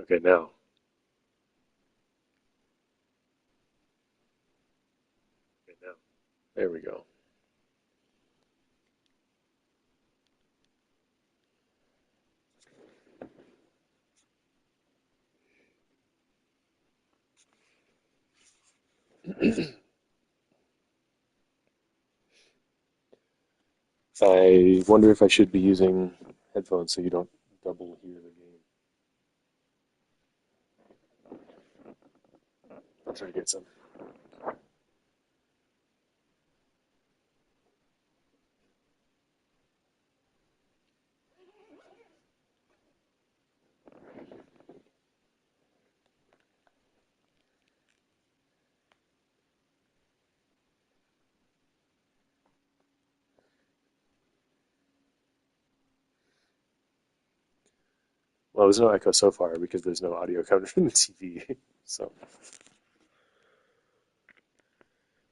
Okay, now. Okay, now. There we go. I wonder if I should be using headphones so you don't double hear the game. I'll try to get some. Well, there's no echo so far because there's no audio coming from the TV. So,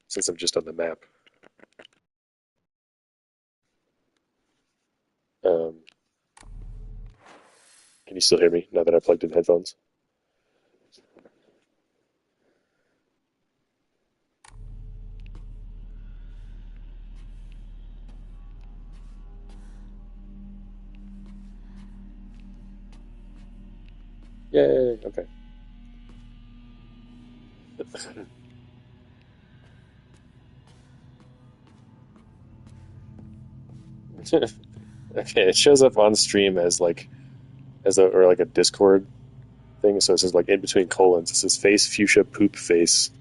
since I'm just on the map, um, can you still hear me now that I plugged in headphones? Yay! Okay. Okay, it shows up on stream as like as a or like a Discord thing. So it says like in between colons. It says face fuchsia poop face.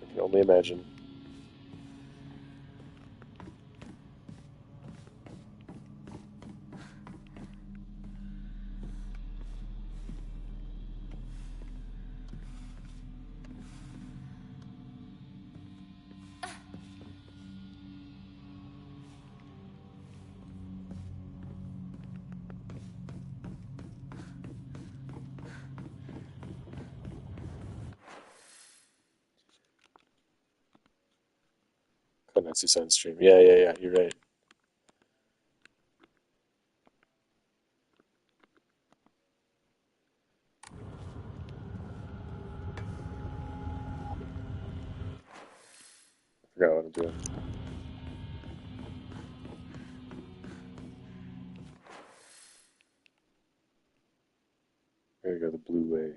I can only imagine. Konatsu-san stream. Yeah, yeah, yeah. You're right. I forgot what I'm doing. There you go. The blue way.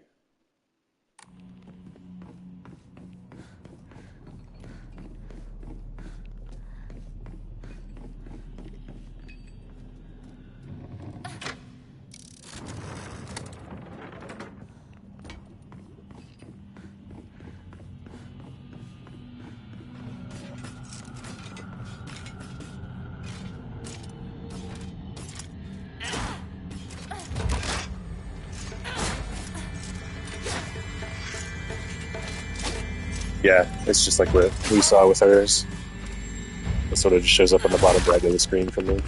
Yeah, it's just like what we saw with hers. It sort of just shows up on the bottom right of the screen for me.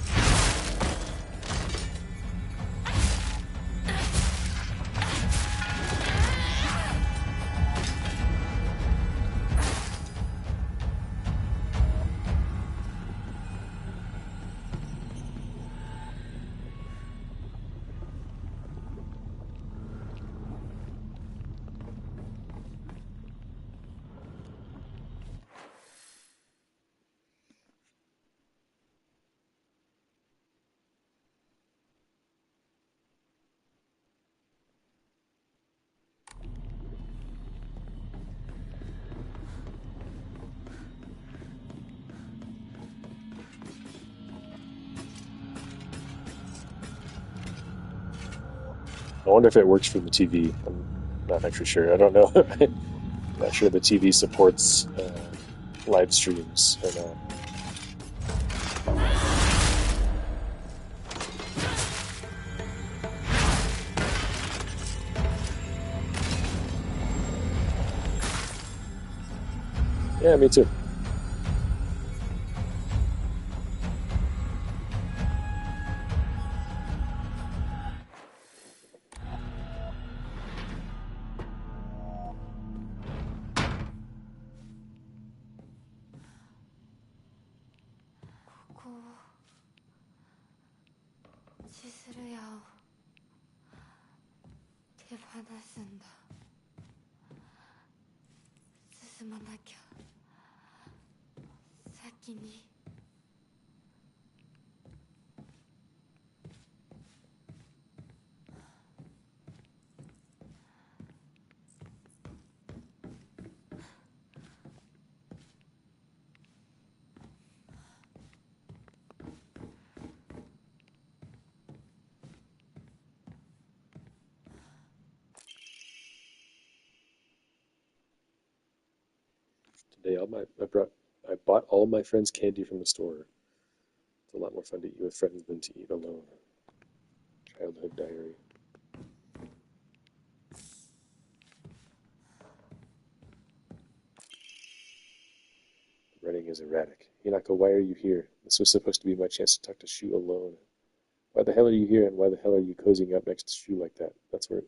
I wonder if it works for the TV. I'm not actually sure. I don't know. I'm not sure the TV supports live streams or not. Yeah, me too. すんだ。進まなきゃ。先に。Today, I bought all my friends' candy from the store. It's a lot more fun to eat with friends than to eat alone. Childhood diary. The writing is erratic. Hinako, why are you here? This was supposed to be my chance to talk to Shu alone. Why the hell are you here, and why the hell are you cozying up next to Shu like that? That's where,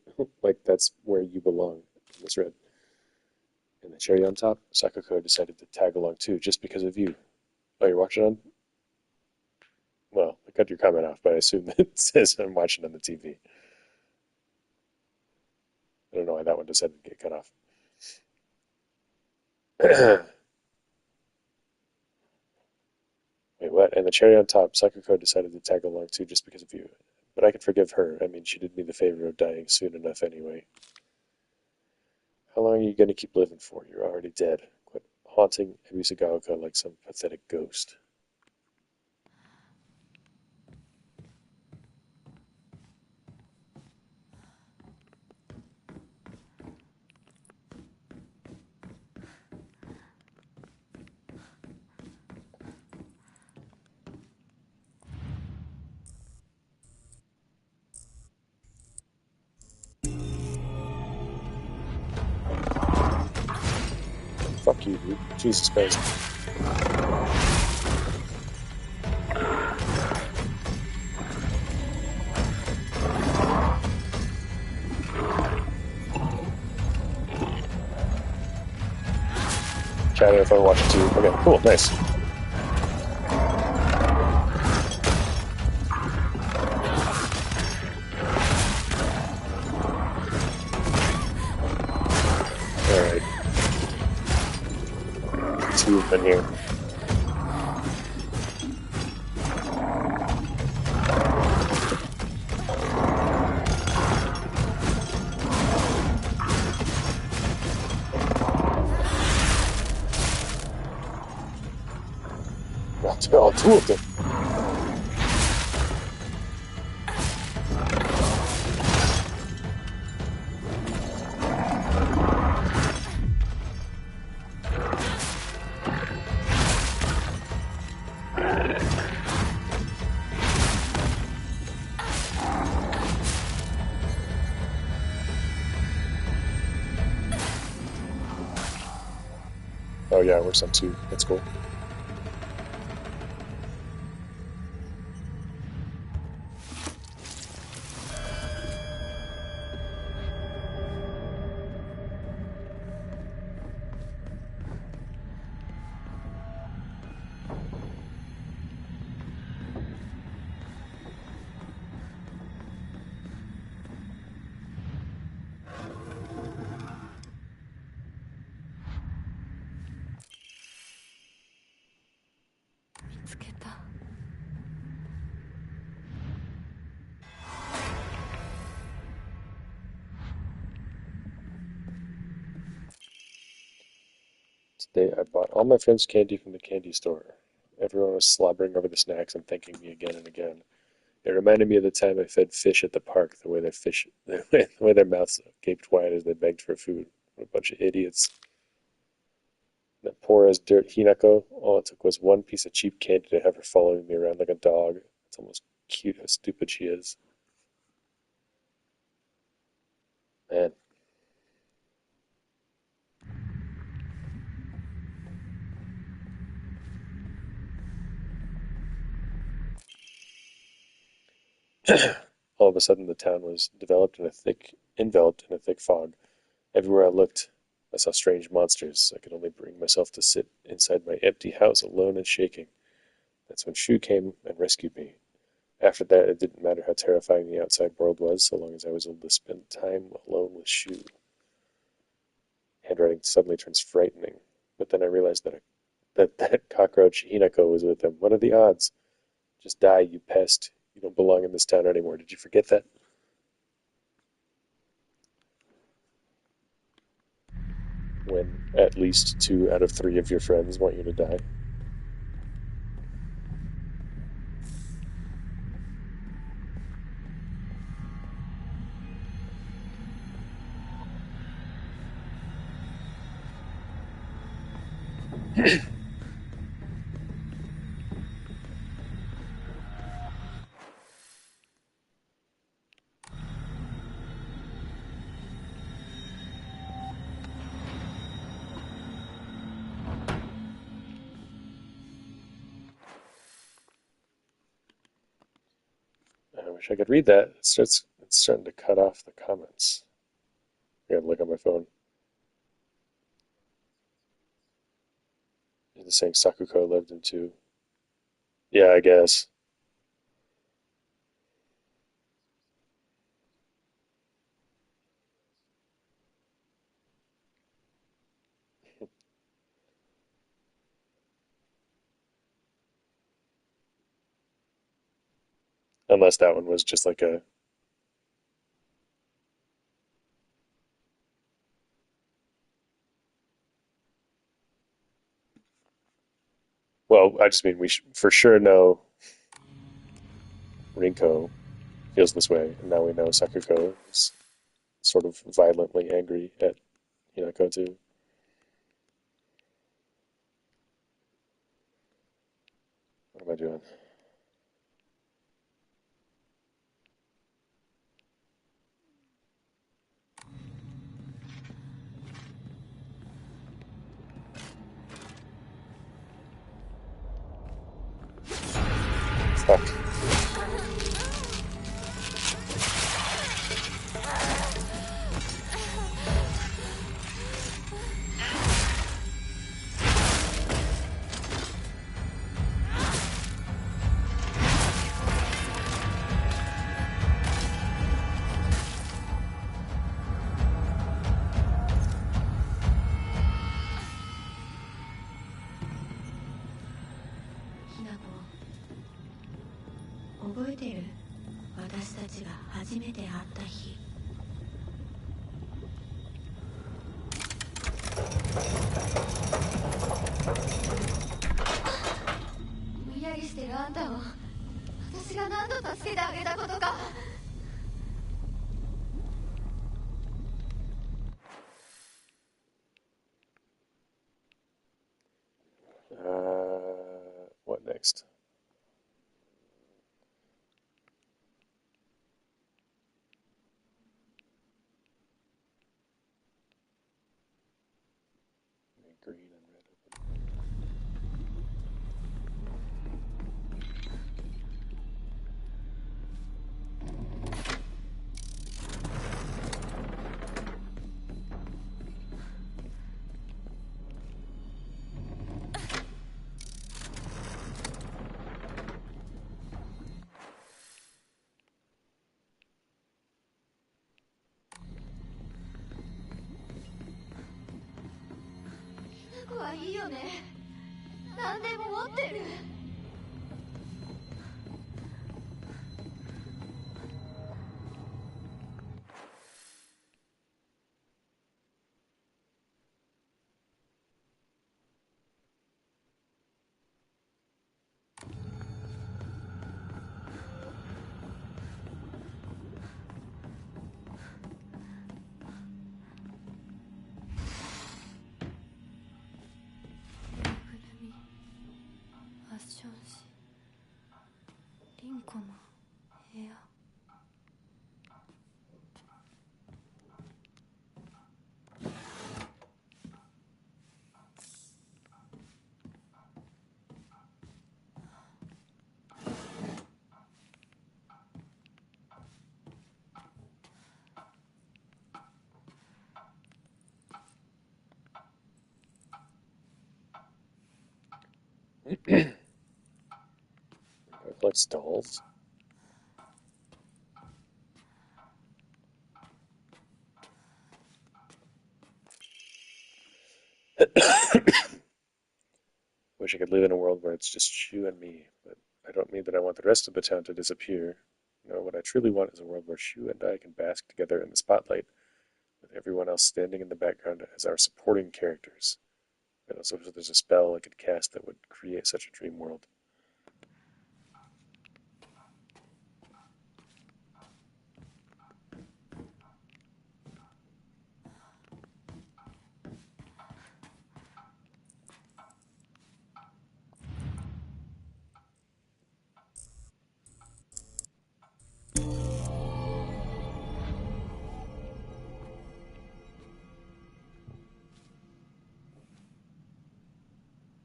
that's where you belong. Misread. And the cherry on top, Sakako decided to tag along too, just because of you. Oh, you're watching on? Well, I cut your comment off, but I assume that it says I'm watching on the TV. I don't know why that one decided to get cut off. Wait, what? And the cherry on top, Sakako decided to tag along too, just because of you. But I can forgive her. I mean, she did me the favor of dying soon enough anyway. How long are you going to keep living for? You're already dead. Quit haunting Ebisugaoka like some pathetic ghost. Fuck you, dude. Jesus Christ. Chatting if I watch it too. Okay, cool, nice. Alright. Two of them here. Oh, two of them. Oh yeah, it works on two. That's cool. Today I bought all my friends candy from the candy store. Everyone was slobbering over the snacks and thanking me again and again. It reminded me of the time I fed fish at the park, the way the way their mouths gaped wide as they begged for food. What a bunch of idiots. That poor as dirt Hinako, all it took was one piece of cheap candy to have her following me around like a dog. It's almost cute how stupid she is. Man. All of a sudden the town was enveloped in a thick fog. Everywhere I looked, I saw strange monsters. I could only bring myself to sit inside my empty house alone and shaking. That's when Shu came and rescued me. After that, it didn't matter how terrifying the outside world was, so long as I was able to spend time alone with Shu. Handwriting suddenly turns frightening, but then I realized that cockroach Hinako was with him. What are the odds? Just die, you pest. You don't belong in this town anymore. Did you forget that? When at least 2 out of 3 of your friends want you to die. I wish I could read that. It's starting to cut off the comments. I gotta look on my phone. It's saying Sakuko lived in two. Yeah, I guess. Unless that one was just like a. Well, I just mean for sure know Rinko feels this way, and now we know Sakuko is sort of violently angry at Hinako too. What am I doing? Fuck. What next? Green and red. Collects dolls. wish I could live in a world where it's just Shu and me, but I don't mean that I want the rest of the town to disappear. No, what I truly want is a world where Shu and I can bask together in the spotlight, with everyone else standing in the background as our supporting characters. And also, if there's a spell I could cast that would create such a dream world.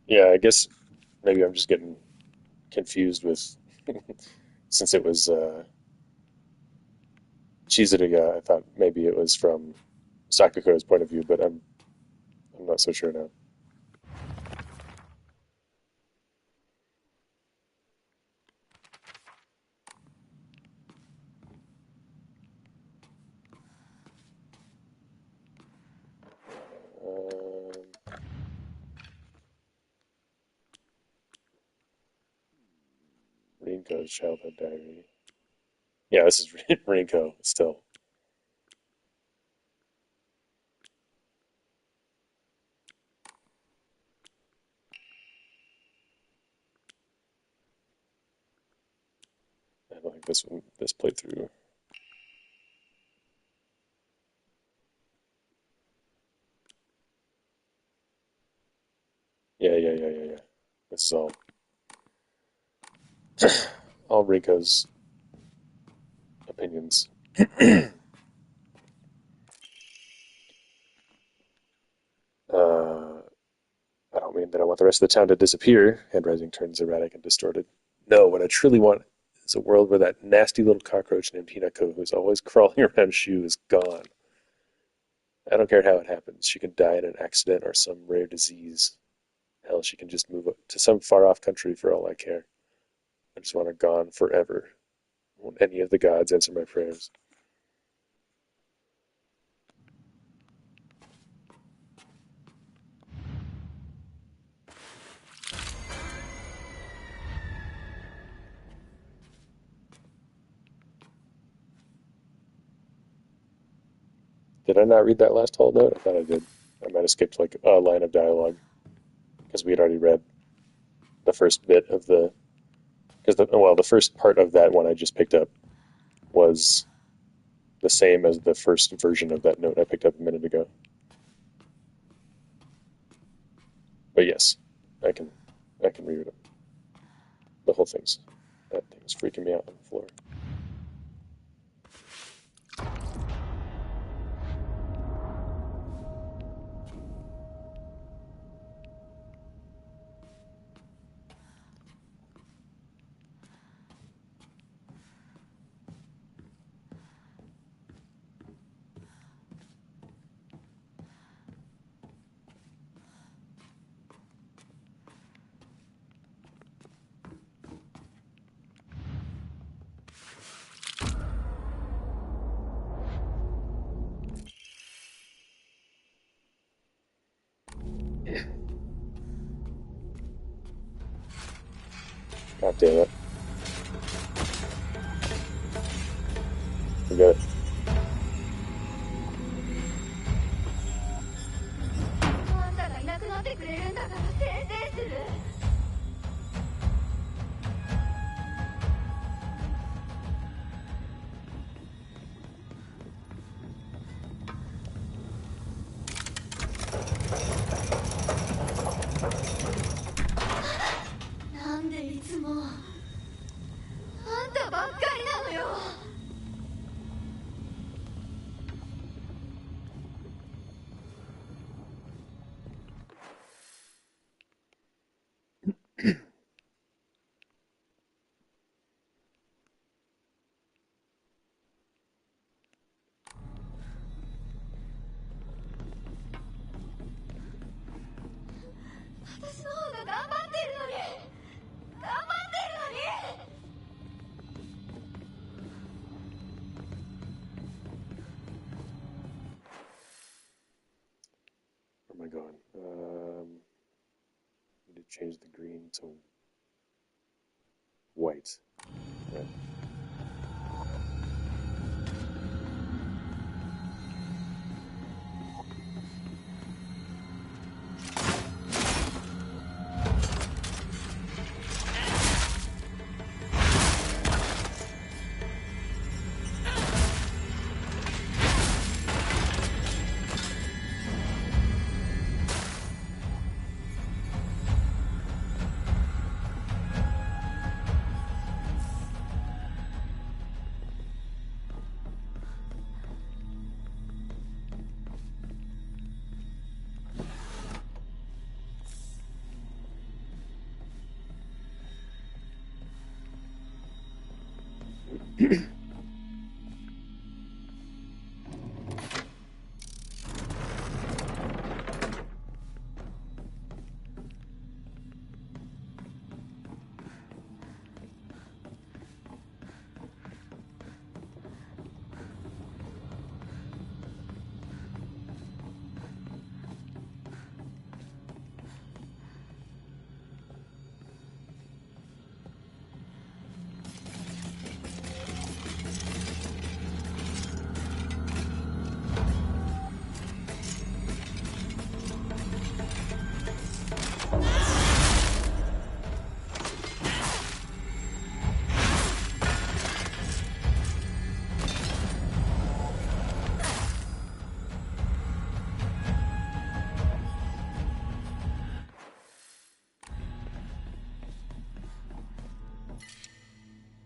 Yeah, I guess maybe I'm just getting confused with since it was Chizuriga, I thought maybe it was from Sakuko's point of view, but I'm not so sure now. Um, Rinko's childhood diary. Yeah, this is Rinko still. I don't think this playthrough. Yeah. This is all Rinko's opinions. uh, I don't mean that I want the rest of the town to disappear. Handrising turns erratic and distorted. No, what I truly want is a world where that nasty little cockroach named Hinako, who's always crawling around Shu, is gone. I don't care how it happens. She can die in an accident or some rare disease. Hell, she can just move to some far off country for all I care. I just want her gone forever. Won't any of the gods answer my prayers? Did I not read that last whole note? I thought I did. I might have skipped like a line of dialogue because we had already read the first bit of the. Because the first part of that one I just picked up was the same as the first version of that note I picked up a minute ago. But yes, I can I can read it. The whole thing's that thing's freaking me out on the floor. God damn it! Forget it. あんたがいなくなってくれるんだからせいせいする。なんでいつもあんたばっかりなのよ。私の方が頑張ってるのに頑張ってるのに。Where am I going? change the green to white. Right.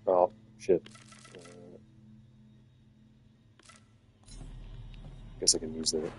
Oh, shit. Guess I can use that.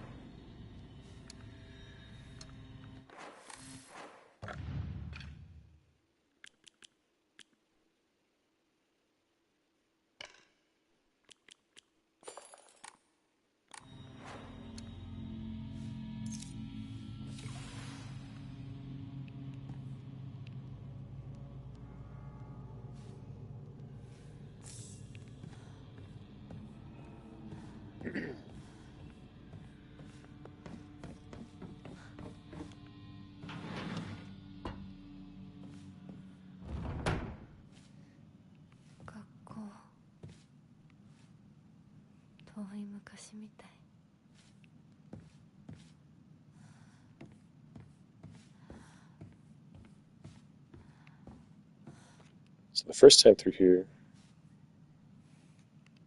So the first time through here,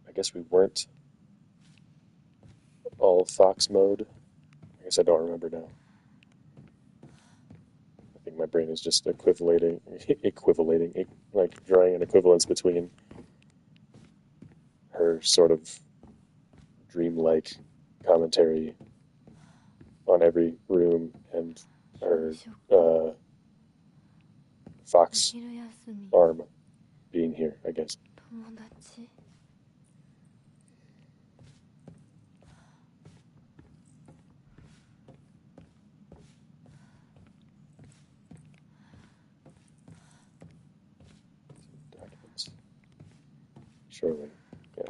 I guess we weren't all Fox mode. I guess I don't remember now. I think my brain is just equivalating, like drawing an equivalence between her sort of dreamlike commentary on every room and her Fox arm being here, I guess. Documents. Surely, yeah.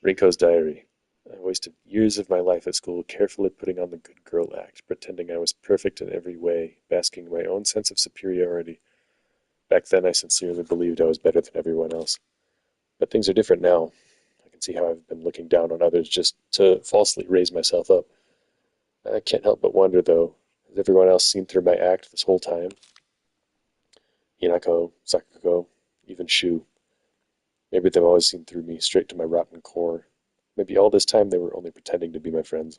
Rinko's diary. I wasted years of my life at school carefully putting on the good girl act, pretending I was perfect in every way, basking in my own sense of superiority. Back then, I sincerely believed I was better than everyone else. But things are different now. I can see how I've been looking down on others just to falsely raise myself up. I can't help but wonder, though, has everyone else seen through my act this whole time? Hinako, Sakuko, even Shu. Maybe they've always seen through me, straight to my rotten core. Maybe all this time they were only pretending to be my friends.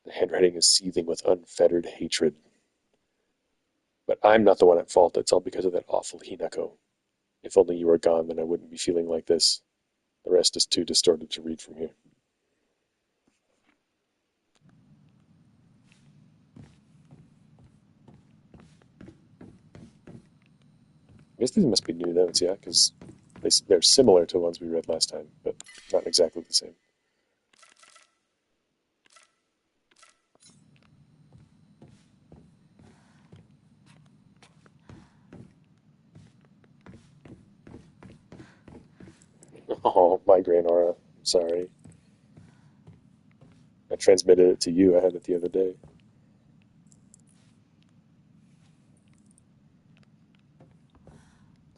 The handwriting is seething with unfettered hatred. But I'm not the one at fault. It's all because of that awful Hinako. If only you were gone, then I wouldn't be feeling like this. The rest is too distorted to read from here. I guess these must be new notes, yeah, because they're similar to ones we read last time, but not exactly the same. Oh, migraine aura. Sorry. I transmitted it to you. I had it the other day.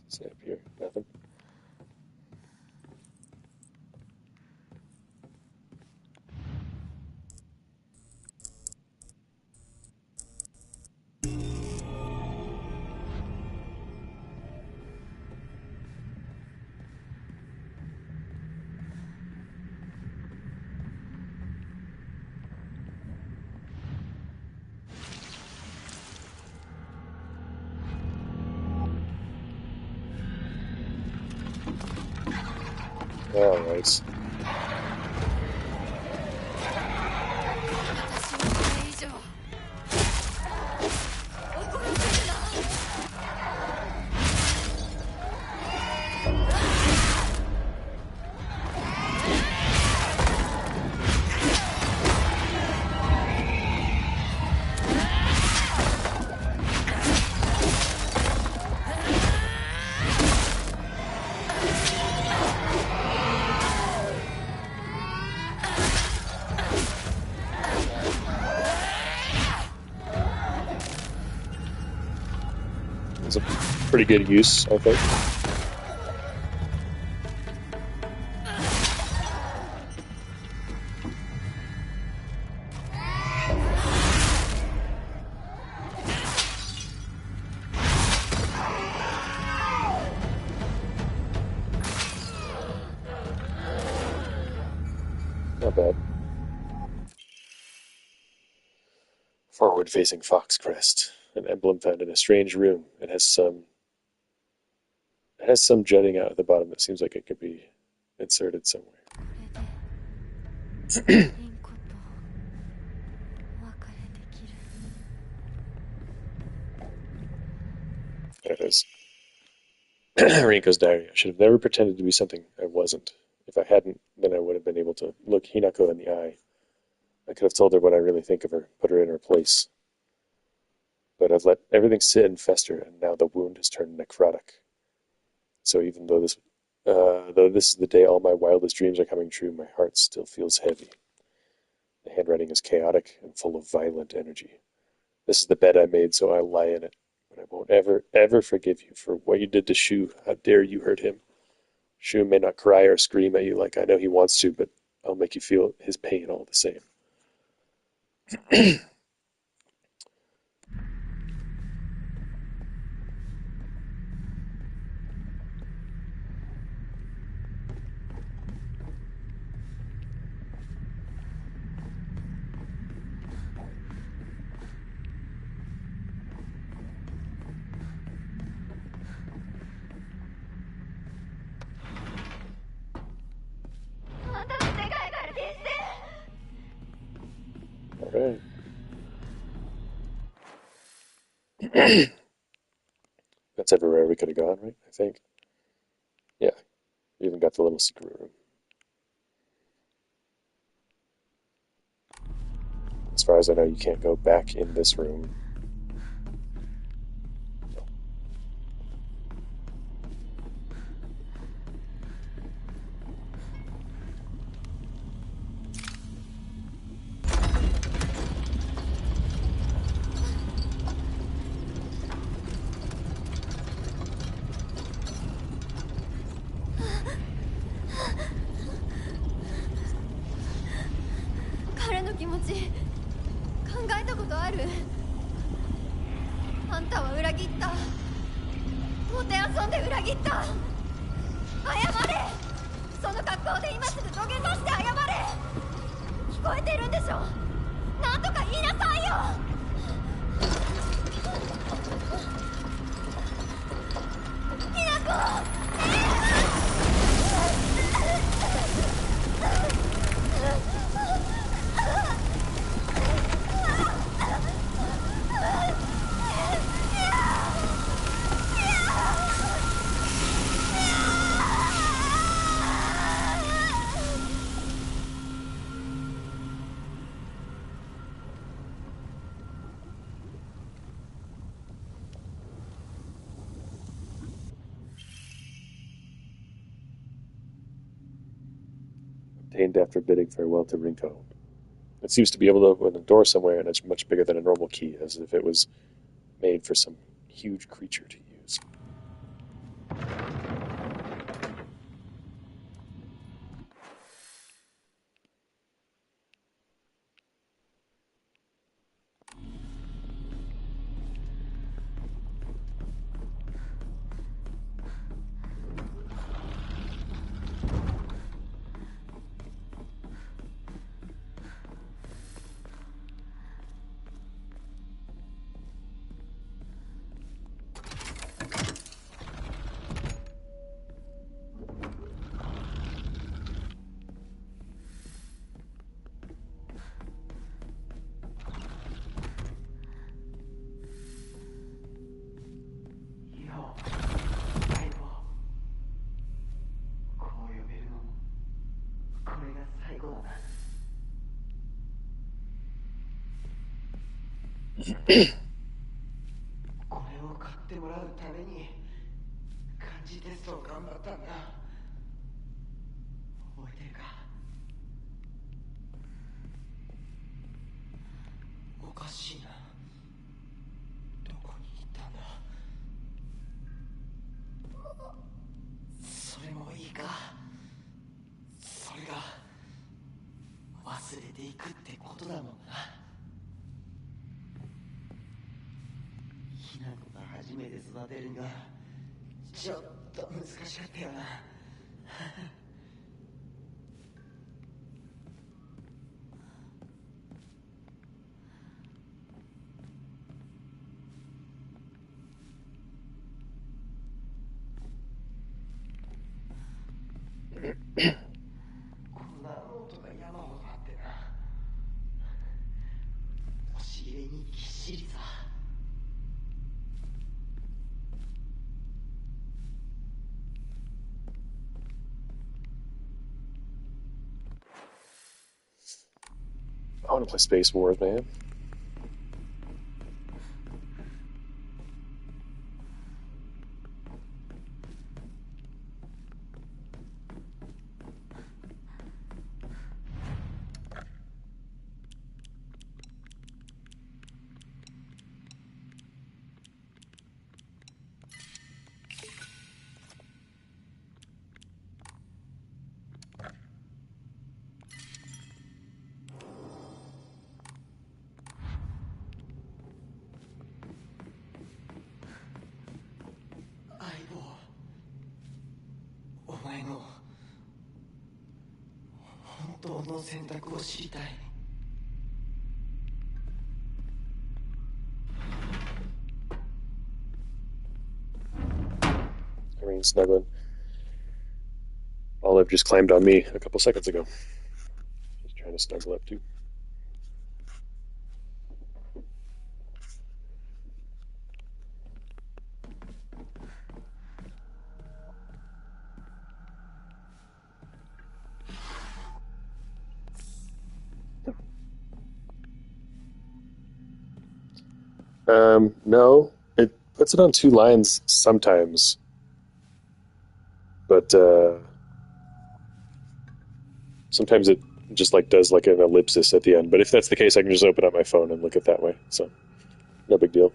Say up here, nothing. All right. 私をこれ以上怒らせるな。It's a pretty good use, I think. Not bad. Forward-facing fox crest, an emblem found in a strange room. It has some jutting out at the bottom that seems like it could be inserted somewhere. これでリンコとお別れできる。 There it is. Rinko's diary. I should have never pretended to be something I wasn't. If I hadn't, then I would have been able to look Hinako in the eye. I could have told her what I really think of her, put her in her place. But I've let everything sit and fester, and now the wound has turned necrotic. So even though this is the day all my wildest dreams are coming true, my heart still feels heavy. The handwriting is chaotic and full of violent energy. This is the bed I made, so I'll lie in it. But I won't ever, ever forgive you for what you did to Shu. How dare you hurt him? Shu may not cry or scream at you like I know he wants to, but I'll make you feel his pain all the same. All right. That's everywhere we could have gone, right? I think. Yeah. We even got the little secret room. As far as I know, you can't go back in this room. Obtained after bidding farewell to Rinko. It seems to be able to open a door somewhere, and it's much bigger than a normal key, as if it was made for some huge creature to use. これを買ってもらうために漢字テストを頑張ったんだ。覚えてるか？おかしいな。どこに行ったんだ？それもいいか。それが忘れていくってことだもんな。ヒナコが初めて育てるにはちょっと難しかったよな。こんなノートが山ほどあってな。押し入れにぎっしりさ。I want to play Space Wars, man.相棒、お前の本当の選択を知りたい。Irene snuggling. Olive just climbed on me a couple seconds ago. She's trying to snuggle up too. No, it puts it on two lines sometimes, but sometimes it just like does like an ellipsis at the end. But if that's the case, I can just open up my phone and look at it that way. So no big deal.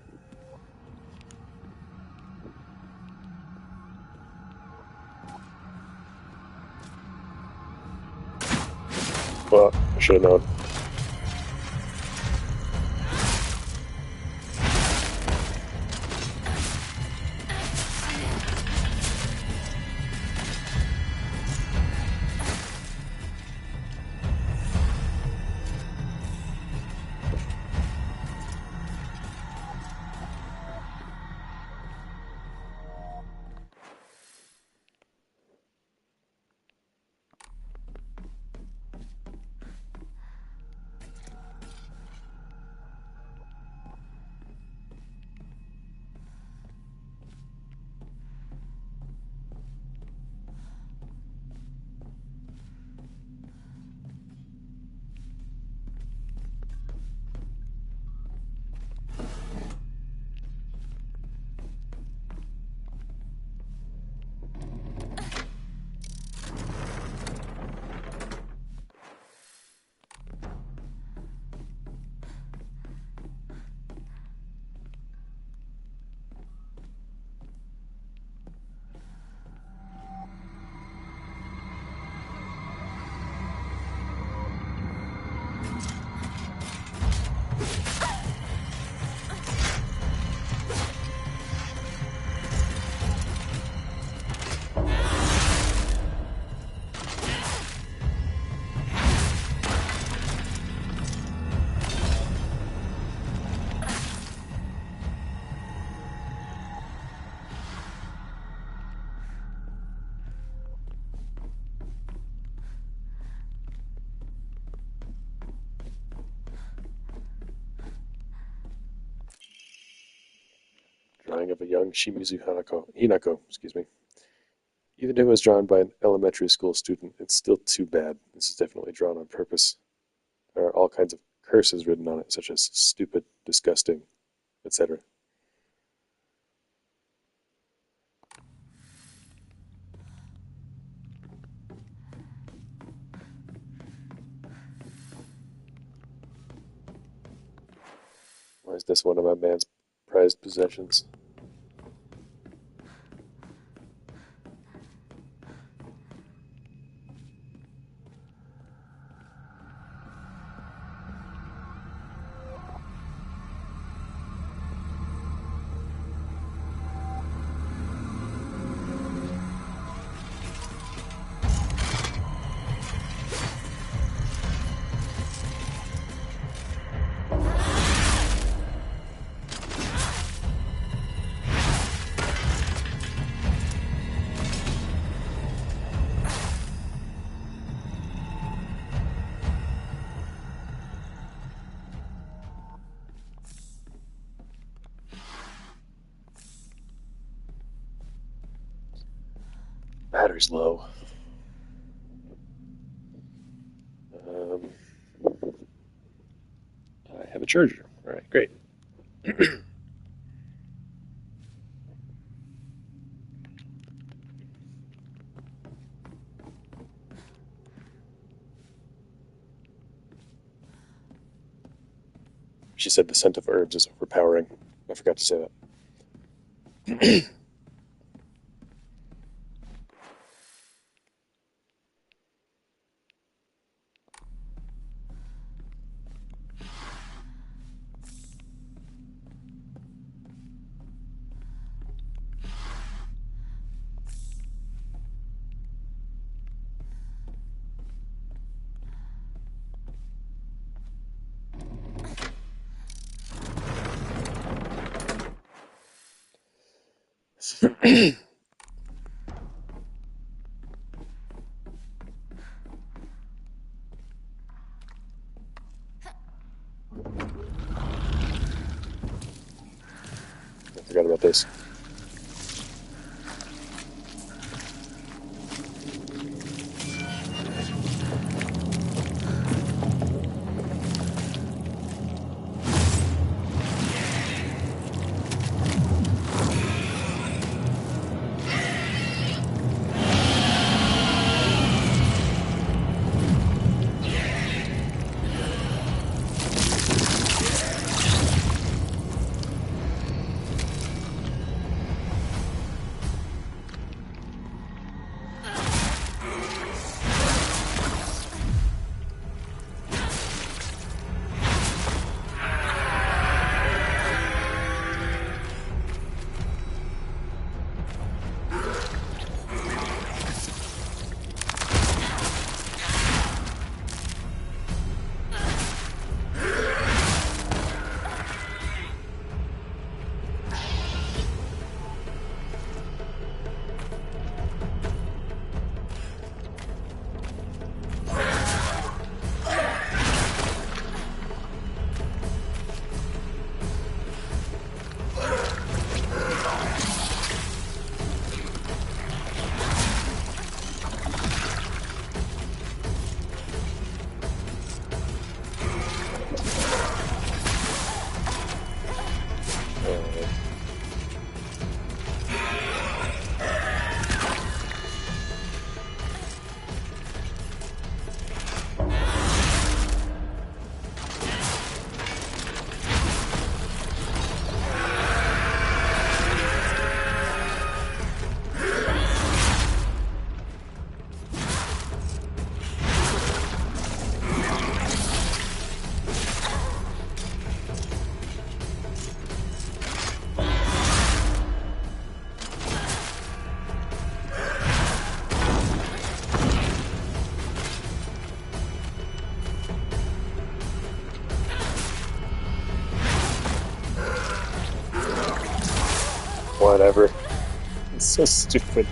Well, I should have known. drawing of a young Shimizu Hinako, excuse me. Even if it was drawn by an elementary school student, it's still too bad. This is definitely drawn on purpose. There are all kinds of curses written on it, such as stupid, disgusting, etc. Why is this one of my man's prized possessions? Battery's low. I have a charger. All right, great. She said the scent of herbs is overpowering. I forgot to say that. I forgot about this. Whatever. It's so stupid.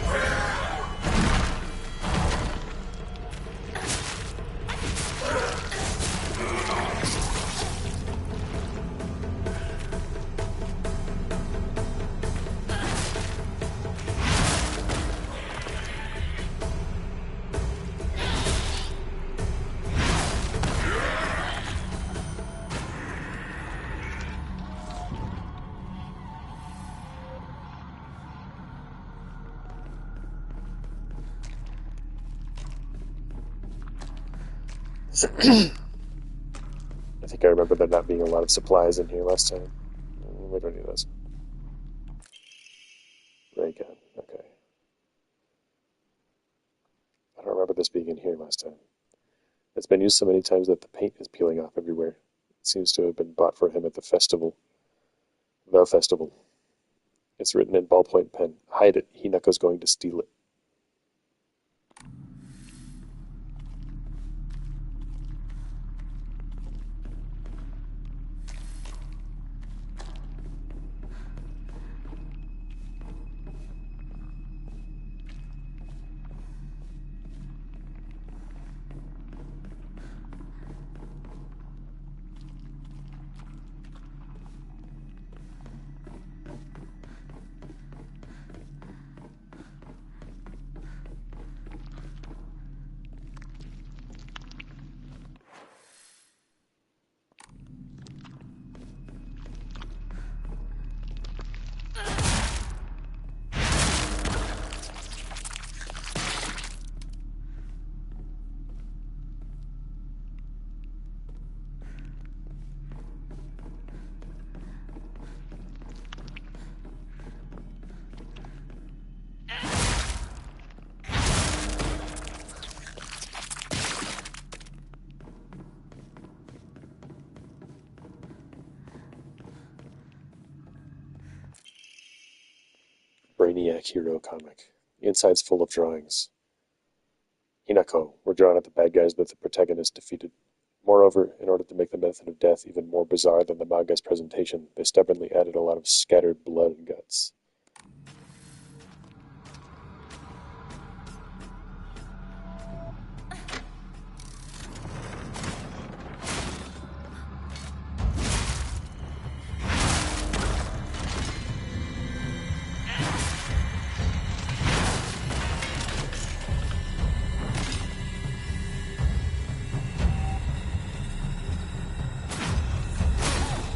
I think I remember there not being a lot of supplies in here last time. We don't need those. Ray gun, okay. I don't remember this being in here last time. It's been used so many times that the paint is peeling off everywhere. It seems to have been bought for him at the festival. The festival. It's written in ballpoint pen. Hide it. Hinako's going to steal it. Brainiac Hero comic. The inside's full of drawings. Hinako were drawn at the bad guys that the protagonist defeated. Moreover, in order to make the method of death even more bizarre than the manga's presentation, they stubbornly added a lot of scattered blood and guts.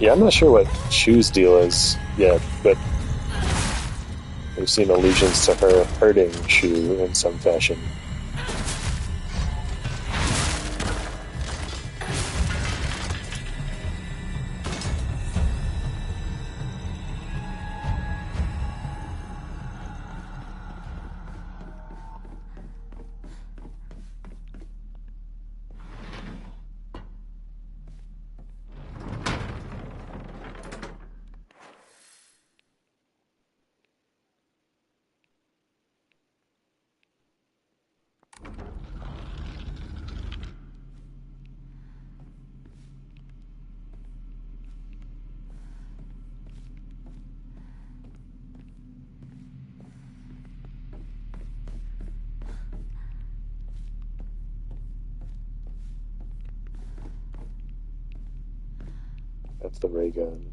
Yeah, I'm not sure what Shu's deal is yet, but we've seen allusions to her hurting Shu in some fashion. That's the ray gun.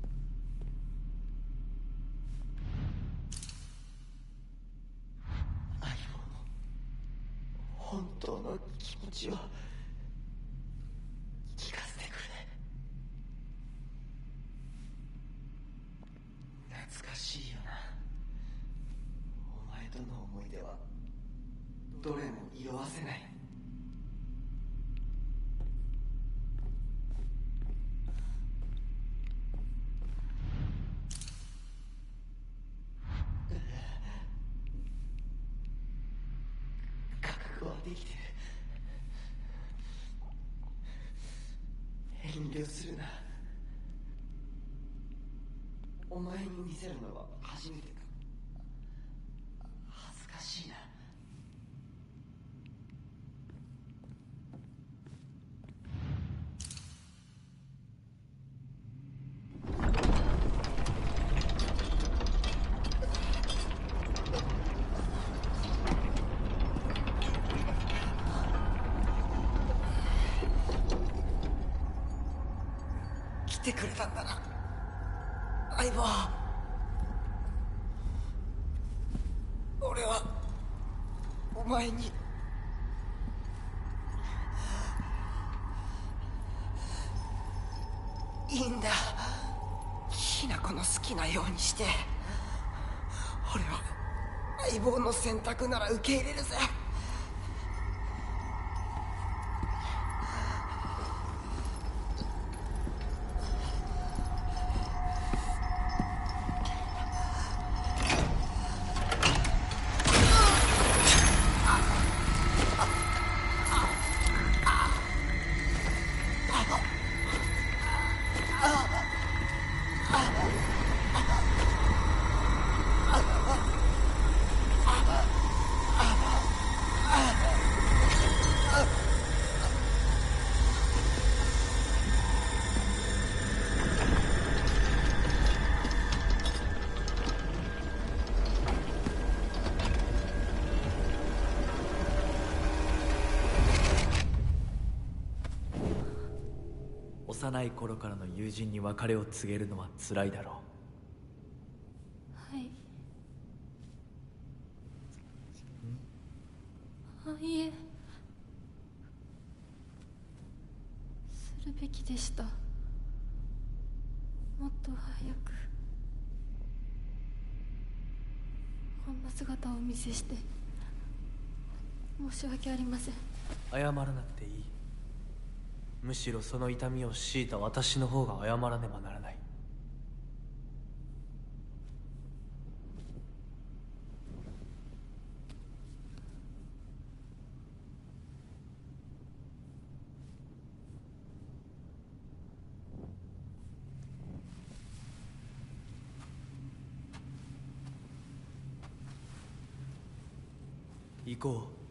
来てくれたんだな、相棒。俺はお前にいいんだ。ひな子の好きなようにして。俺は相棒の選択なら受け入れるぜ。幼い頃からの友人に別れを告げるのは辛いだろはい。いえ、するべきでした。もっと早くこんな姿をお見せして申し訳ありません。謝らなくていい。むしろその痛みを強いた私の方が謝らねばならない。行こう。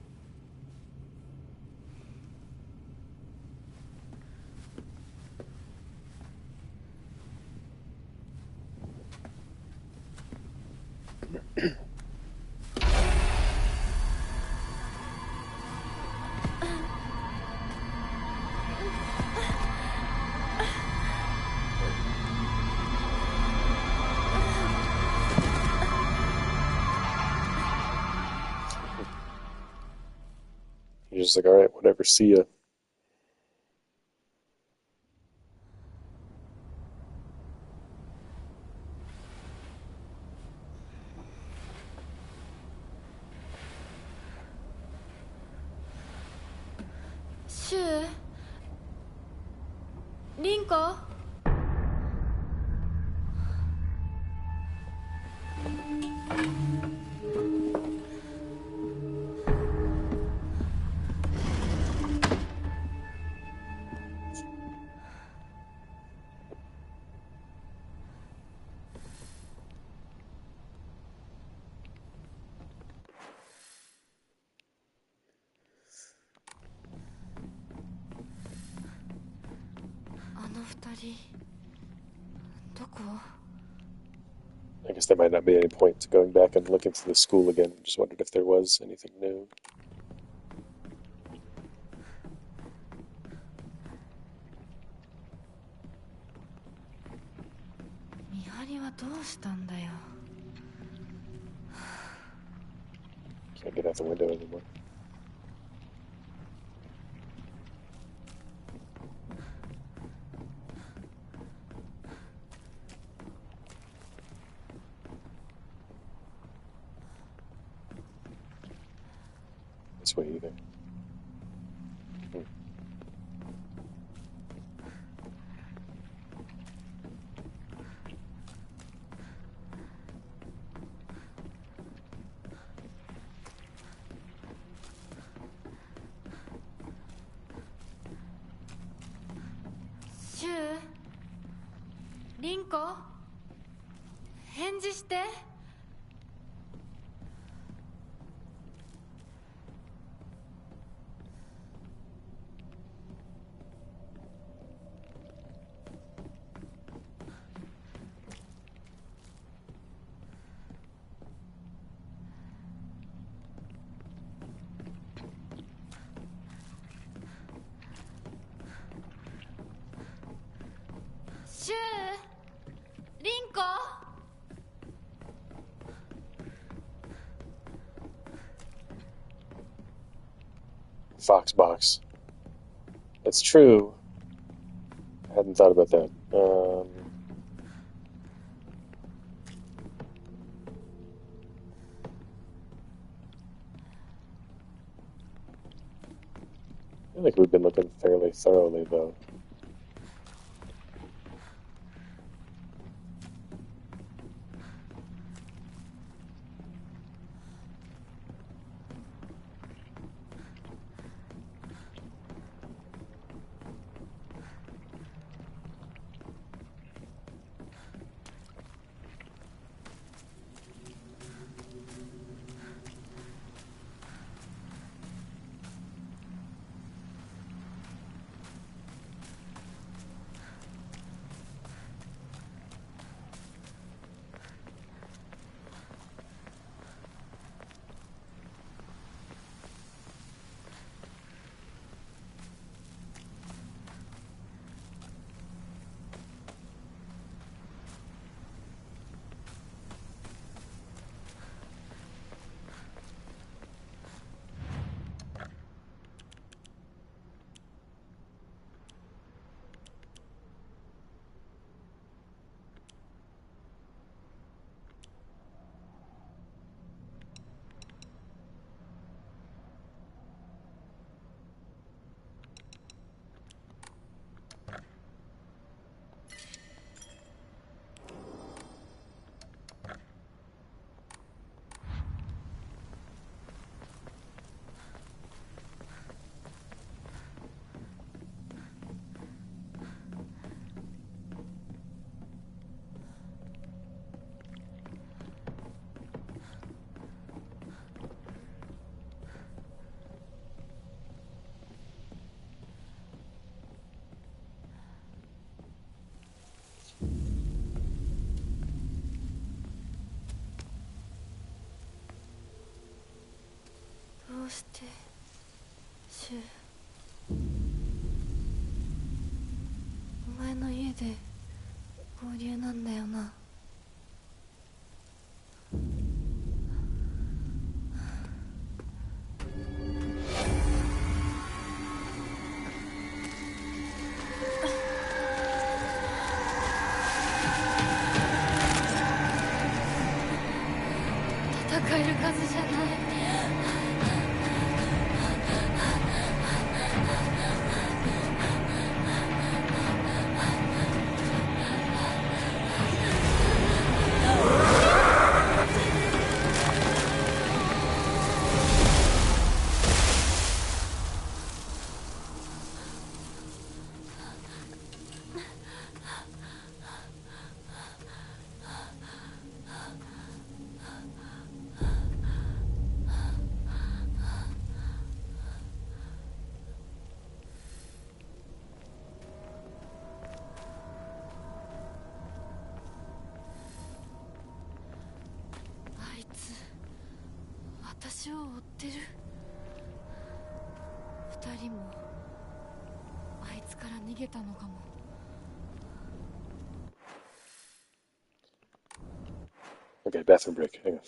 You're just like, all right, whatever, see ya.凛子。あの二人、どこ？ I guess there might not be any point to going back and looking through the school again. Just wondered if there was anything new. 見張りはどうしたんだよ。Can't get out the window anymore. This way either.シュウ、凛子、返事して。シュウ、凛子。Foxbox. That's true. I hadn't thought about that. I feel like we've been looking fairly thoroughly, though. してシュウ、お前の家で合流なんだよな。戦える数じゃない。あいつ私を追ってる。二人もあいつから逃げたのかも。Okay, bathroom break. Hang on.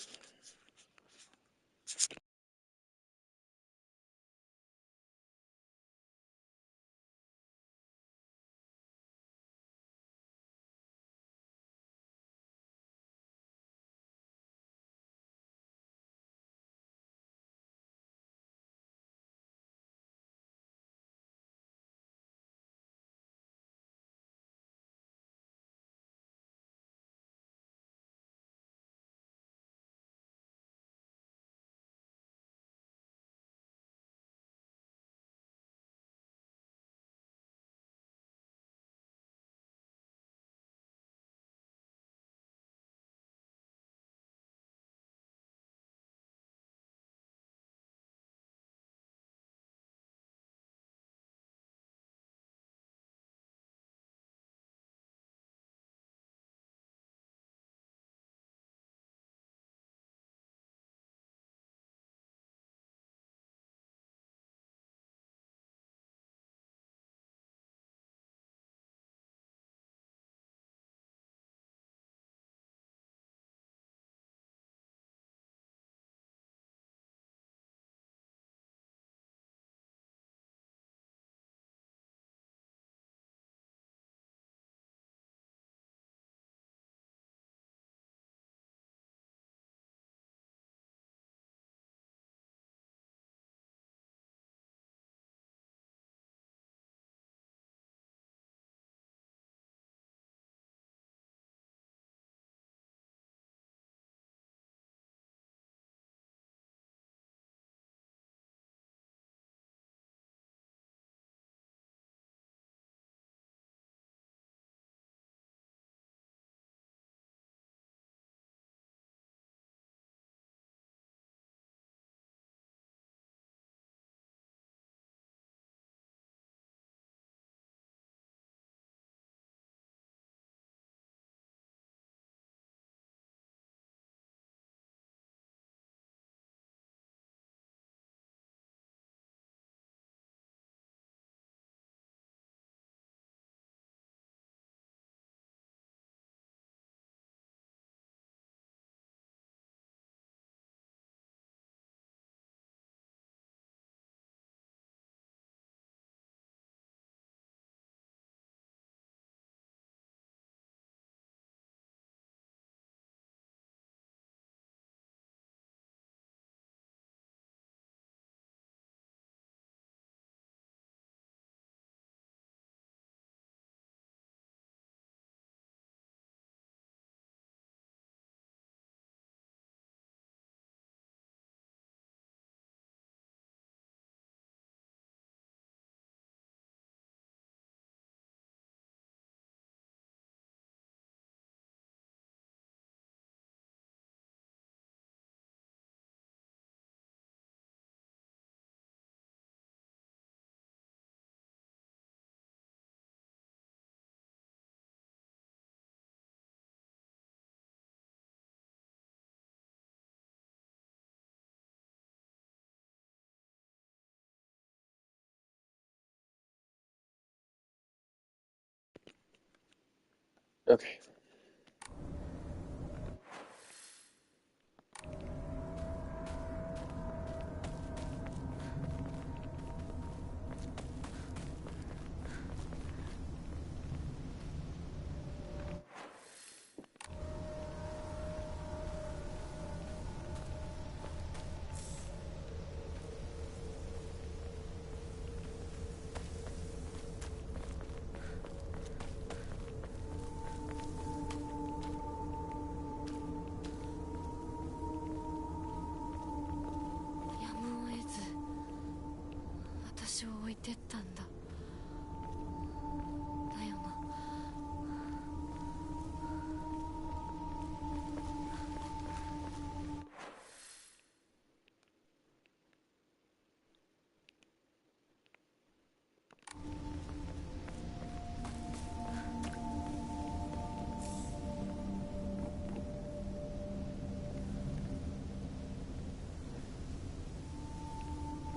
Okay.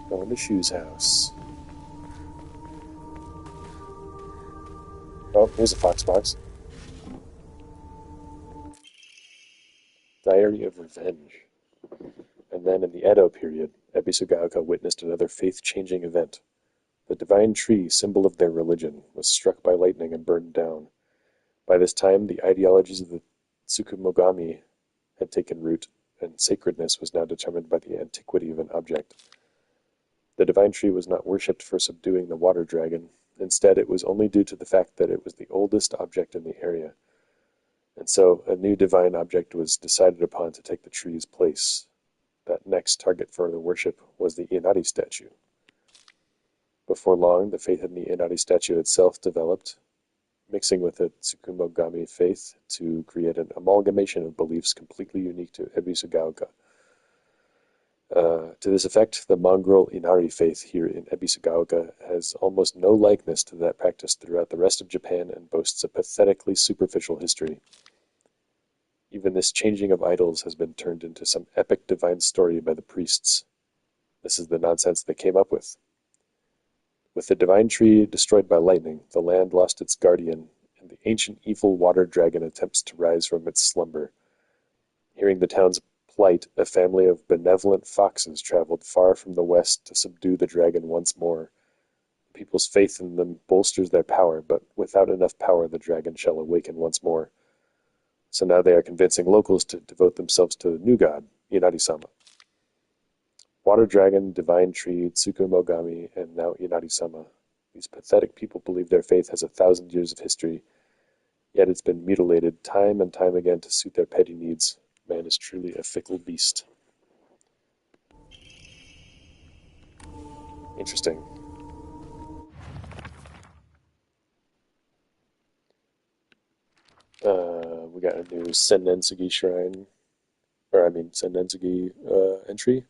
Going to Shu's house. Oh, here's a Fox box. Diary of Revenge. And then in the Edo period, Ebisugaoka witnessed another faith-changing event. The divine tree, symbol of their religion, was struck by lightning and burned down. By this time, the ideologies of the Tsukumogami had taken root, and sacredness was now determined by the antiquity of an object. The divine tree was not worshipped for subduing the water dragon. Instead, it was only due to the fact that it was the oldest object in the area. And so, a new divine object was decided upon to take the tree's place. That next target for the worship was the Inari statue. Before long, the faith in the Inari statue itself developed, mixing with the Tsukumogami faith to create an amalgamation of beliefs completely unique to Ebisugaoka. To this effect, the mongrel Inari faith here in Ebisugaoka has almost no likeness to that practiced throughout the rest of Japan and boasts a pathetically superficial history. Even this changing of idols has been turned into some epic divine story by the priests. This is the nonsense they came up with. With the divine tree destroyed by lightning, the land lost its guardian, and the ancient evil water dragon attempts to rise from its slumber. Hearing the town's plight, a family of benevolent foxes traveled far from the west to subdue the dragon once more. The people's faith in them bolsters their power, but without enough power the dragon shall awaken once more. So now they are convincing locals to devote themselves to the new god, Inari-sama. Water dragon, divine tree, Tsukumogami, and now Inari-sama. These pathetic people believe their faith has 1,000 years of history, yet it's been mutilated time and time again to suit their petty needs. Man is truly a fickle beast. Interesting. We got a new Sennensugi shrine, Sennensugi entry.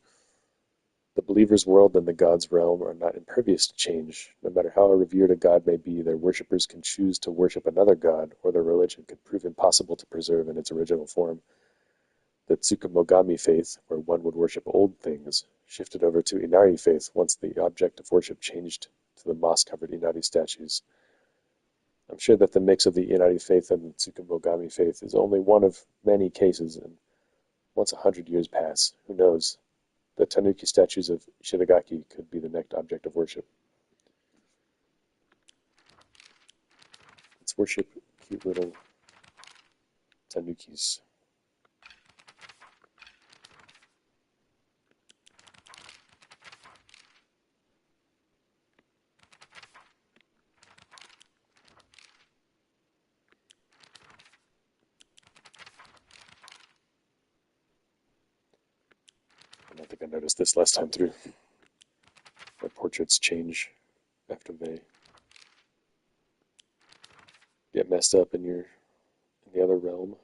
The believer's world and the god's realm are not impervious to change. No matter how revered a god may be, their worshippers can choose to worship another god, or their religion could prove impossible to preserve in its original form. The Tsukumogami faith, where one would worship old things, shifted over to Inari faith once the object of worship changed to the moss-covered Inari statues. I'm sure that the mix of the Inari faith and the Tsukumogami faith is only one of many cases, and once 100 years pass, who knows? The Tanuki statues of Shiragaki could be the next object of worship. Let's worship cute little Tanukis. I don't think I noticed this last time through. Their portraits change after they get messed up in the other realm.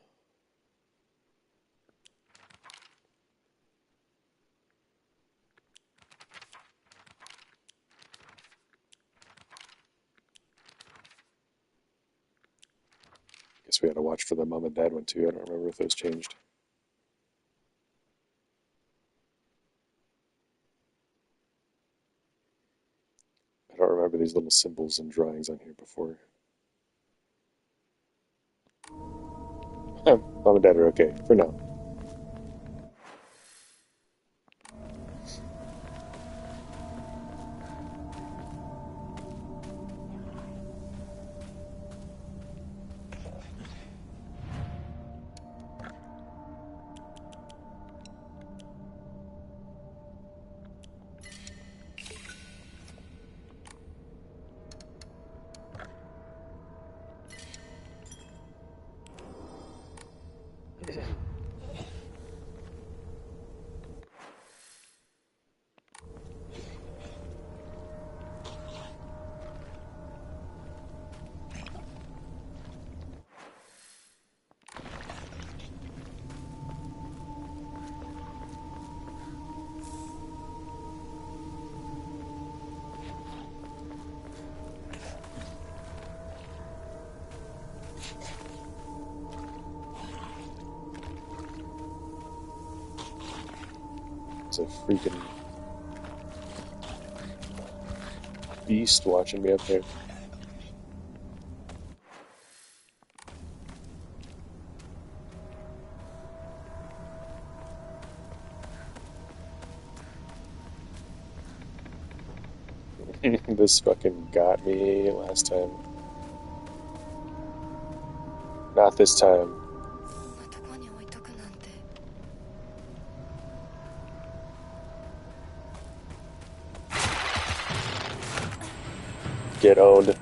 Guess we had to watch for the mom and dad one too. I don't remember if those changed. I don't remember these little symbols and drawings on here before. Mom and Dad are okay for now. It's a freaking beast watching me up there. This fucking got me last time. Not this time. そんなとこに置いとくなんて Get owned.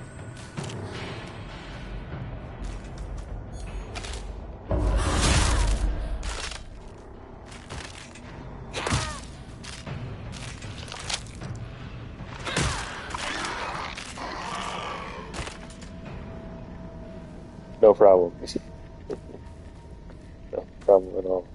No problem. No problem at all.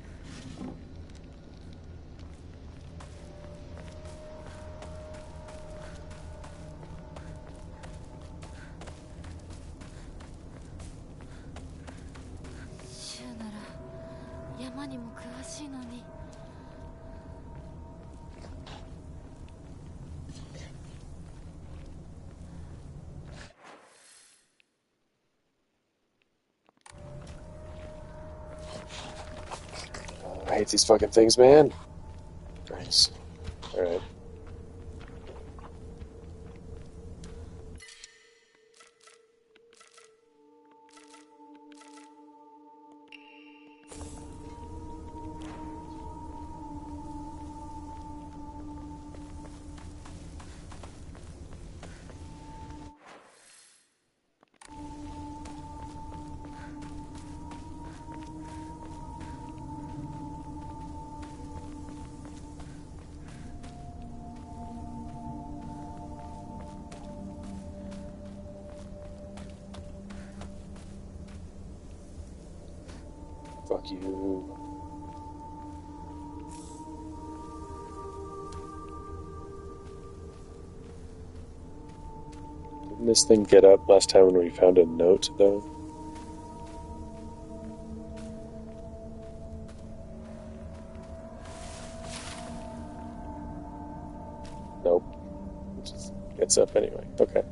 I hate these fucking things, man. Nice. Alright. Fuck you. Didn't this thing get up last time when we found a note, though? Nope. It just gets up anyway. Okay.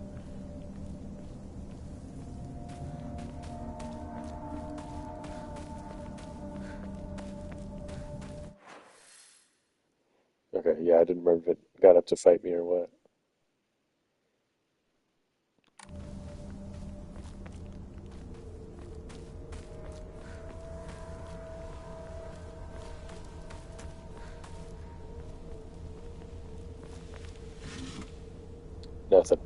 Okay, yeah, I didn't remember if it got up to fight me or what. Nothing.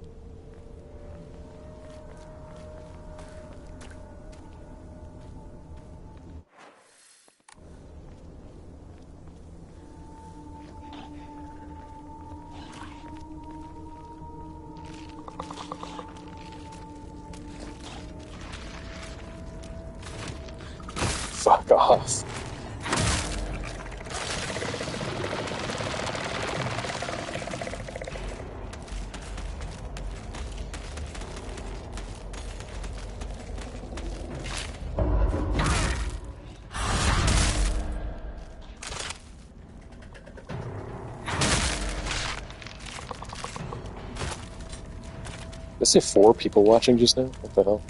Fuck off. Did I say 4 people watching just now? What the hell?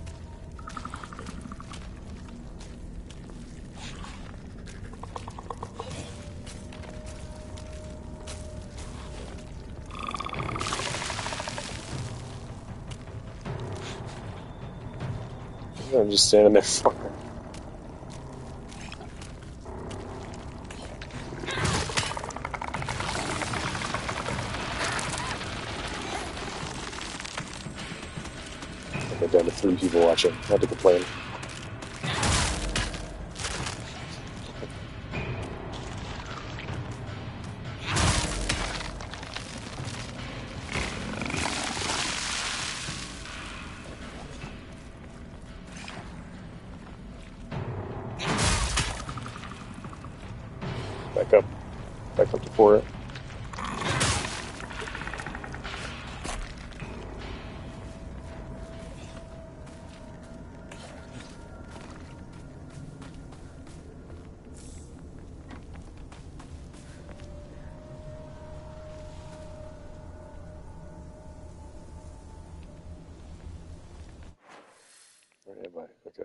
I'm just standing there. Fuck. I've down to 3 people watching. Not to complain. Back up. Back up to 4. Where am I? Okay.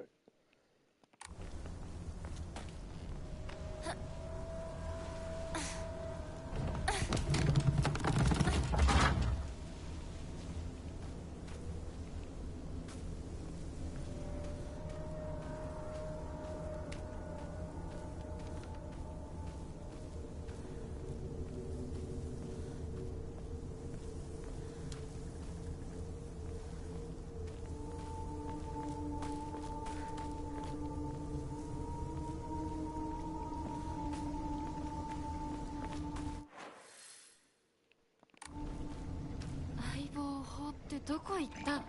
どこ行った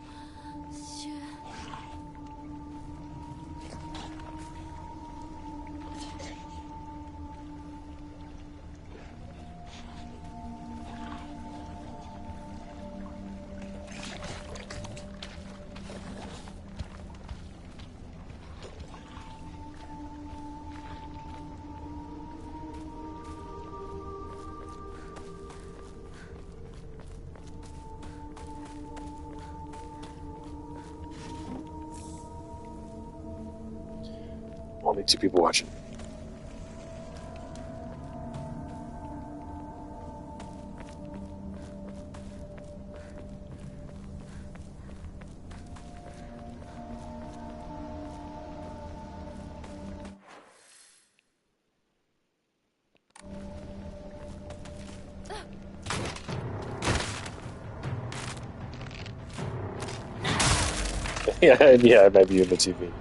シュ Only 2 people watching. Yeah, I might be in the TV.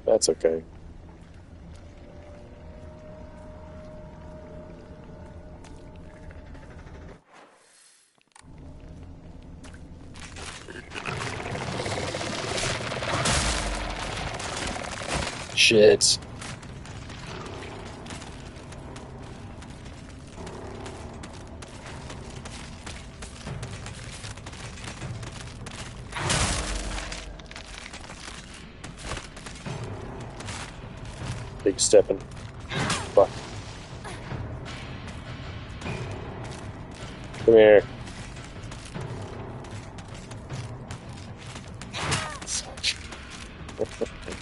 That's okay. Shit. Big stepping. Fuck. Come here.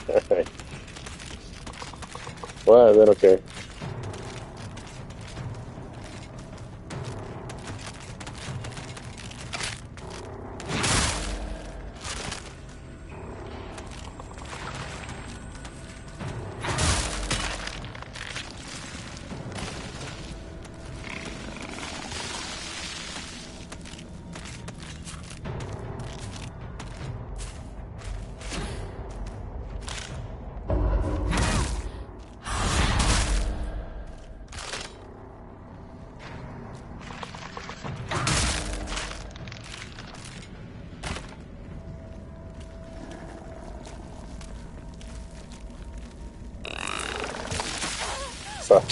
Alright. Well, then okay. Fuck.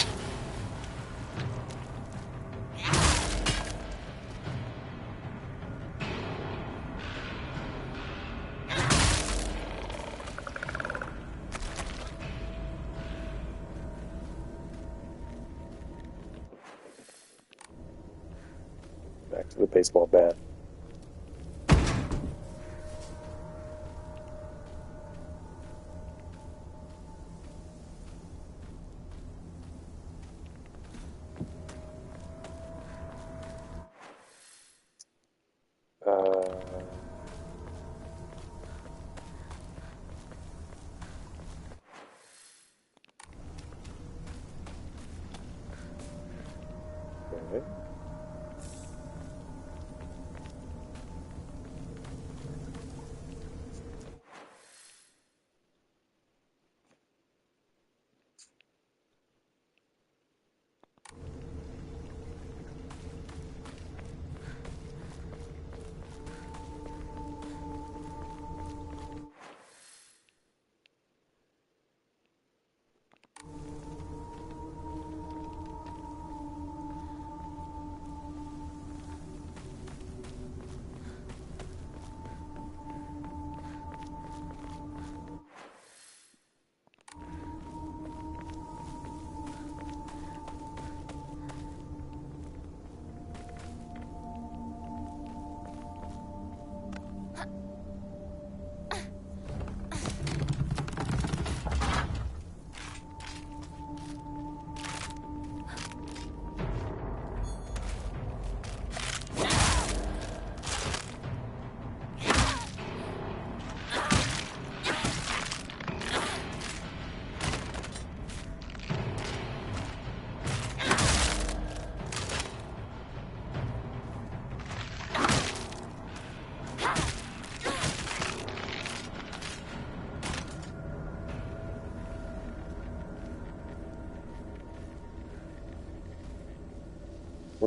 Back to the baseball bat.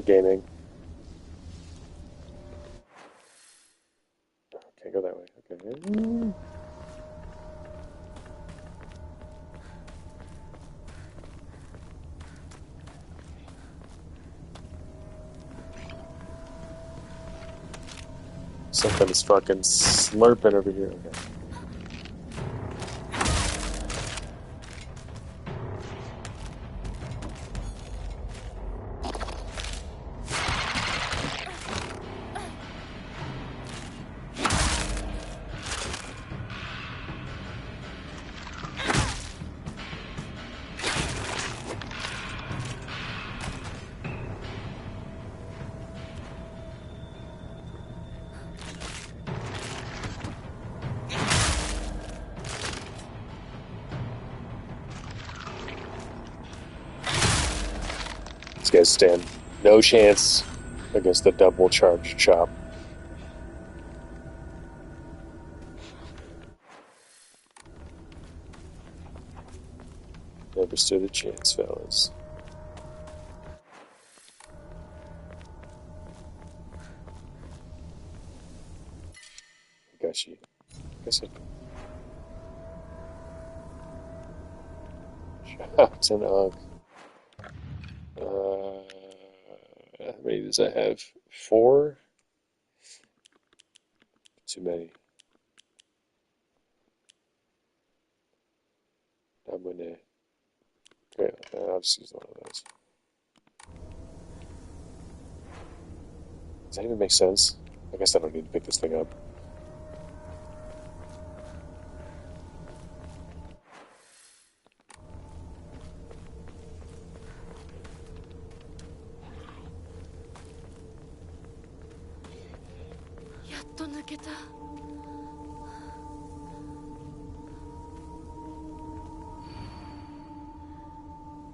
We're gaming. Can't go that way. Okay. Something's fucking slurping over here. Okay. These guys stand no chance against the double charge chop. Never stood a chance, fellas. Got you. Guess I chopped an ugh. How many does that have? 4? Too many. I'm gonna. Okay, I'll just use one of those. Does that even make sense? I guess I don't need to pick this thing up.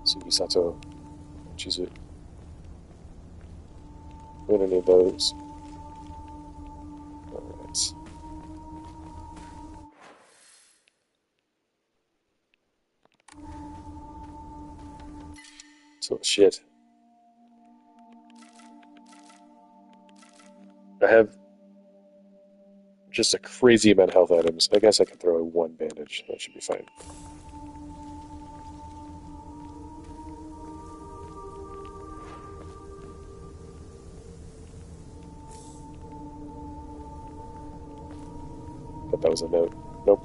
Sugisato. Choose it. We don't need those. Alright. So, shit. I have just a crazy amount of health items. I guess I can throw in 1 bandage. That should be fine. Thought that was a note. Nope.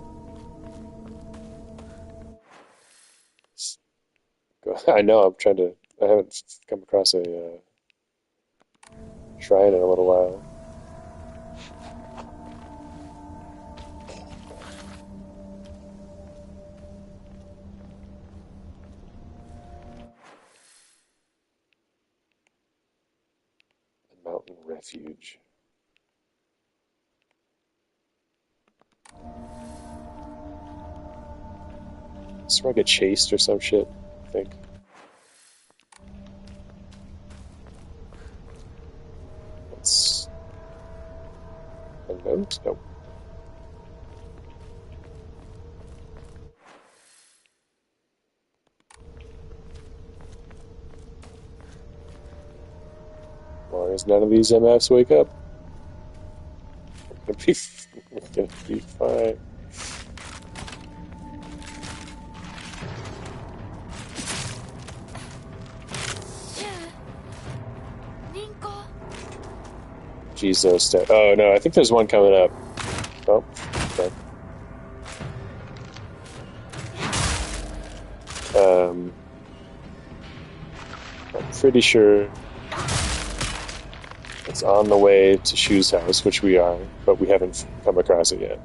I know, I'm trying to. I haven't come across a shrine in a little while. A mountain refuge. Is where I get chased or some shit, I think. That's a note? Nope. As long as none of these MFs wake up, we're gonna be fine. Jesus. Oh no, I think there's one coming up. Oh, okay. I'm pretty sure it's on the way to Shu's house, which we are, but we haven't come across it yet.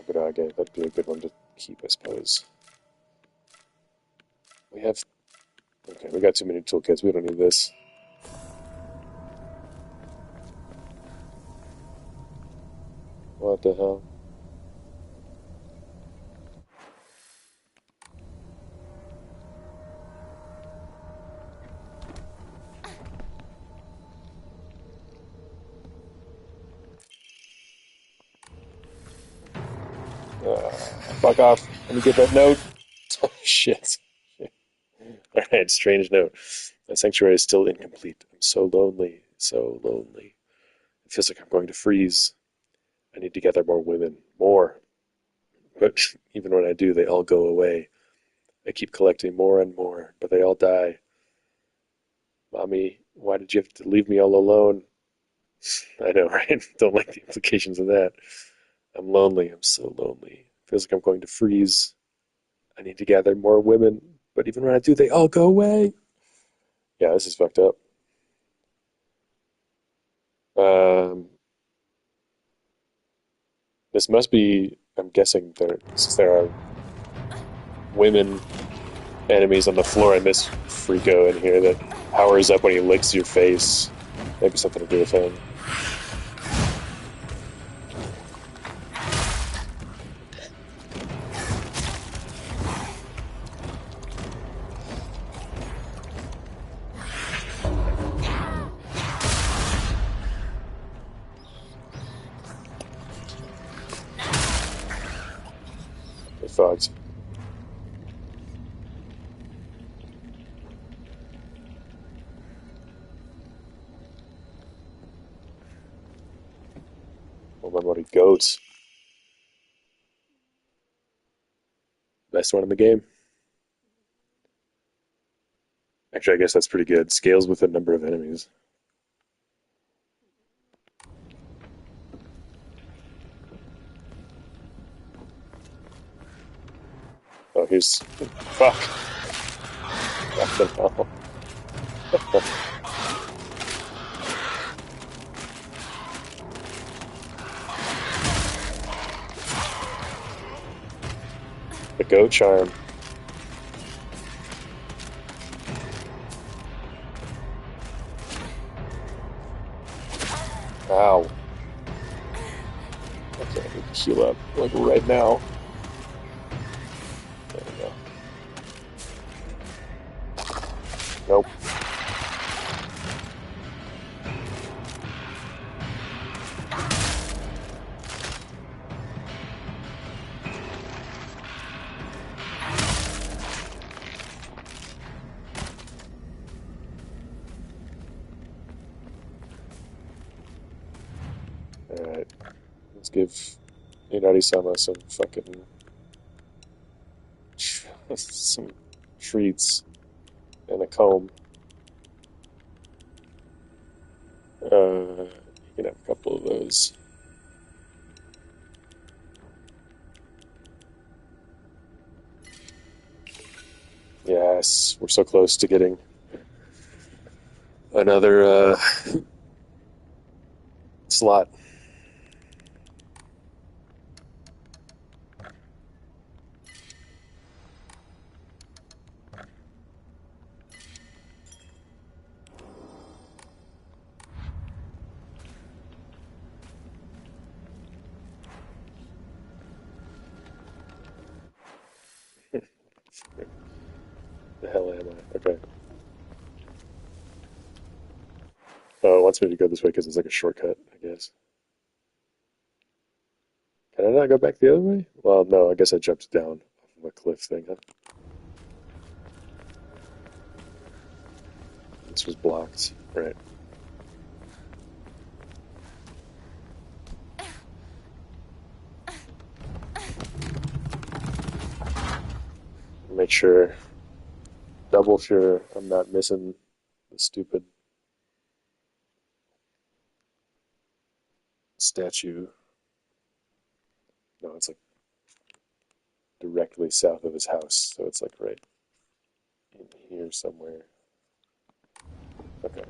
Agadage, that'd be a good one to keep, I suppose. We have... Okay, we got too many toolkits, we don't need this. What the hell? Fuck off. Let me get that note. Oh, shit. Alright, strange note. My sanctuary is still incomplete. I'm so lonely. So lonely. It feels like I'm going to freeze. I need to gather more women. More. But even when I do, they all go away. I keep collecting more and more, but they all die. Mommy, why did you have to leave me all alone? I know, right? Don't like the implications of that. I'm lonely. I'm so lonely. Feels like I'm going to freeze. I need to gather more women, but even when I do, they all go away. Yeah, this is fucked up. Um, this must be. I'm guessing since there are women enemies on the floor. I miss Frico in here that powers up when he licks your face. Maybe something to do with him. Get fucked. Oh, my bloody goats. Best one in the game. Actually, I guess that's pretty good. Scales with the number of enemies. Oh, here's. Fuck. Fucking hell. The goat charm. Ow. Okay, I need to heal up, like right now. There we go. Nope. Alright. Let's give Inari-sama some fucking. some treats and a comb. You can have a couple of those. Yes, we're so close to getting another slot. The hell am I? Okay. Oh, it wants me to go this way because it's like a shortcut, I guess. Can I not go back the other way? Well, no, I guess I jumped down off of a cliff thing, huh? This was blocked. Right. Make sure, double sure I'm not missing the stupid statue. No, it's like directly south of his house, so it's like right in here somewhere. Okay.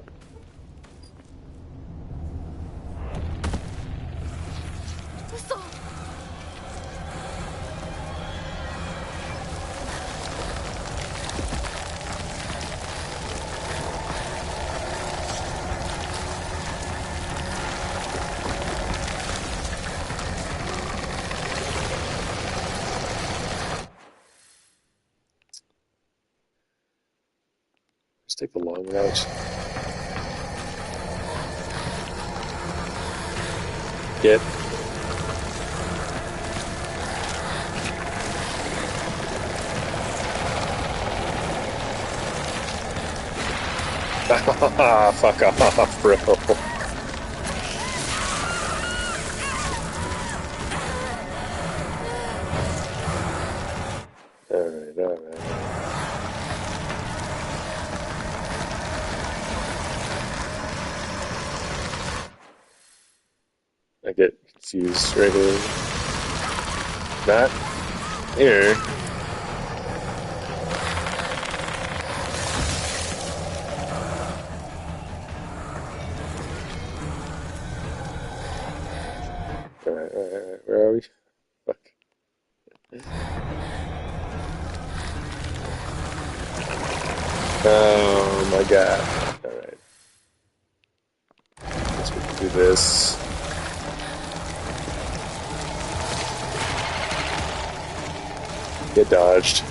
Just take the long route. Get. Fuck off, bro. Alright, alright. I get confused right here. Not here. Alright, alright, alright. Where are we? Fuck. Oh my god. Alright. Guess we can do this. Get dodged.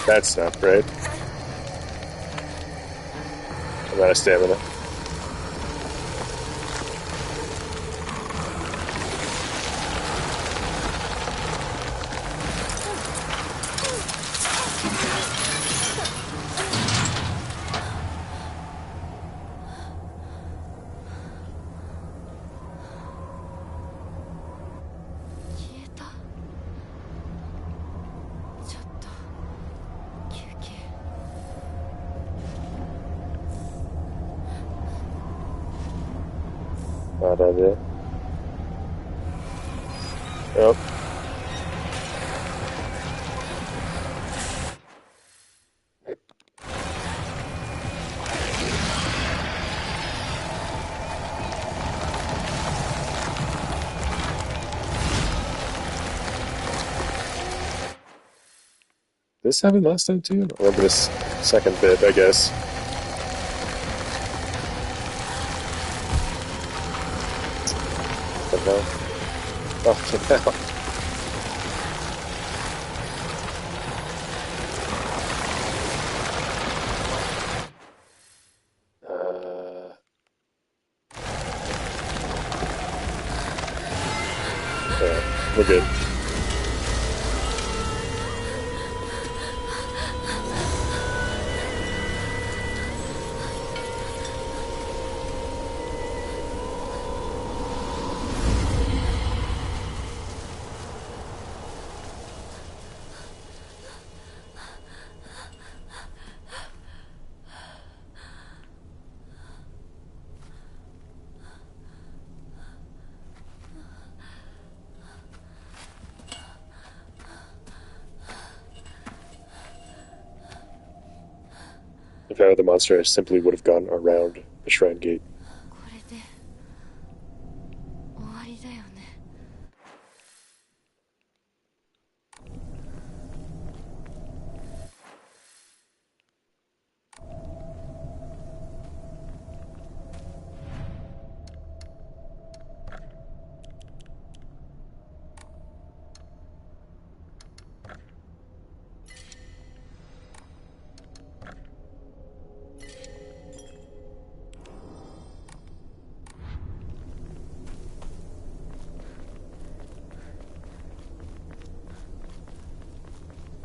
That's not right. I'm out of stamina. Out of it. Yep. This happened last time too? I remember this second bit, I guess. But no. Fucking hell. Yeah, we're good. If I were the monster, I simply would have gone around the shrine gate. これで終わりだよね。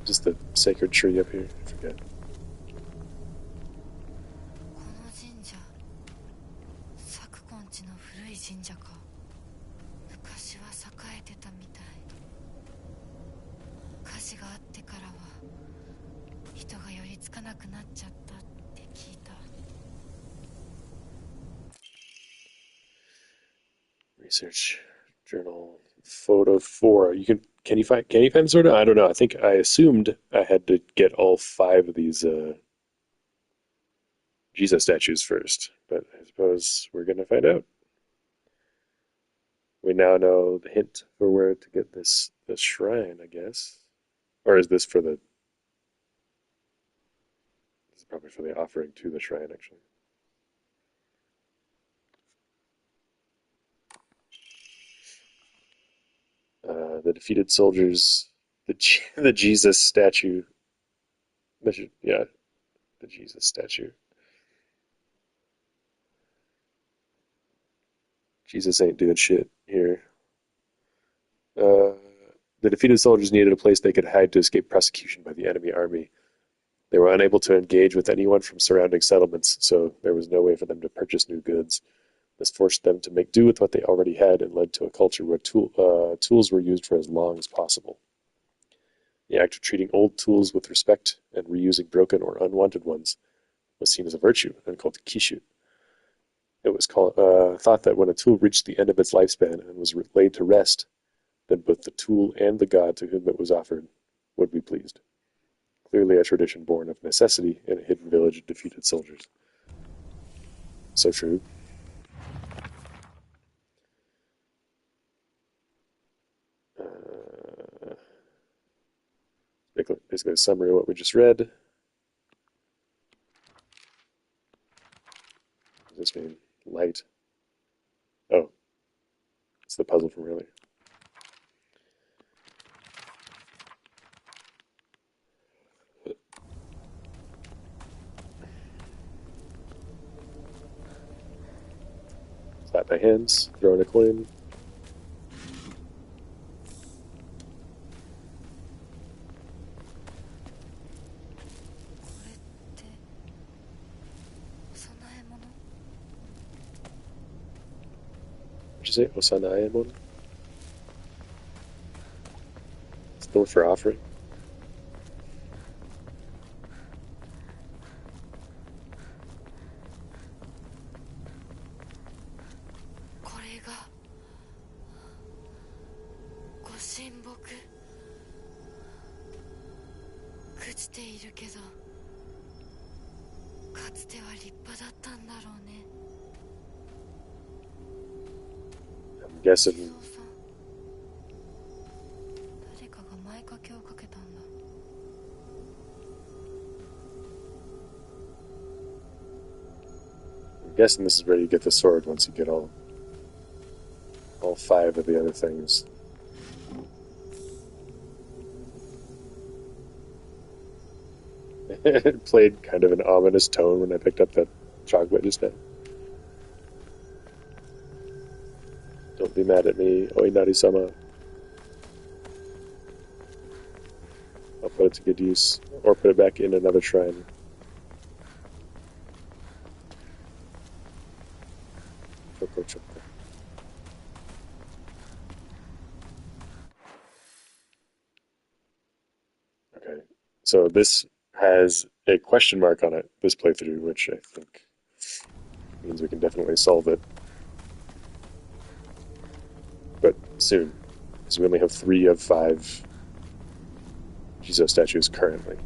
Just the sacred tree up here. I forget. この神社、昨今地の古い神社か。昔は栄えてたみたい。火事があってからは人が寄りつかなくなっちゃったって聞いた。Research journal photo 4. Can you find the sword? I don't know. I think I assumed I had to get all 5 of these Jesus statues first, but I suppose we're gonna find out. We now know the hint for where to get this shrine, I guess. Or is this for the? This is probably for the offering to the shrine, actually. The defeated soldiers, the Jesus statue. Yeah, the Jesus statue. Jesus ain't doing shit here. Uh, The defeated soldiers needed a place they could hide to escape prosecution by the enemy army. They were unable to engage with anyone from surrounding settlements, so there was no way for them to purchase new goods. This forced them to make do with what they already had and led to a culture where tools were used for as long as possible. The act of treating old tools with respect and reusing broken or unwanted ones was seen as a virtue and called kishu. It was thought that when a tool reached the end of its lifespan and was laid to rest, then both the tool and the god to whom it was offered would be pleased. Clearly a tradition born of necessity in a hidden village of defeated soldiers. So true. Basically a summary of what we just read. What does this mean? Light. Oh, it's the puzzle from earlier. Slap my hands, throw in a coin. お供え物? It's the word for offering. I'm guessing this is where you get the sword once you get all 5 of the other things. It played kind of an ominous tone when I picked up that chocolate just now. Don't be mad at me, Oinari-sama. I'll put it to good use, or put it back in another shrine. Choco. Okay, so this has a question mark on it, this playthrough, which I think means we can definitely solve it. But soon, because we only have 3 of 5 Jizo statues currently.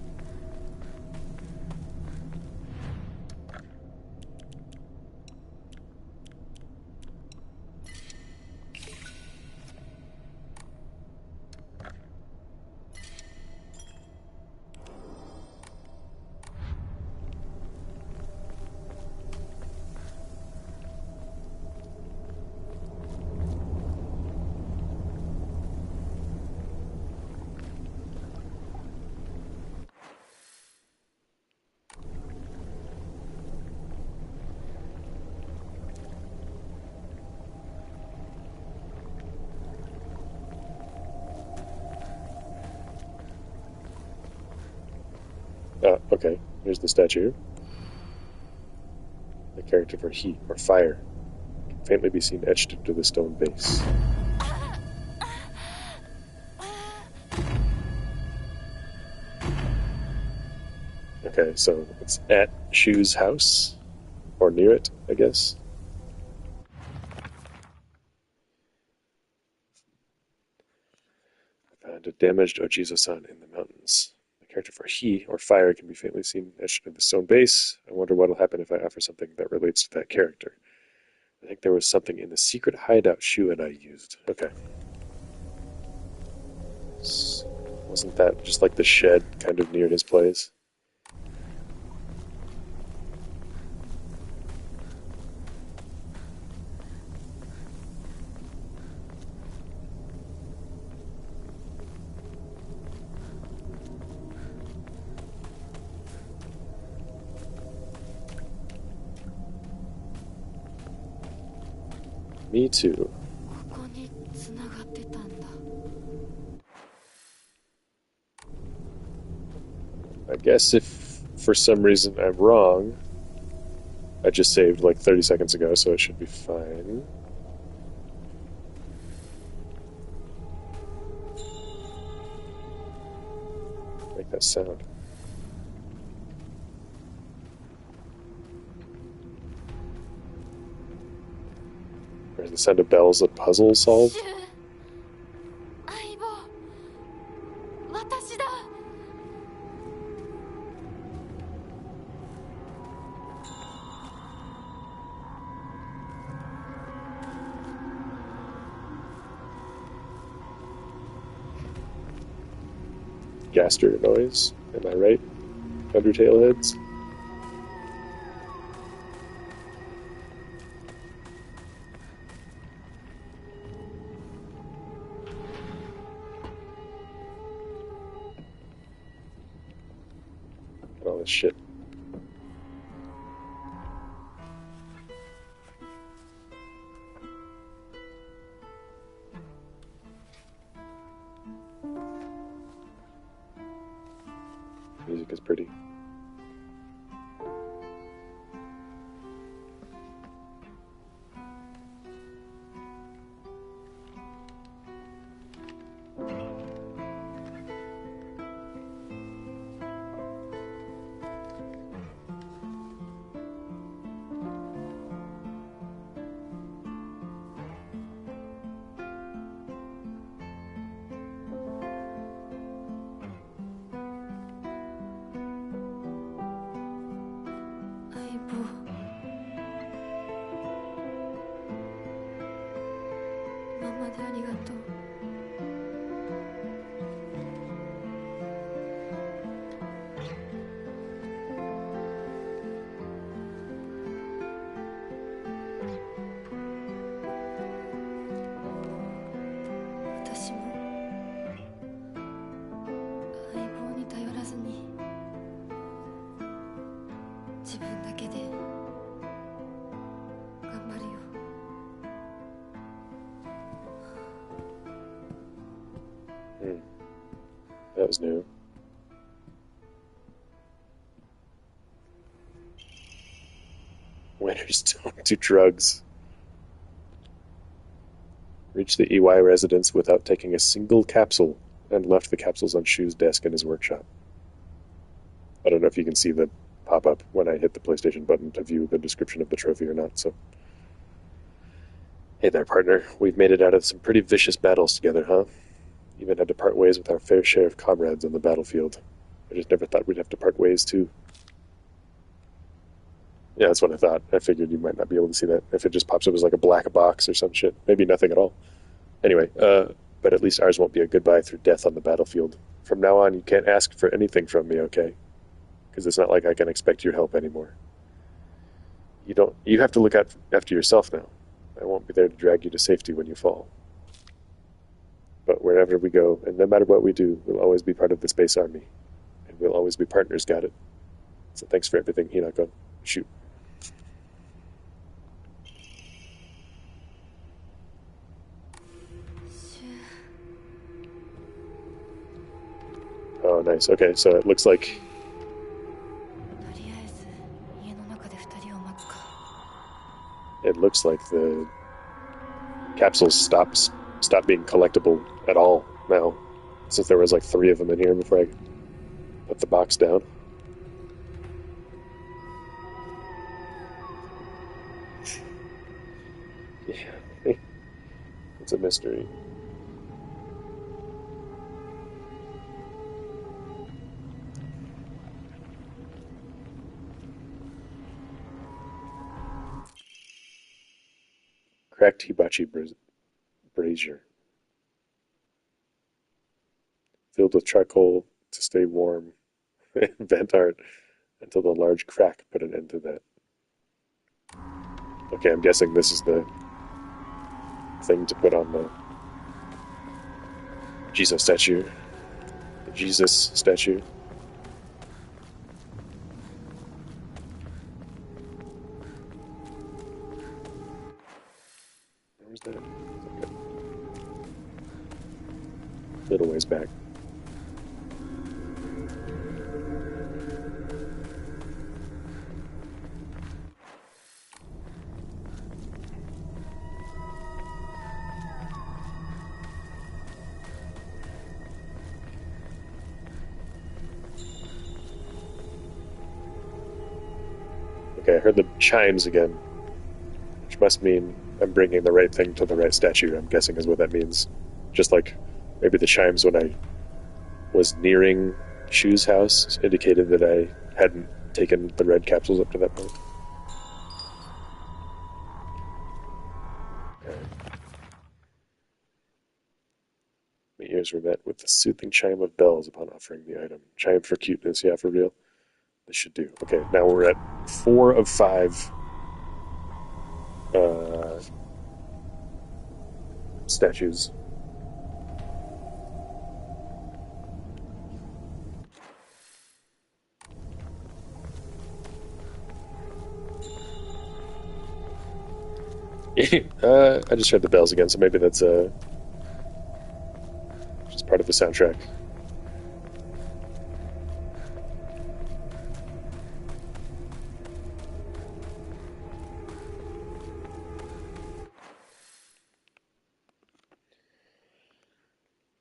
Okay, here's the statue. The character for heat or fire can faintly be seen etched into the stone base. Okay, so it's at Shu's house, or near it, I guess. I found a damaged Ojizo-san in the mountains. Character for he or fire can be faintly seen etched in the stone base. I wonder what'll happen if I offer something that relates to that character. I think there was something in the secret hideout Shu and I used. Okay. Wasn't that just like the shed kind of near his place? Me too. I guess if for some reason I'm wrong, I just saved like 30 seconds ago, so it should be fine. Make that sound. Or the sound of bells, a puzzle solved? 相棒私だ Gaster noise, am I right? Undertale heads? And all this shit. Music is pretty. That was new. Winners don't do drugs. Reached the EY residence without taking a single capsule and left the capsules on Shu's desk in his workshop. I don't know if you can see the pop-up when I hit the PlayStation button to view the description of the trophy or not, so... Hey there, partner. We've made it out of some pretty vicious battles together, huh? Even had to part ways with our fair share of comrades on the battlefield. I just never thought we'd have to part ways, too. Yeah, that's what I thought. I figured you might not be able to see that if it just pops up as like a black box or some shit. Maybe nothing at all. Anyway, but at least ours won't be a goodbye through death on the battlefield. From now on, you can't ask for anything from me, okay? Because it's not like I can expect your help anymore. You have to look out after yourself now. I won't be there to drag you to safety when you fall. But wherever we go, and no matter what we do, we'll always be part of the Space Army. And we'll always be partners, got it? So thanks for everything, Hinako. Shoot. Oh, nice. Okay, so it looks like... It looks like the capsules stop being collectible at all now, since there was like 3 of them in here before I put the box down. Yeah, it's a mystery. Cracked hibachi brazier. Filled with charcoal to stay warm. Vent art until the large crack put an end to that. Okay, I'm guessing this is the thing to put on the Jesus statue. The Jesus statue. Where's that? Okay. Little ways back. Okay, I heard the chimes again, which must mean I'm bringing the right thing to the right statue, I'm guessing is what that means. Just like maybe the chimes when I was nearing Shu's house indicated that I hadn't taken the red capsules up to that point. Okay. My ears were met with the soothing chime of bells upon offering the item. Chime for cuteness, yeah, for real. This should do. Okay, now we're at 4 of 5 statues. I just heard the bells again, so maybe that's just part of the soundtrack.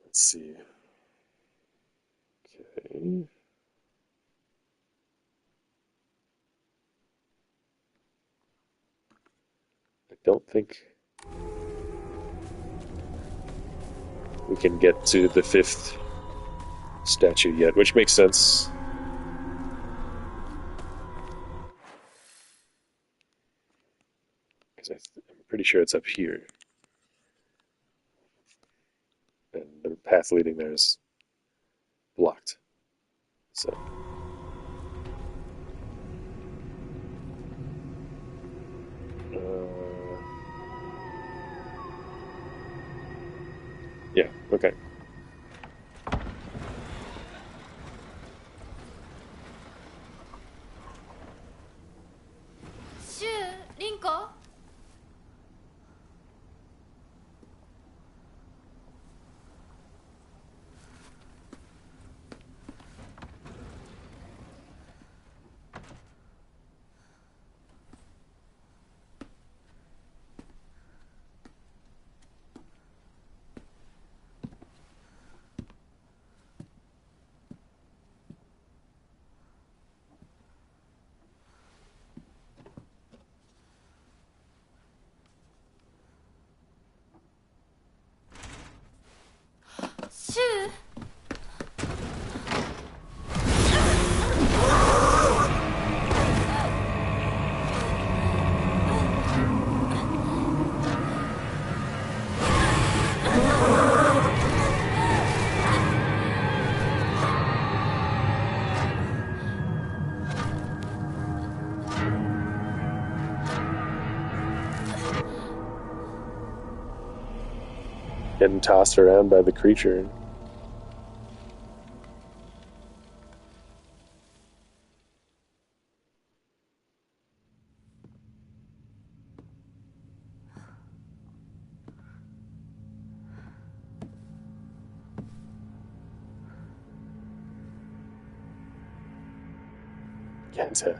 Let's see. Okay. I don't think we can get to the 5th statue yet, which makes sense. Because I'm pretty sure it's up here. And the path leading there is blocked. So. Yeah, okay.シュウ、リンコ。シュウ。Getting tossed around by the creature. Kenta.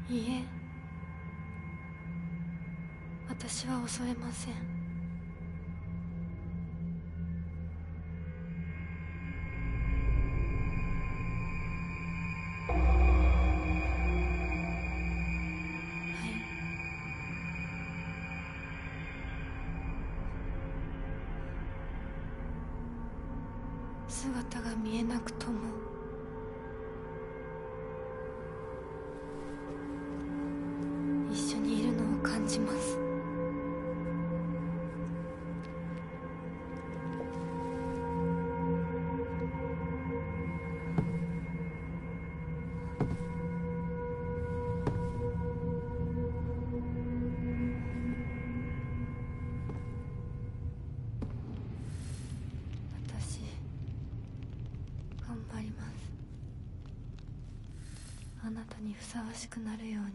いいえ、私は襲えません。はい。姿が見えなくとも一緒にいるのを感じます。私頑張ります。あなたにふさわしくなるように。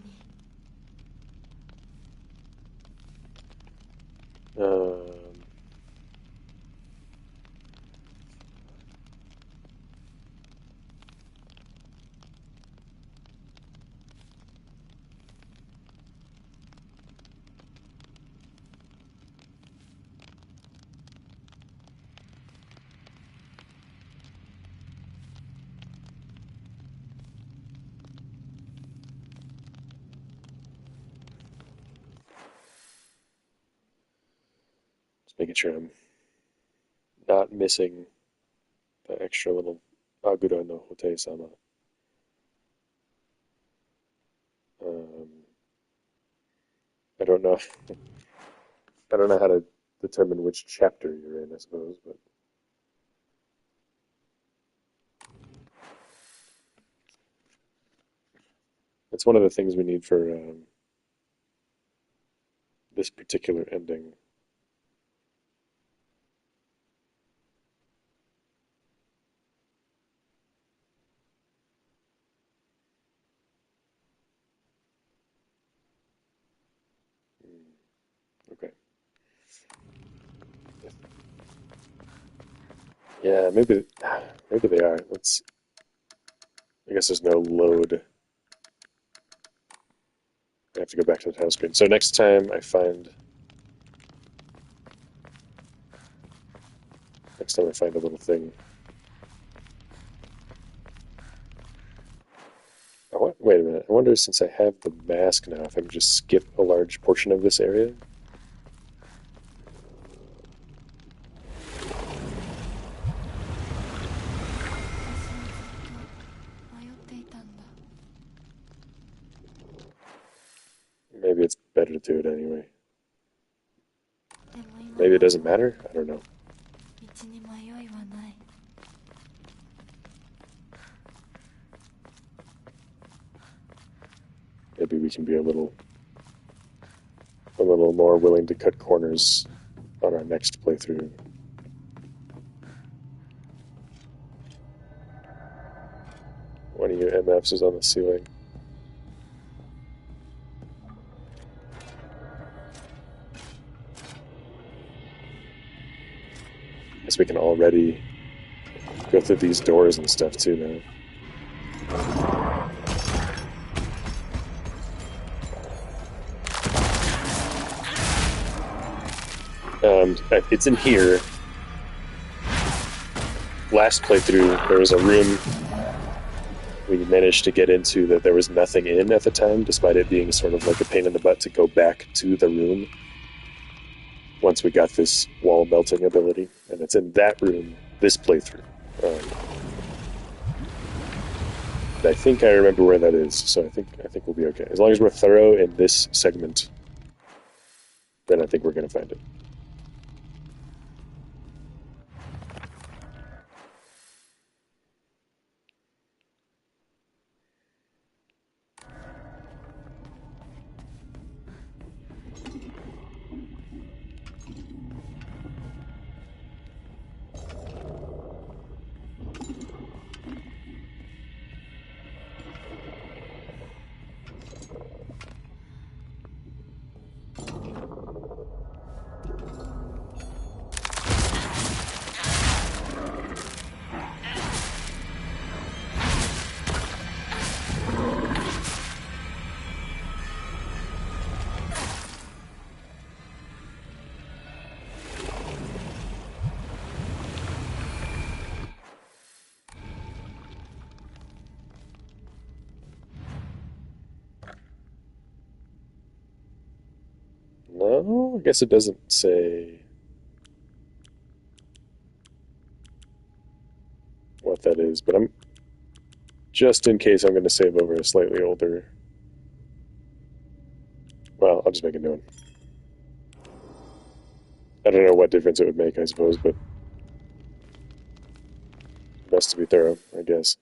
Making sure I'm not missing the extra little Agura no Hote-sama. Um, I don't know. I don't know how to determine which chapter you're in, I suppose, but it's one of the things we need for this particular ending. Okay. Yeah, maybe they are. Let's. I guess there's no load. I have to go back to the title screen. So next time I find a little thing. Wait a minute. I wonder, since I have the mask now, if I can just skip a large portion of this area. 私はずっと迷っていたんだ。 Maybe it's better to do it anyway. でも今 Maybe は it doesn't matter? I don't know. 道に迷いはない。 Maybe we can be a little more willing to cut corners on our next playthrough. One of your MFs is on the ceiling. Guess we can already go through these doors and stuff too now. It's in here. Last playthrough, there was a room we managed to get into that there was nothing in at the time, despite it being sort of like a pain in the butt to go back to the room once we got this wall melting ability. And it's in that room, this playthrough. I think I remember where that is, so I think we'll be okay. As long as we're thorough in this segment, then I think we're going to find it. No, I guess it doesn't say what that is, but just in case, I'm going to save over a slightly older. Well, I'll just make a new one. I don't know what difference it would make, I suppose, but best to be thorough, I guess.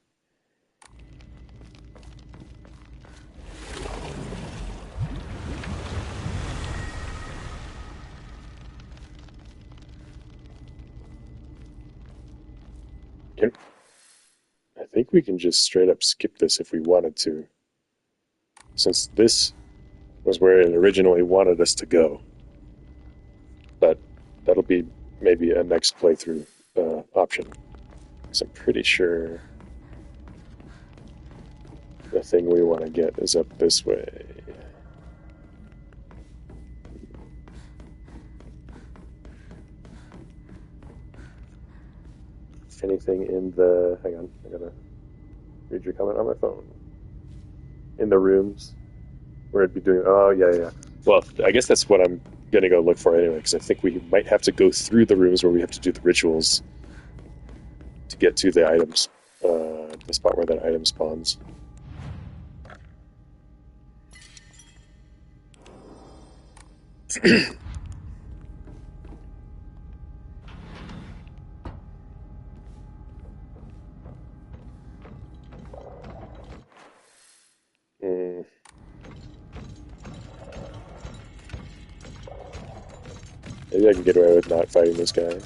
I think we can just straight up skip this if we wanted to, since this was where it originally wanted us to go. But that'll be maybe a next playthrough option, because I'm pretty sure the thing we want to get is up this way. If anything in the... Hang on, I gotta read your comment on my phone. In the rooms where it'd be doing... Oh, yeah. Well, I guess that's what I'm gonna go look for it anyway, because I think we might have to go through the rooms where we have to do the rituals to get to the items, the spot where that item spawns. Maybe I can get away with not fighting this guy.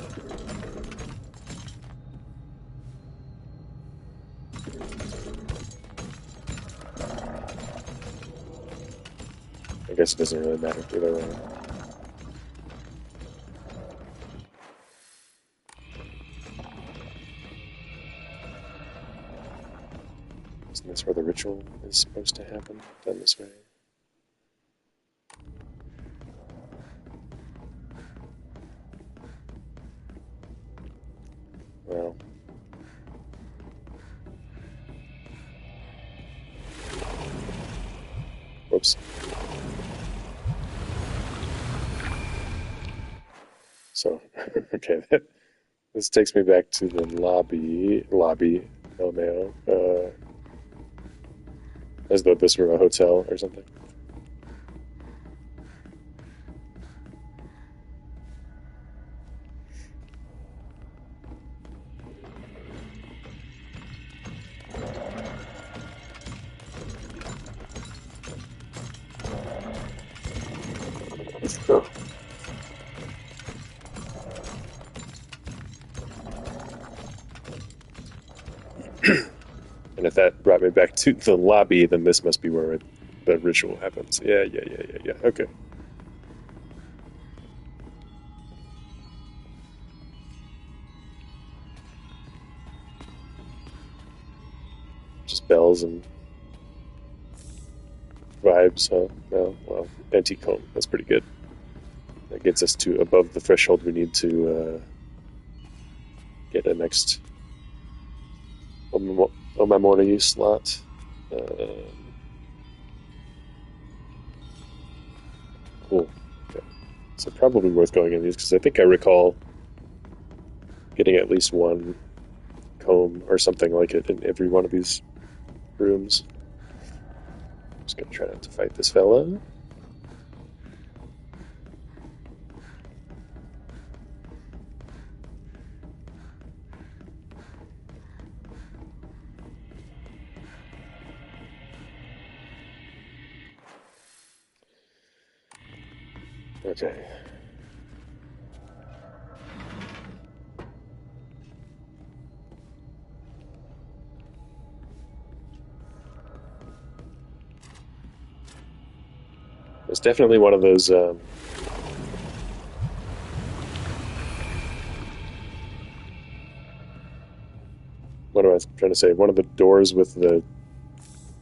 I guess it doesn't really matter either way. Isn't this where the ritual is supposed to happen? Done this way. Well. Whoops. So, okay, this takes me back to the lobby, LMAO, as though this were a hotel or something. And if that brought me back to the lobby, then this must be where the ritual happens. Yeah. Okay. Just bells and vibes, huh? No, well, antique home. That's pretty good. That gets us to above the threshold we need to get a next Omamori slot. Cool. Okay. So probably worth going in these, because I think I recall getting at least one comb or something like it in every one of these rooms. Just gonna try not to fight this fella. Okay. It's definitely one of those. What am I trying to say? One of the doors with the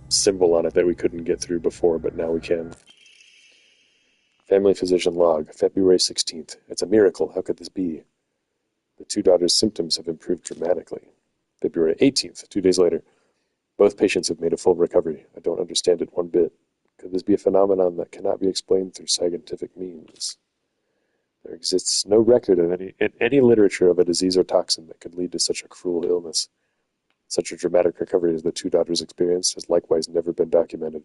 symbol on it that we couldn't get through before, but now we can. Family physician log, February 16th. It's a miracle. How could this be? The two daughters' symptoms have improved dramatically. February 18th, 2 days later. Both patients have made a full recovery. I don't understand it one bit. Could this be a phenomenon that cannot be explained through scientific means? There exists no record of any literature of a disease or toxin that could lead to such a cruel illness. Such a dramatic recovery as the two daughters experienced has likewise never been documented.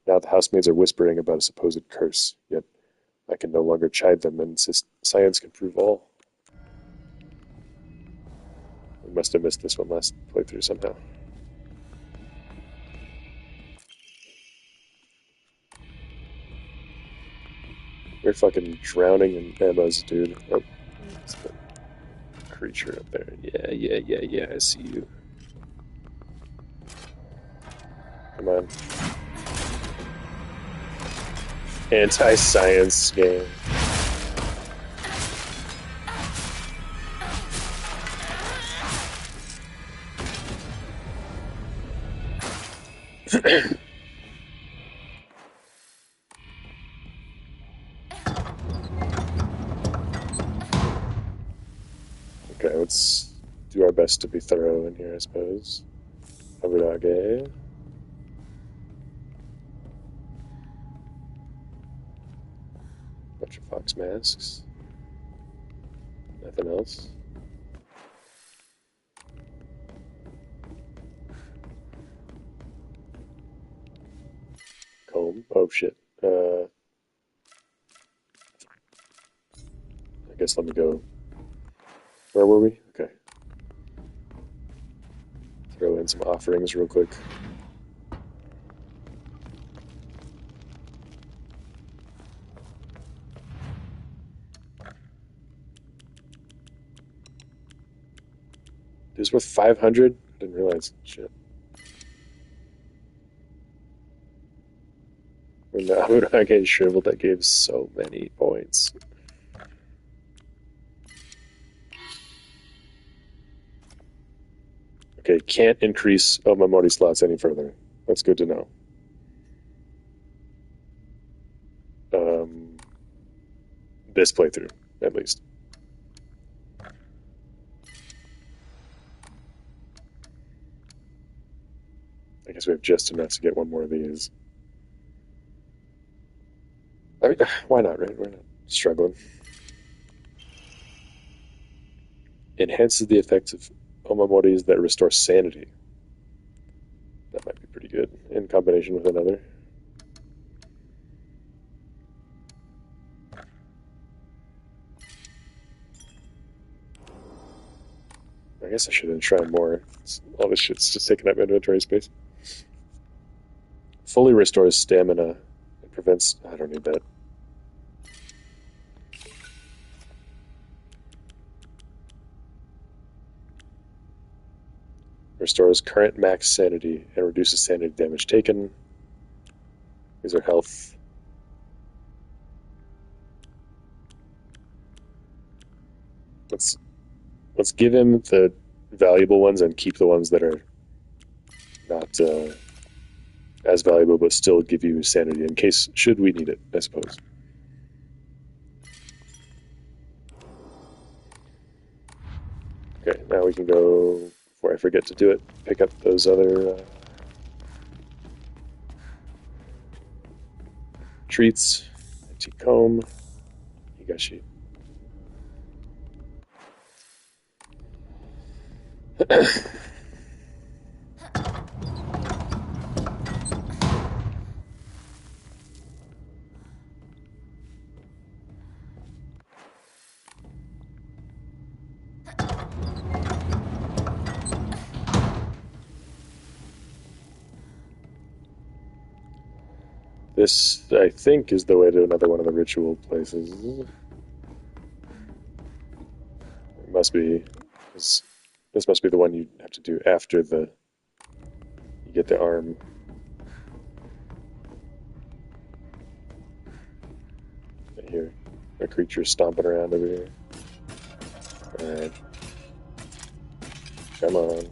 Now the housemaids are whispering about a supposed curse, yet I can no longer chide them and insist science can prove all. We must have missed this one last playthrough somehow. We're fucking drowning in emas, dude. Oh, it's the creature up there. Yeah, I see you. Come on. Anti-science game. Okay, let's do our best to be thorough in here, I suppose. Haburage. Bunch of fox masks. Nothing else. Comb. Oh shit. I guess let me go. Where were we? Okay. Throw in some offerings real quick. This was worth 500? I didn't realize. Shit. When the Aburage get shriveled, that gave so many points. Okay, can't increase Omamori slots any further. That's good to know. This playthrough, at least. I guess we have just enough to get one more of these. I mean, why not, right? We're not struggling. Enhances the effects of Omamoris that restore sanity. That might be pretty good in combination with another. I guess I should enshrine more. All this shit's just taking up inventory space. Fully restores stamina and prevents. I don't need that. Restores current max sanity and reduces sanity damage taken. These are health. Let's give him the valuable ones and keep the ones that are not as valuable, but still give you sanity in case should we need it, I suppose. Okay, now we can go, before I forget to do it, pick up those other treats. Antique comb. Higashi. This, I think, is the way to another one of the ritual places. It must be. This must be the one you have to do after you get the arm. I hear a creature stomping around over here. Alright. Come on.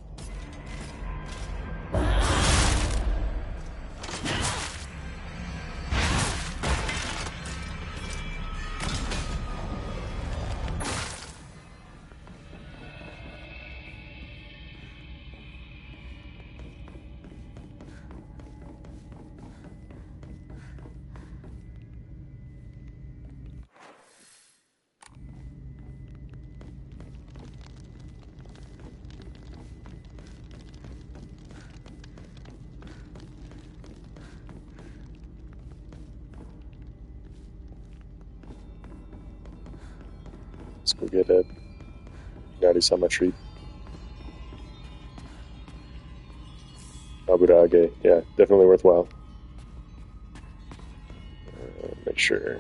Let's go get a Narisama treat. Aburage, yeah, definitely worthwhile. Make sure.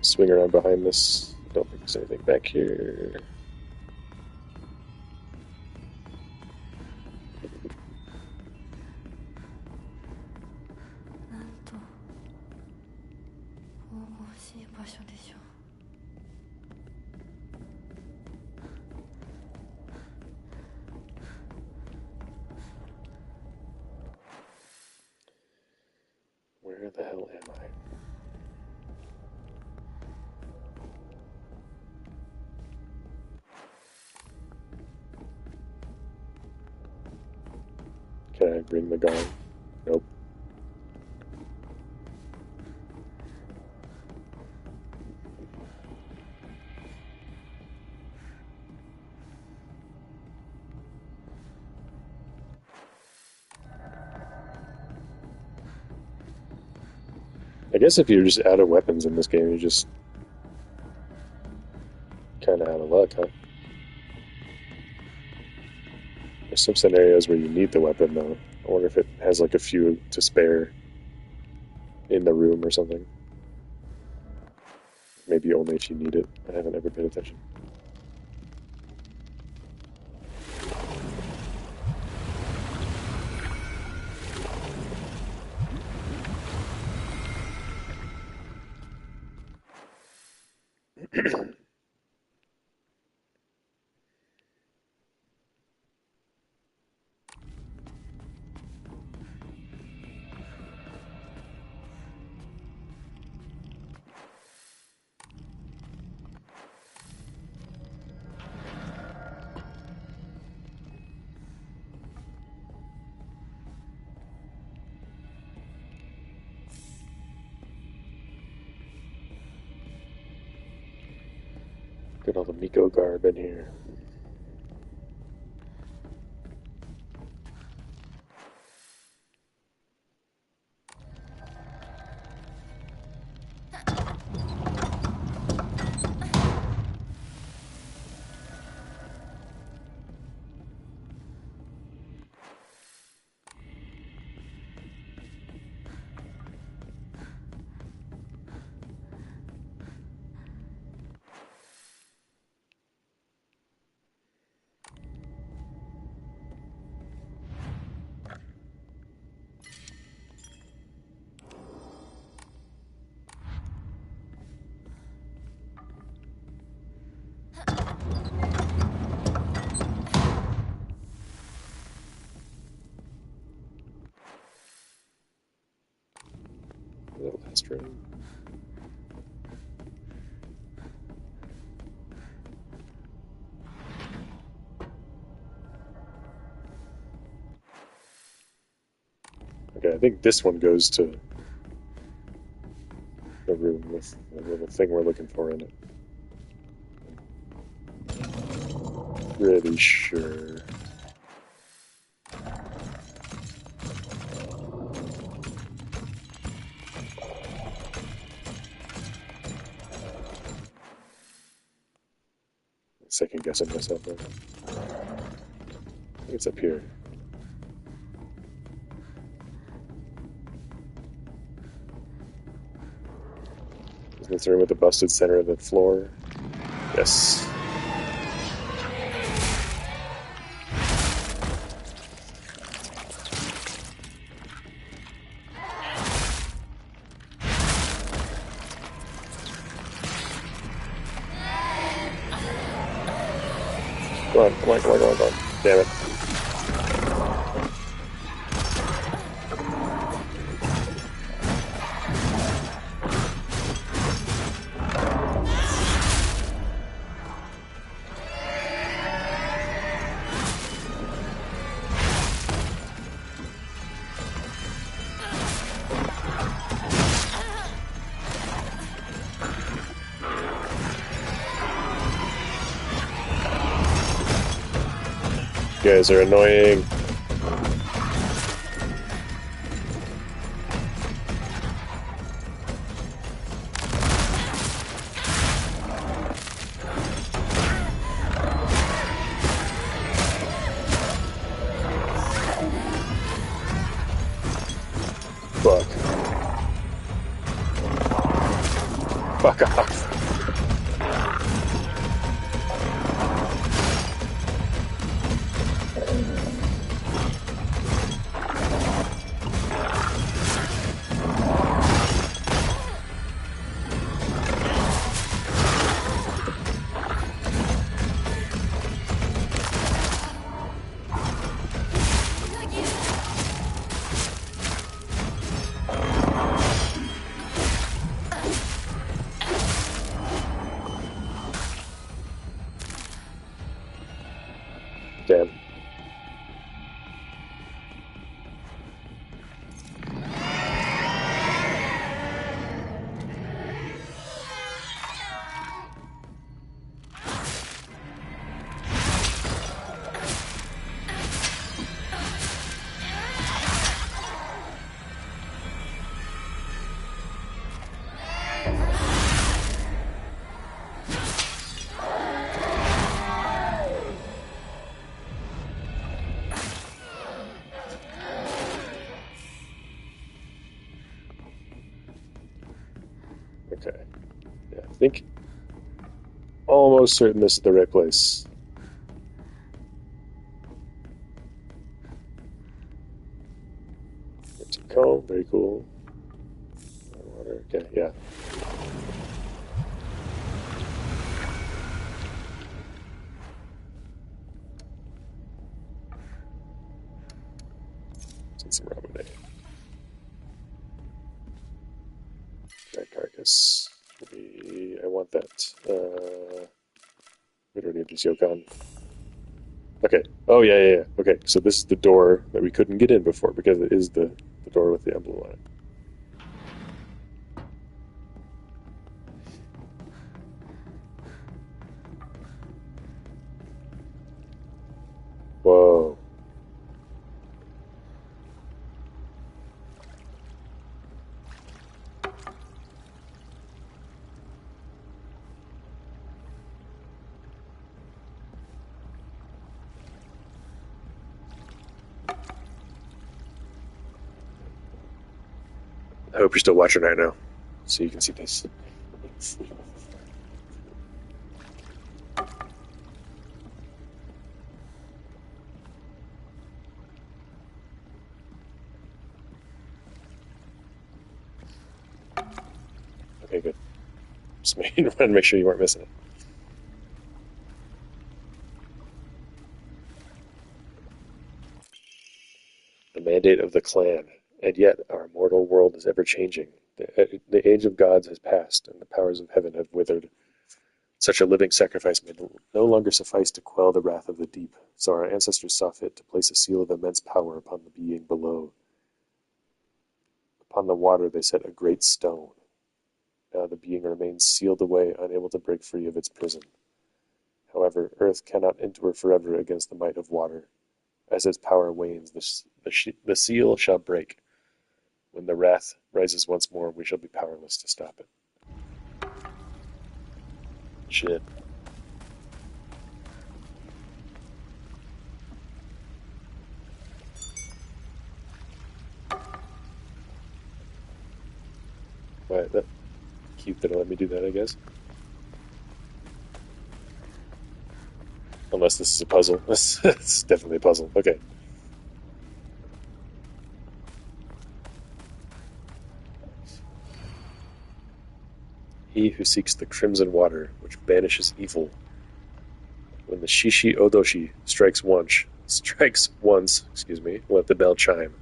Swing around behind this. Don't think there's anything back here. Where the hell am I? Can I bring the gong? Nope. I guess if you're just out of weapons in this game, you're just kind of out of luck, huh? There's some scenarios where you need the weapon, though. I wonder if it has like a few to spare in the room or something. Maybe only if you need it. I haven't ever paid attention. Got all the Miko garb in here. The last room. Okay, I think this one goes to the room with the little thing we're looking for in it. Pretty sure. Second guessing myself there. I think it's up here. Isn't this the room with the busted center of the floor? Yes. Come on, come on, come on, come on, come on. Damn it. You guys are annoying. Fuck. Fuck off. Yeah, I think almost certain this is the right place. It's a comb, very cool. Water, okay, yeah. Some ramen. Red carcass. Maybe I want that. We don't need this Yokon. Okay. Oh yeah, yeah, yeah. Okay, so this is the door that we couldn't get in before because it is the door with the emblem on it. Whoa. I hope you're still watching right now, so you can see this. Okay, good. Just wanted to make sure you weren't missing it. The mandate of the clan, and yet our mortal world is ever changing. The age of gods has passed, and the powers of heaven have withered. Such a living sacrifice may no longer suffice to quell the wrath of the deep, so our ancestors saw fit to place a seal of immense power upon the being below. Upon the water they set a great stone. Now the being remains sealed away, unable to break free of its prison. However, earth cannot endure forever against the might of water. As its power wanes, the seal shall break. When the wrath rises once more, we shall be powerless to stop it. Shit. Right, that cute that it'll let me do that, I guess. Unless this is a puzzle. It's definitely a puzzle. Okay. He who seeks the crimson water, which banishes evil. When the Shishi Odoshi strikes once, let the bell chime.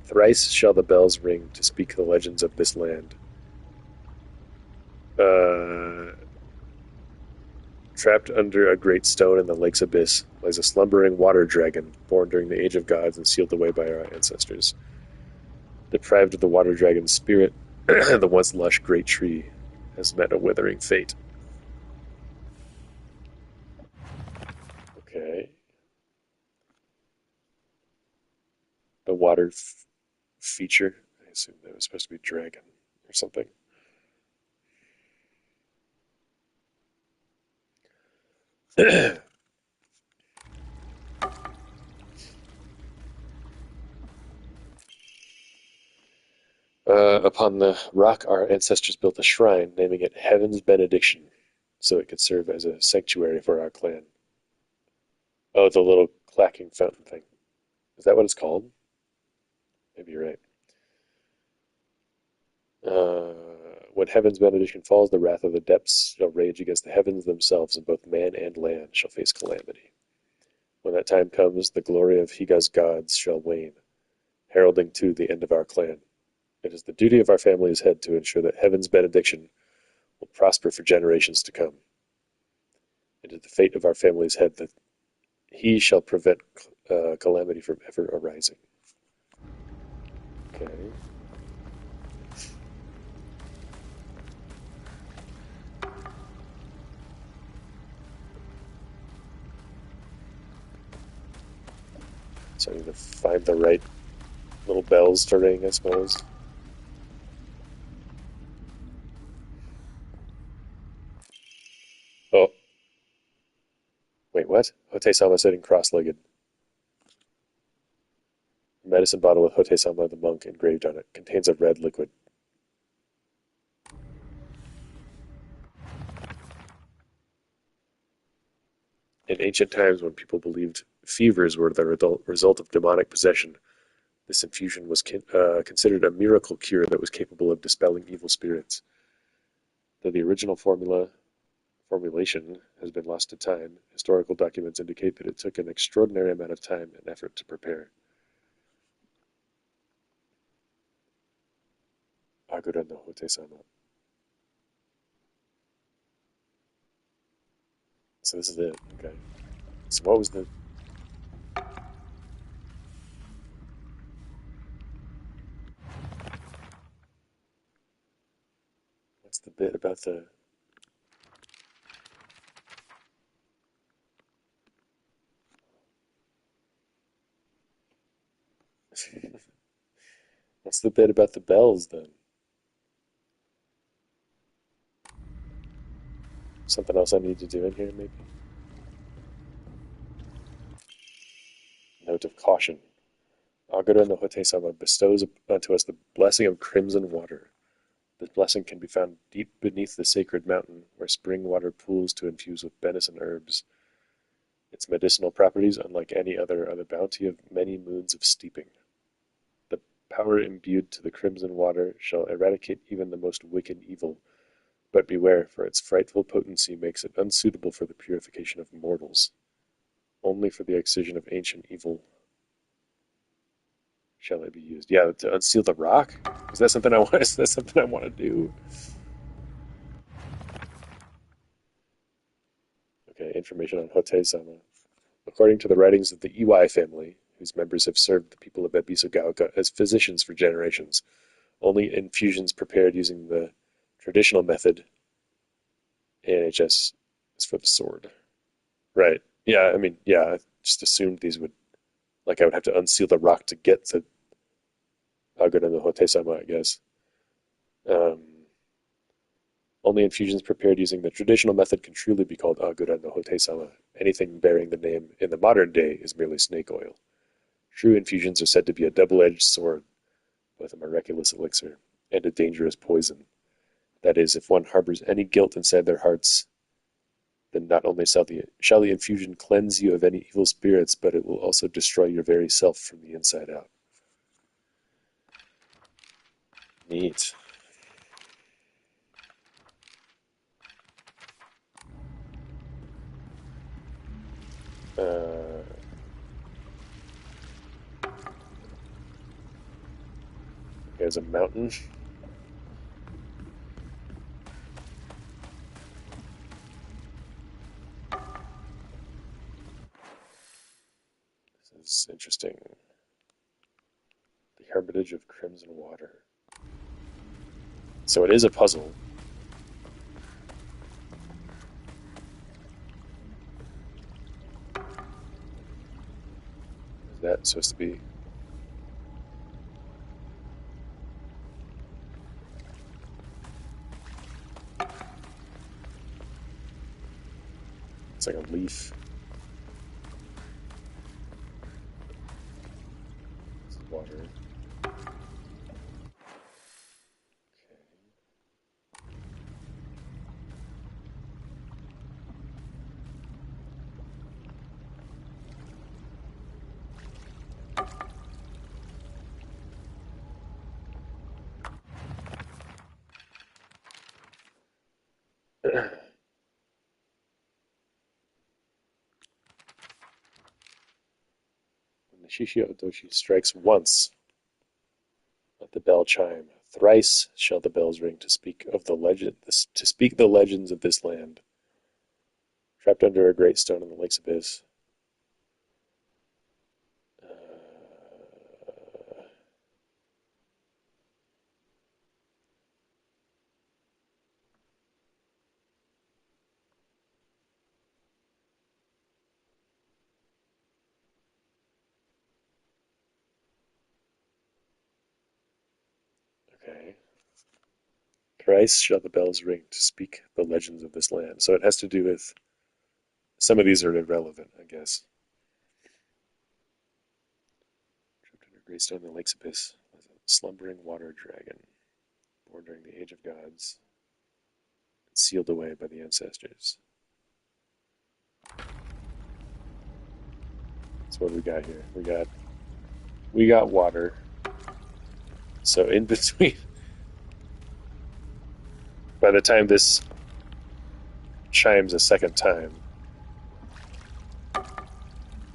Thrice shall the bells ring to speak the legends of this land. Trapped under a great stone in the lake's abyss lies a slumbering water dragon, born during the Age of Gods and sealed away by our ancestors. Deprived of the water dragon's spirit, the once lush great tree has met a withering fate. Okay. A water feature. I assume that was supposed to be dragon or something. Upon the rock, our ancestors built a shrine, naming it Heaven's Benediction, so it could serve as a sanctuary for our clan. Oh, the little clacking fountain thing. Is that what it's called? Maybe you're right. Uh, when Heaven's benediction falls, the wrath of the depths shall rage against the heavens themselves, and both man and land shall face calamity. When that time comes, the glory of Higa's gods shall wane, heralding too the end of our clan. It is the duty of our family's head to ensure that Heaven's benediction will prosper for generations to come. It is the fate of our family's head that he shall prevent calamity from ever arising. Okay. So I need to find the right little bells to ring, I suppose. Oh. Wait, what? Hote-sama sitting cross-legged. A medicine bottle with Hote-sama the monk engraved on it. Contains a red liquid. In ancient times, when people believed fevers were the result of demonic possession, this infusion was considered a miracle cure that was capable of dispelling evil spirits. Though the original formulation has been lost to time, historical documents indicate that it took an extraordinary amount of time and effort to prepare. Agura no Hote-sama. So this is it. Okay. So what was the... What's the bit about the... What's the bit about the bells, then? Something else I need to do in here, maybe? Note of caution. Agura no Hote-sama bestows unto us the blessing of crimson water. This blessing can be found deep beneath the sacred mountain, where spring water pools to infuse with benison herbs. Its medicinal properties, unlike any other, are the bounty of many moons of steeping. The power imbued to the crimson water shall eradicate even the most wicked evil, but beware, for its frightful potency makes it unsuitable for the purification of mortals. Only for the excision of ancient evil shall it be used. Yeah, to unseal the rock? Is that something I want? Is that something I want to do? Okay, information on Hote-sama. According to the writings of the Iwai family, whose members have served the people of Ebisugaoka as physicians for generations, only infusions prepared using the traditional method, ANHS, is for the sword. Right. Yeah, I mean, yeah, I just assumed these would, like, I would have to unseal the rock to get to Agura no Hote-sama, I guess. Um, Only infusions prepared using the traditional method can truly be called Agura no Hote-sama. Anything bearing the name in the modern day is merely snake oil. True infusions are said to be a double-edged sword, both a miraculous elixir and a dangerous poison. That is, if one harbors any guilt inside their hearts, then not only shall the infusion cleanse you of any evil spirits, but it will also destroy your very self from the inside out. Neat. Uh, there's a mountain. This is interesting. The Hermitage of Crimson Water. So it is a puzzle. Is that supposed to be? It's like a leaf. This is water. Okay. When the Shishio Otoshi strikes once, let the bell chime. Thrice shall the bells ring to speak of to speak the legends of this land. Trapped under a great stone in the lake's abyss. Okay. Thrice shall the bells ring to speak the legends of this land. So it has to do with. Some of these are irrelevant, I guess. Trapped under a great stone in the lake's abyss was a slumbering water dragon, born during the age of gods, and sealed away by the ancestors. So what do we got here? We got water. So in between, by the time this chimes a second time,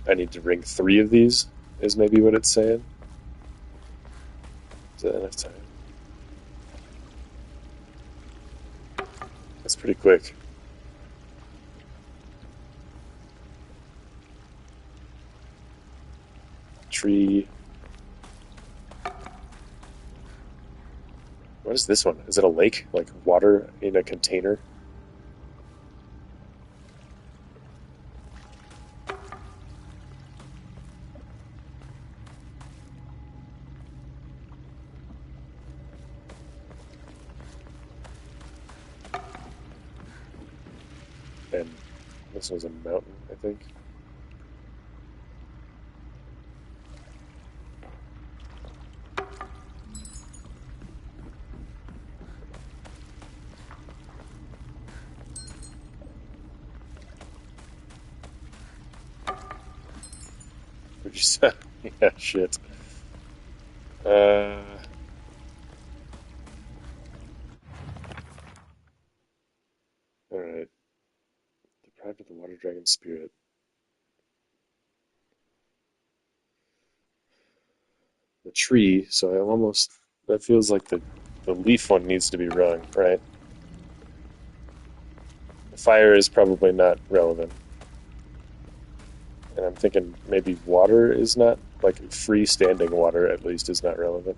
I need to ring 3 of these, is maybe what it's saying. Is that enough time? That's pretty quick. Tree. What is this one? Is it a lake? Like water in a container? And this was a mountain, I think. Would you say? Yeah, shit. Uh, Alright. Deprived of the water dragon spirit. The tree, so I'm almost. That feels like the leaf one needs to be rung, right? The fire is probably not relevant. And I'm thinking maybe water is not, like freestanding water at least, is not relevant.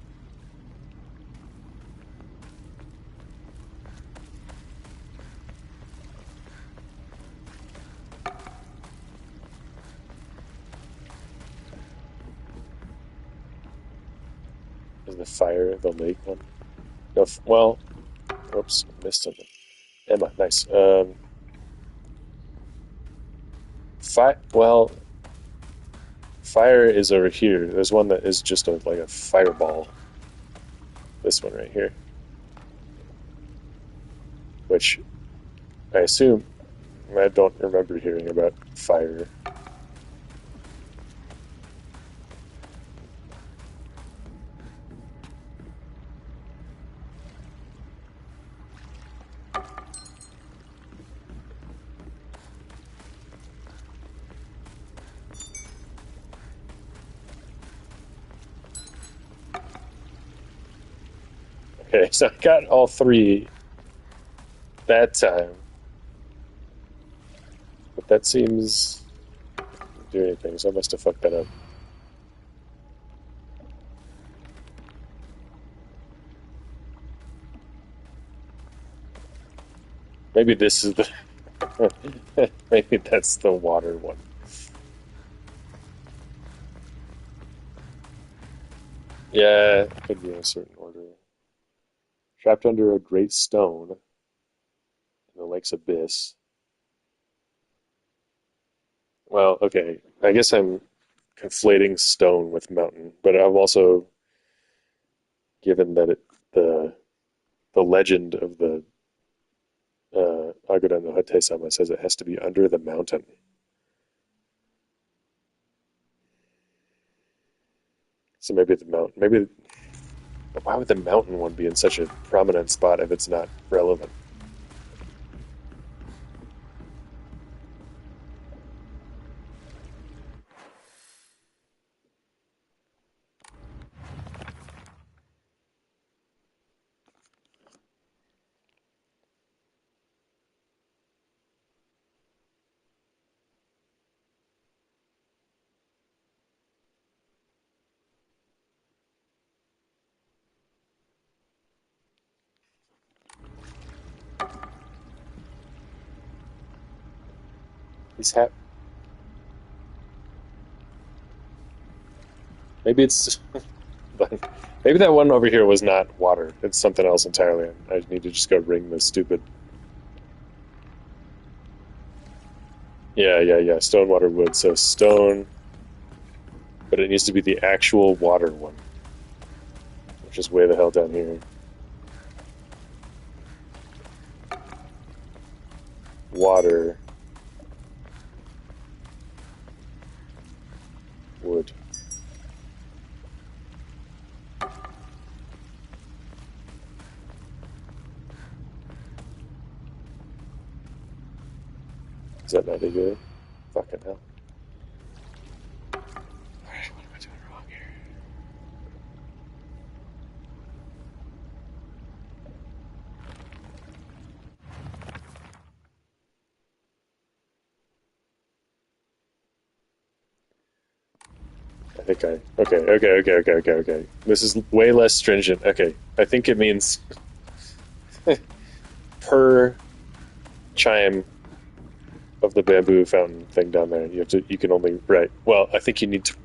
Is the fire the lake one? No, well, whoops, missed something. Emma, nice. Well, fire is over here. There's one that is just like a fireball. This one right here. Which I assume, I don't remember hearing about fire. Okay, so I got all 3 that time. But that seems to do anything, so I must have fucked that up. Maybe this is the. Maybe that's the water one. Yeah, it could be in a certain order. Trapped under a great stone in the lake's abyss. Well, okay. I guess I'm conflating stone with mountain, but I'm also given that the legend of the Agura no Hate-sama says it has to be under the mountain. So maybe the mountain. Maybe why would the mountain one be in such a prominent spot if it's not relevant? He's hap. Maybe it's. Maybe that one over here was not water. It's something else entirely. I need to just go ring the stupid. Yeah. Stone, water, wood. So stone, but it needs to be the actual water one, which is way the hell down here. Water. Is that not good? Fucking hell. Alright, what am I doing wrong here? I think I. Okay. This is way less stringent. Okay. I think it means per chime of the bamboo fountain thing down there. You can only, right. Well, I think you need to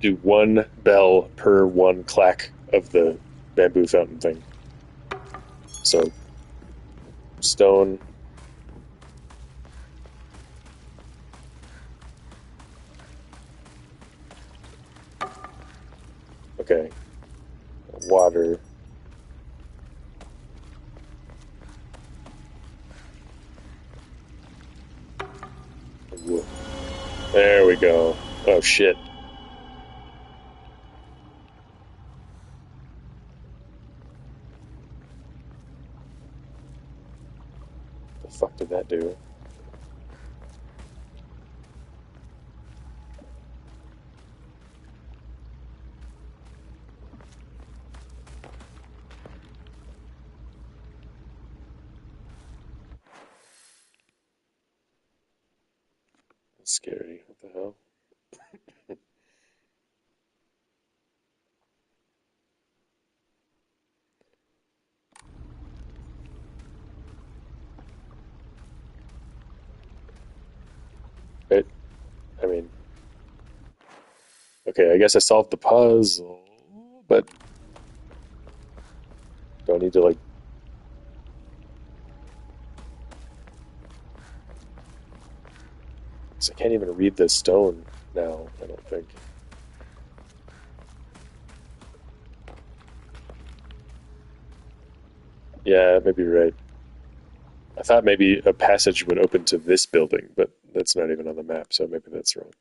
do one bell per one clack of the bamboo fountain thing. So, stone. Okay. Water. Wood. There we go. Oh shit. The fuck did that do? That's scary. What the hell? It, I mean, okay, I guess I solved the puzzle, but do I need to like? 'Cause I can't even read the stone now. I don't think. Yeah, maybe you're right. I thought maybe a passage would open to this building, but that's not even on the map, so maybe that's wrong.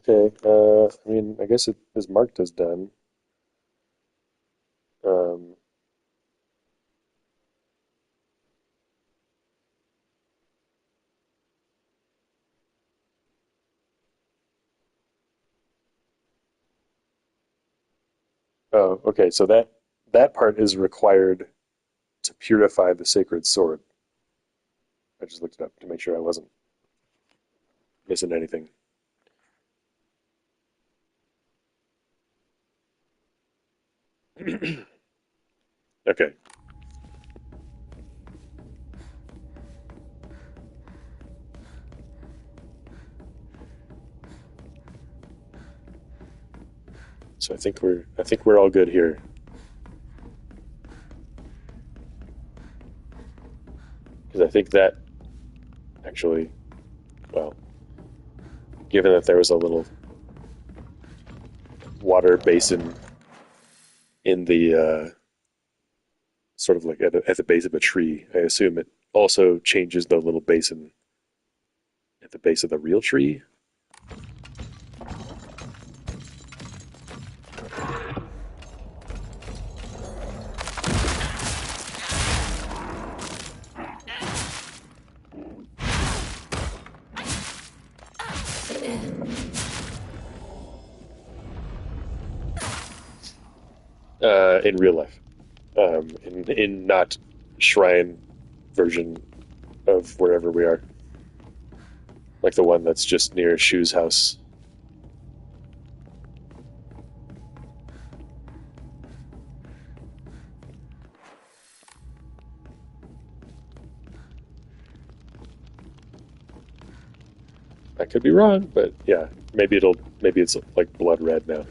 Okay. I mean, I guess it is marked as done. Um, oh, okay. So that part is required to purify the sacred sword. I just looked it up to make sure I wasn't missing anything. Okay. So I think we're all good here. Because I think that actually, well, given that there was a little water basin in the sort of like at the base of a tree, I assume it also changes the little basin at the base of the real tree. In real life, in not shrine version of wherever we are, like the one that's just near Shu's house. I could be wrong, but yeah, maybe it's like blood red now.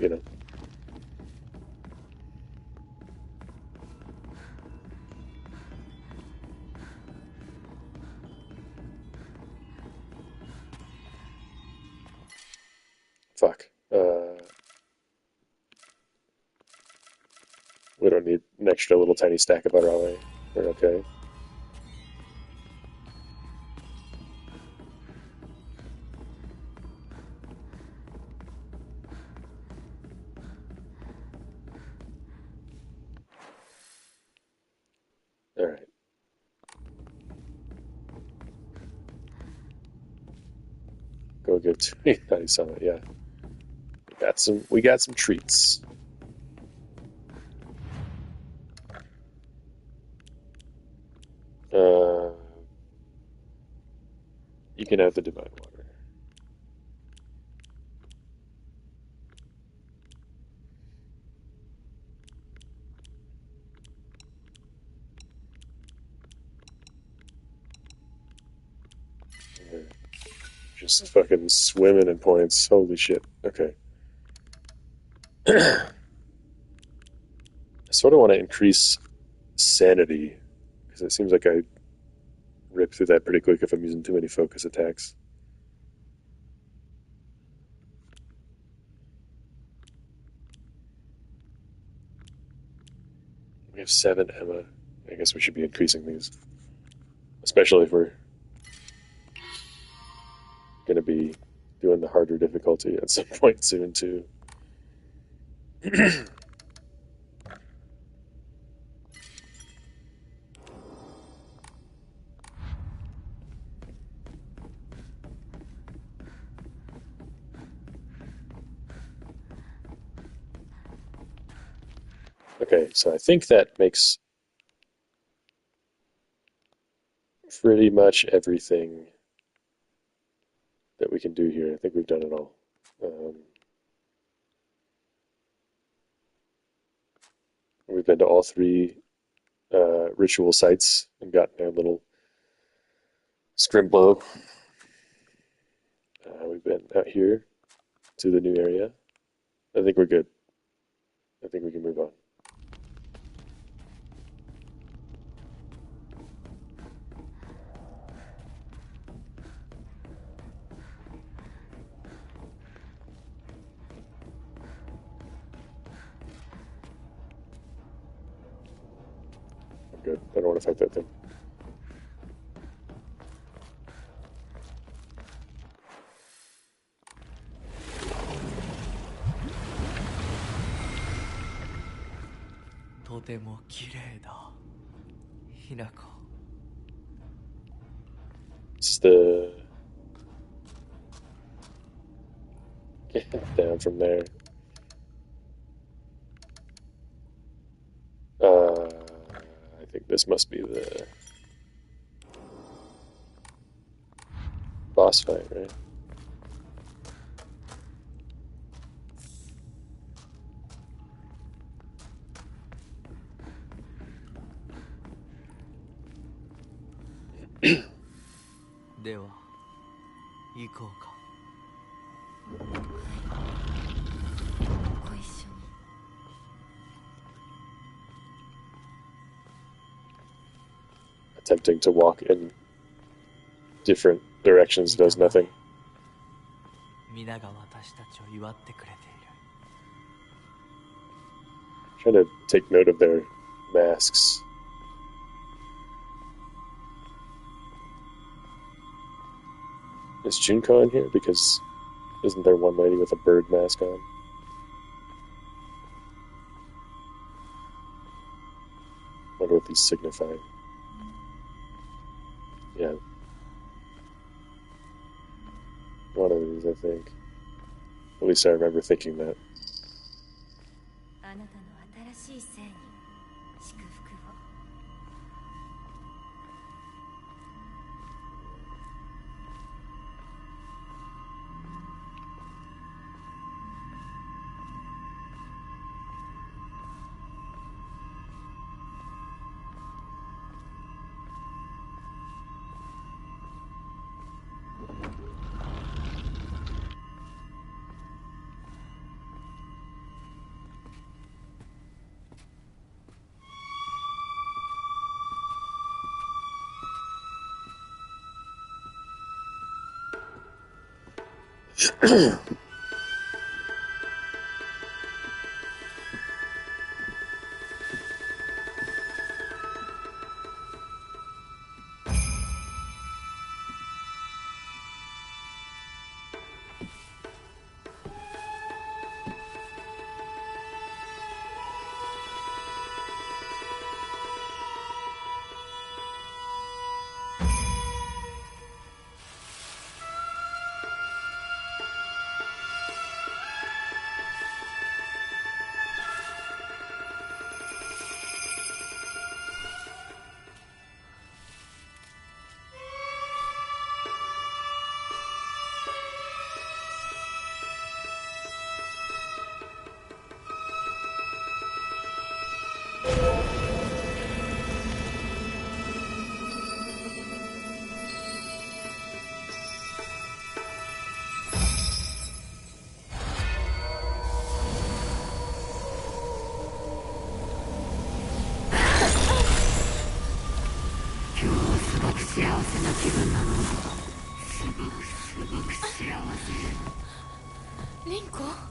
We don't need an extra little tiny stack of butter, are we? We're okay. All right. Go get to Naughty Summit. Yeah, we got some treats. Uh, you can have the divine water. Yeah, just fucking swimming in points. Holy shit. Okay. I sort of want to increase sanity because it seems like I rip through that pretty quick if I'm using too many focus attacks. We have 7 Emma. I guess we should be increasing these, especially if we're going to be doing the harder difficulty at some point soon too. Okay, so I think that makes pretty much everything that we can do here. I think we've done it all. We've been to all 3 ritual sites and gotten our little scrimblow. We've been out here to the new area. I think we're good. I think we can move on. I'm good. I don't want to fight that thing. This is the down from there. I think this must be the boss fight, right? Attempting to walk in different directions does nothing. Trying to take note of their masks. Is Junko in here? Because isn't there one lady with a bird mask on? Wonder what these signify. Yeah. One of these, I think. At least I remember thinking that.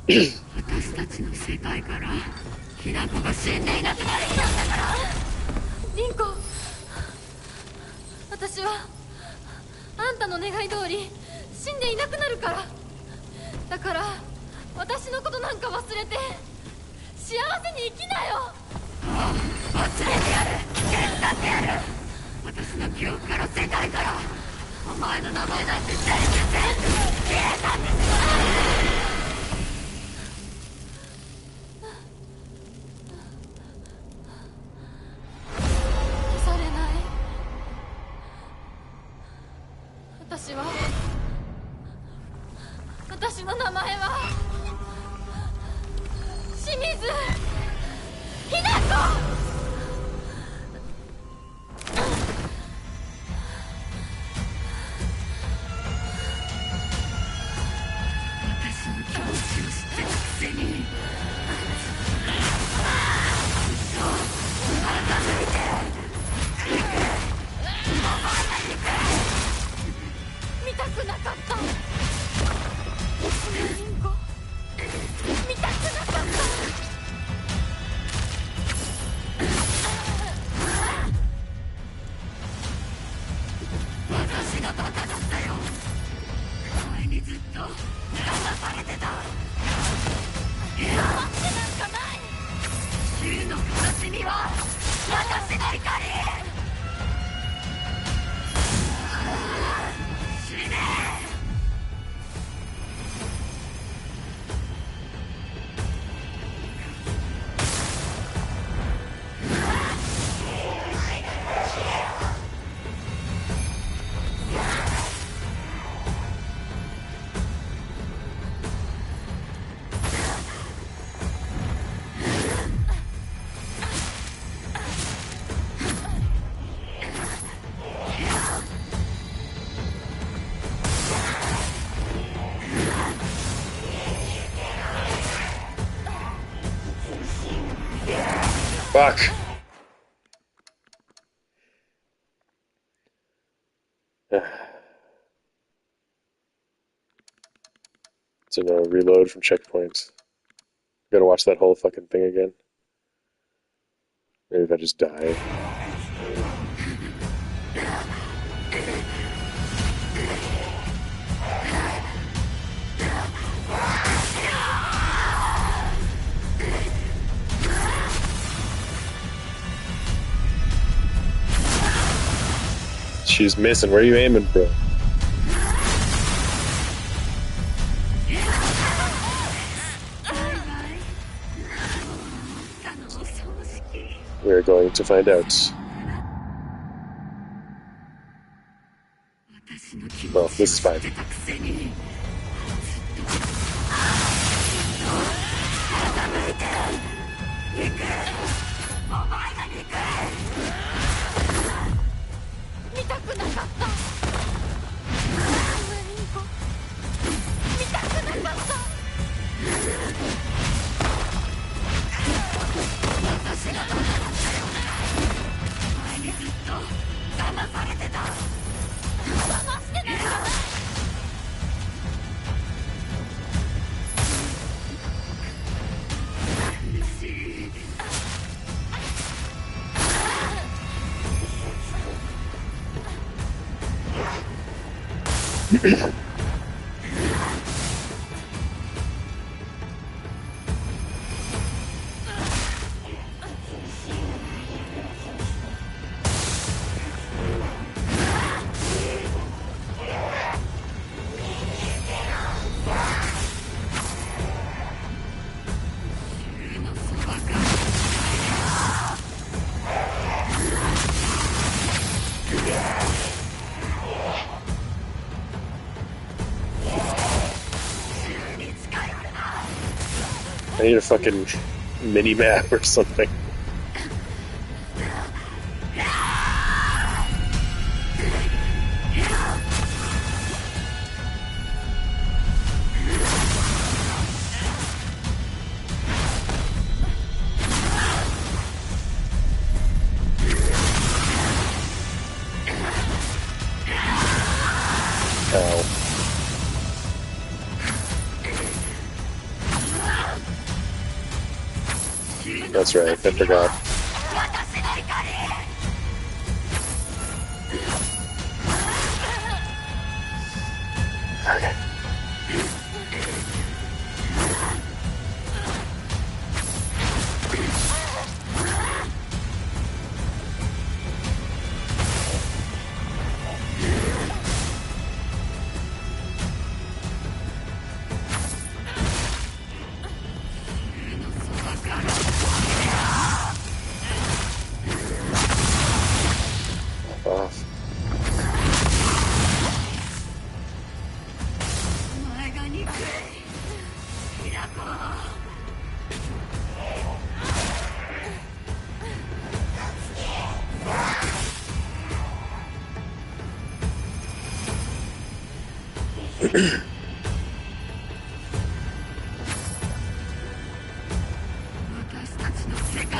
私たちの世界からひな子が死んでいなくなる日なんだから。凛子、私はあんたの願い通り死んでいなくなるから。だから私のことなんか忘れて幸せに生きなよ。忘れてやる、手伝ってやる。私の記憶から世界からお前の名前なんて全部消えたんです。消されない。私の名前は清水ひな子。見たくなかった。リンゴ見たくなかった。私がバカだったよ。前にずっと騙されてた。騙してなんかない。真の悲しみは私の怒り。死ね。Fuck. So no, reload from checkpoints. Gotta watch that whole fucking thing again. Maybe if I just die. She's missing. Where are you aiming, bro? We're going to find out. Well, this is fine. I need a fucking mini map or something. Ow. That's right, I forgot. Okay. Off. お前が憎いヒナコ。私たちの世界。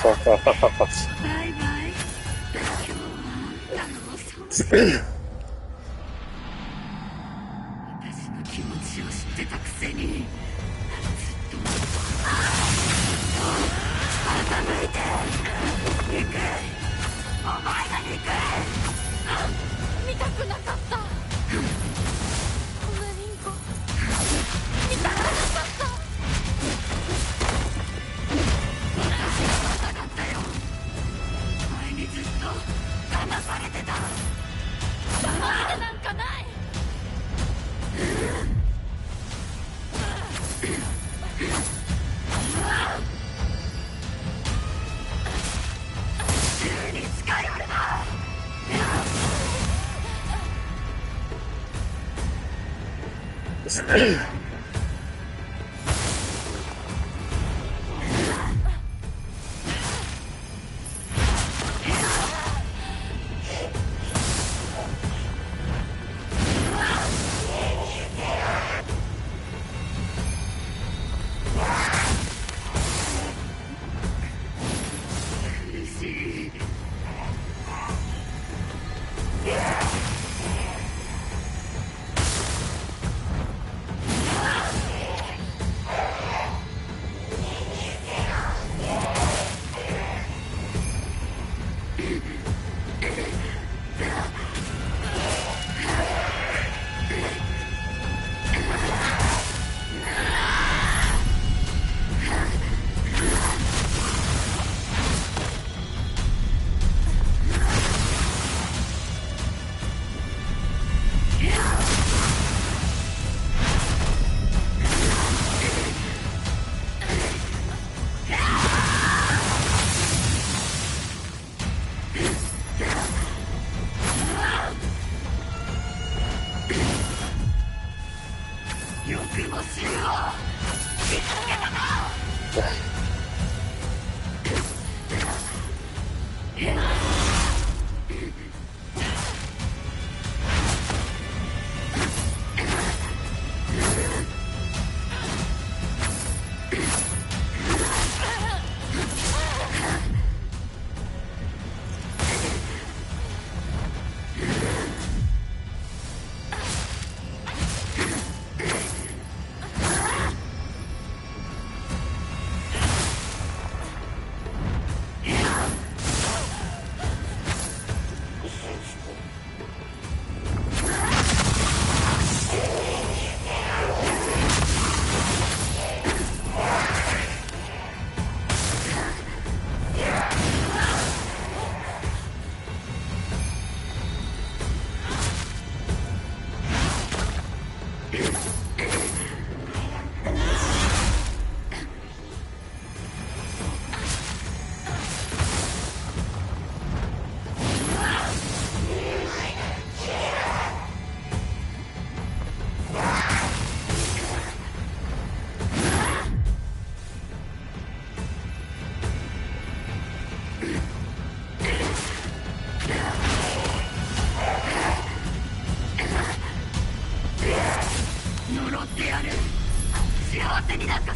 Fuck off. バイバイ。今日は私の気持ちを知ってたくせに。傾いて憎い。お前が憎い。見たくなかった。こんなリンコ見たくなかった。前にずっと騙されてた。騙いてなんかない。急に近寄るな。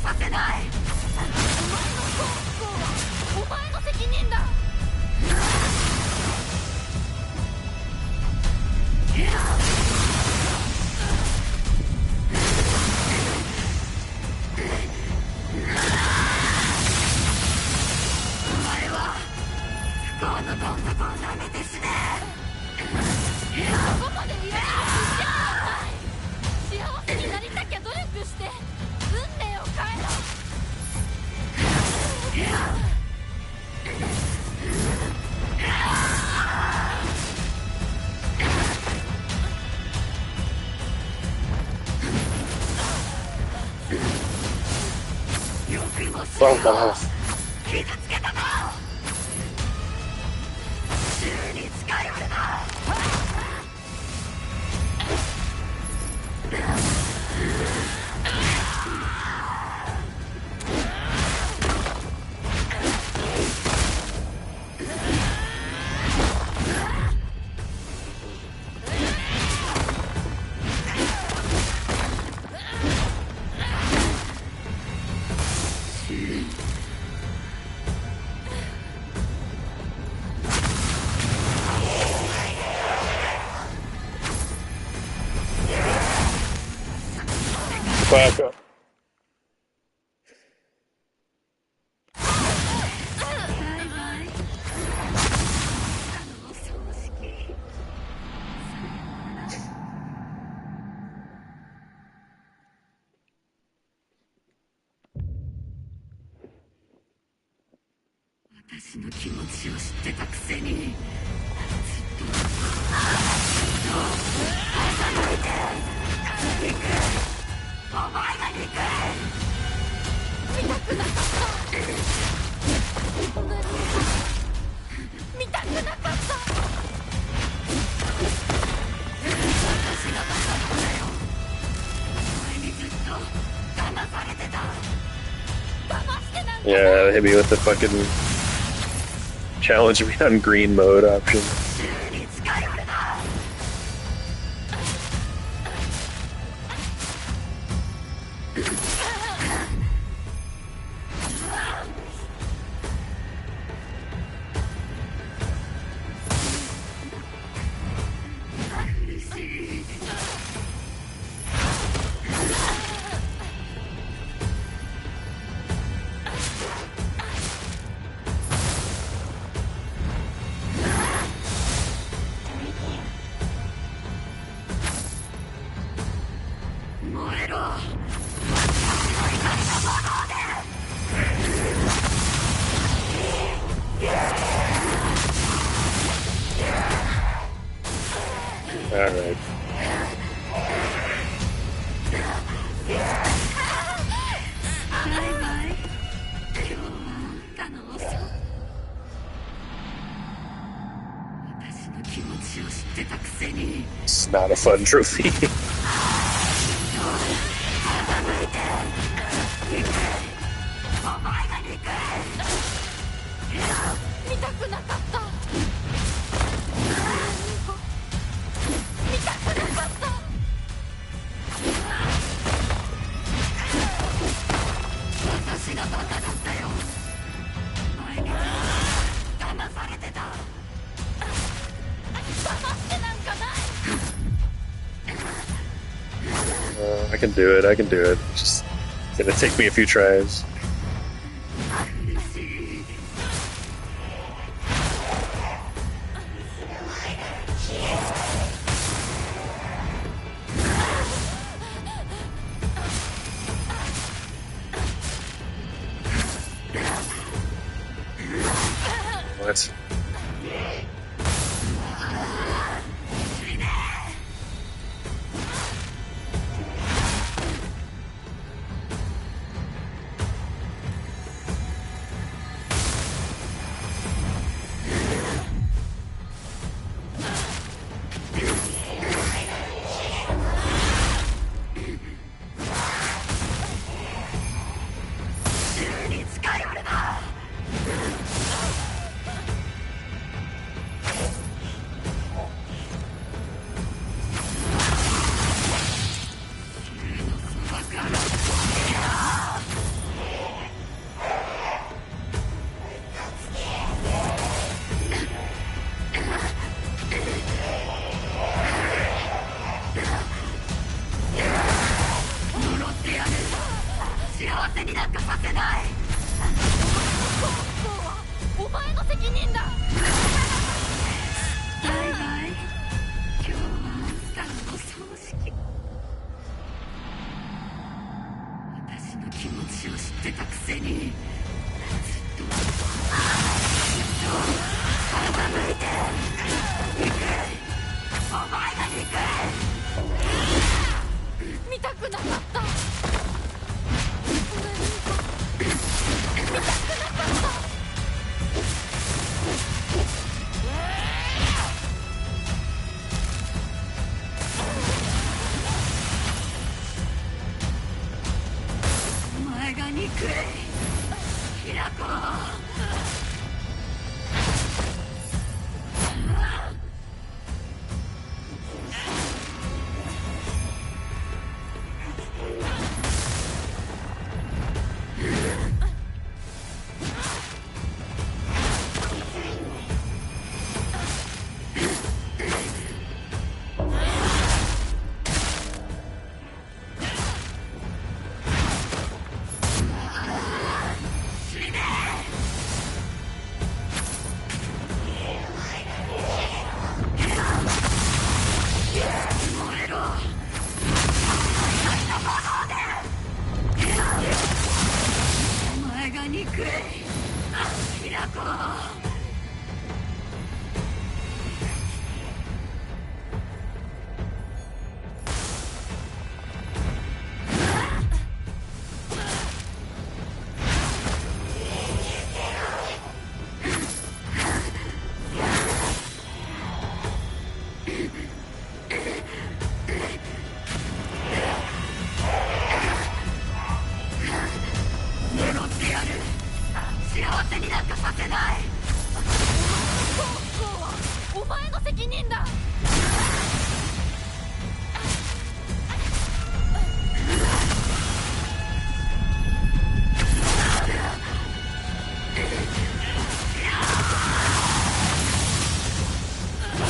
させない。お前の不幸はお前の責任だ。お前は不幸のどん底を舐めて死ね。そこまで言われる必要はない。幸せになりたきゃ努力して運命を変えろ。Vamos. 傷つけたな。銃に近寄るな。Back up. Yeah, hit me with the fucking challenge me on green mode option. Alright. It's not a fun trophy. I can do it, I can do it. It's just gonna take me a few tries. What? お前の責任だ。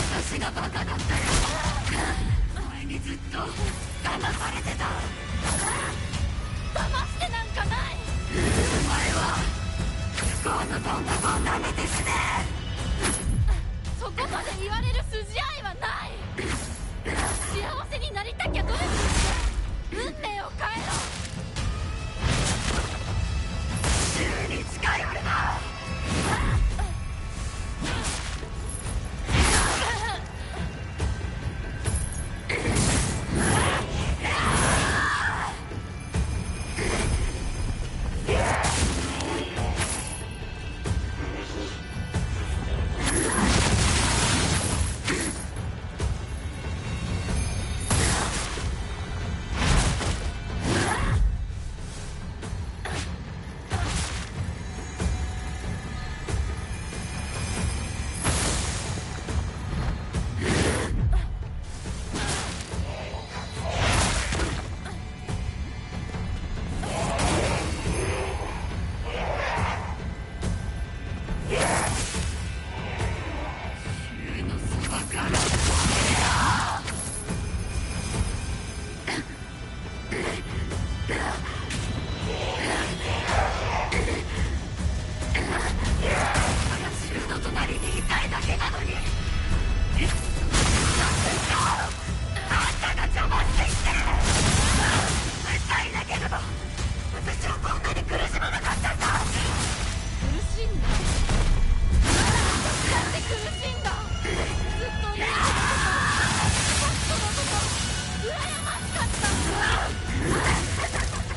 私がバカだったよ。前にずっと騙されてた。騙してなんかない。お前は不幸のどんなこんなにですね。そこまで言われる筋合いはない。幸せになりたきゃ努力して運命を変えろ。週に近寄るな。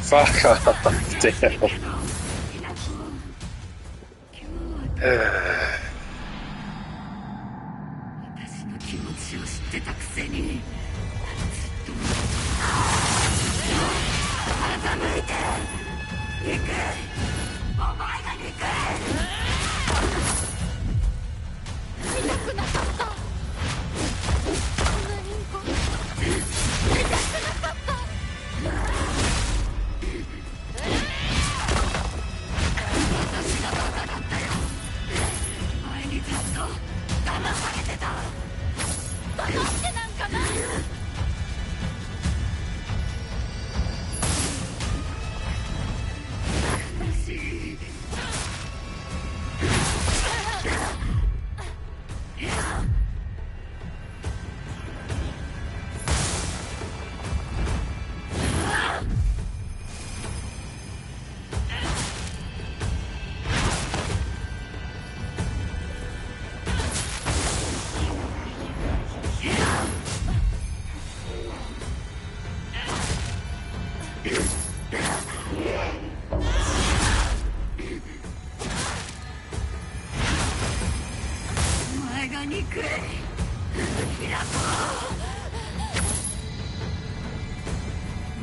Fuck off, damn. 私の気持ちを知ってたくせに。傾いて憎い。お前が憎い。痛くなかった。痛くなかった。私がバカだったよ。前にずっと騙されてた。騙してなんかない。苦しい。お前が憎い。平子。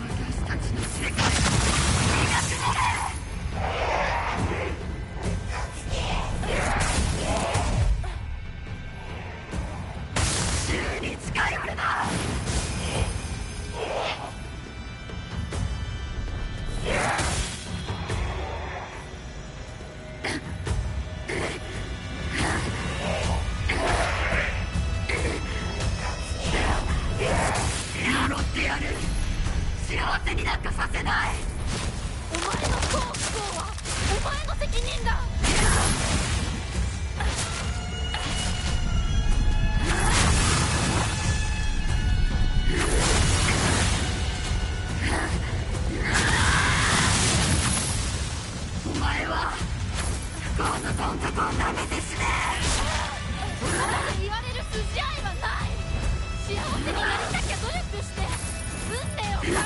私たちの世界。週に近寄るな。呪ってやる。幸せになんかさせない。そこまで言われる筋合いはない。幸せになりたきゃ努力して運命を変えろ。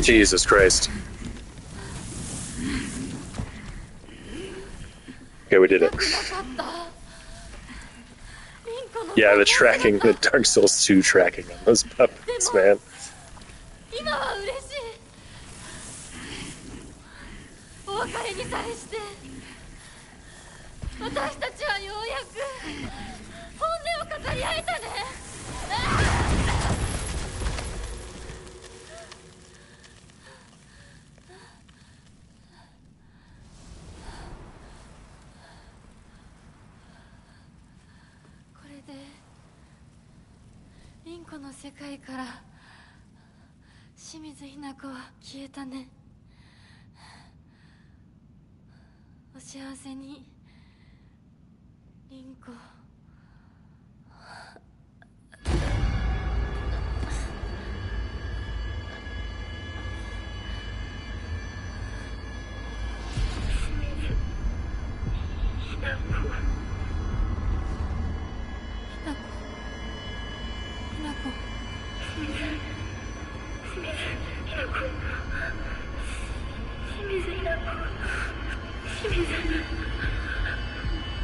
Jesus Christ. Okay, we did it. Yeah, the tracking, the Dark Souls 2 tracking on those puppets, man. 今は嬉しい。お別れに際して私たちはようやく本音を語り合えたね。これで凛子の世界から清水雛子は消えたね。お幸せに凛子。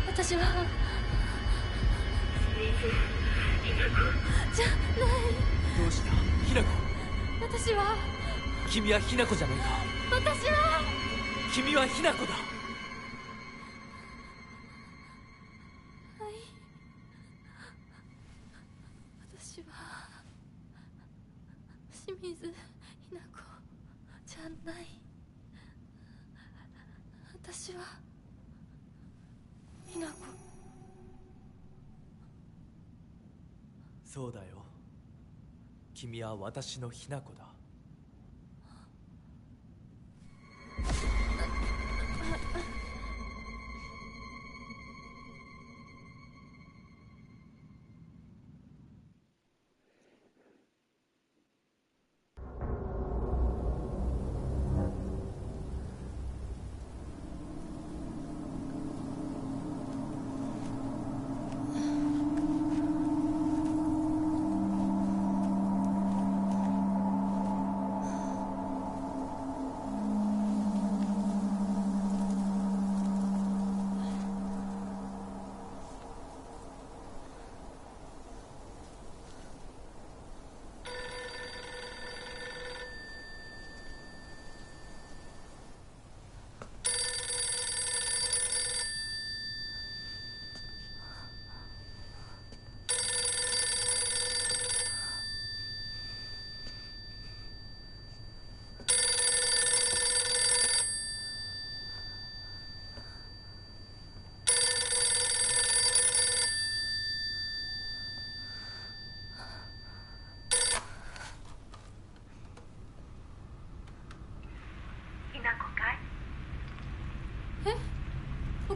私はじゃない。どうした雛子。私は君は雛子じゃないか。私は君は雛子だ。はい。私は清水雛子じゃない。私は雛子。そうだよ。君は私の雛子だ。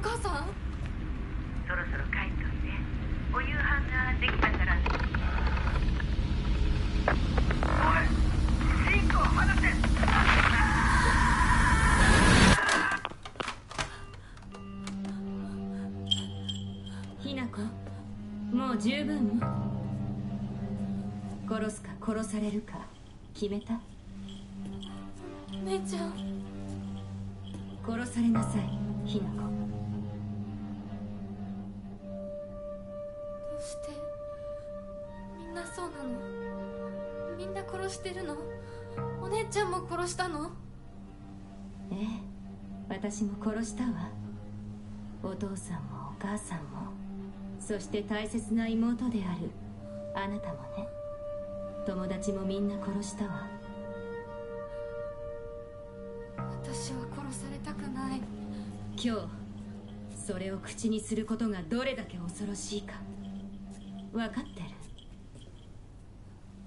母さん、そろそろ帰っといて。お夕飯ができたから。おい、シンクを離せ。ひなこ、もう十分。殺すか殺されるか決めた？お姉ちゃん。殺されなさい、ひなこ。どうしてみんなそうなの？みんな殺してるの？お姉ちゃんも殺したの？ええ、私も殺したわ。お父さんもお母さんも、そして大切な妹であるあなたもね。友達もみんな殺したわ。私は殺されたくない。今日それを口にすることがどれだけ恐ろしいか分かってる？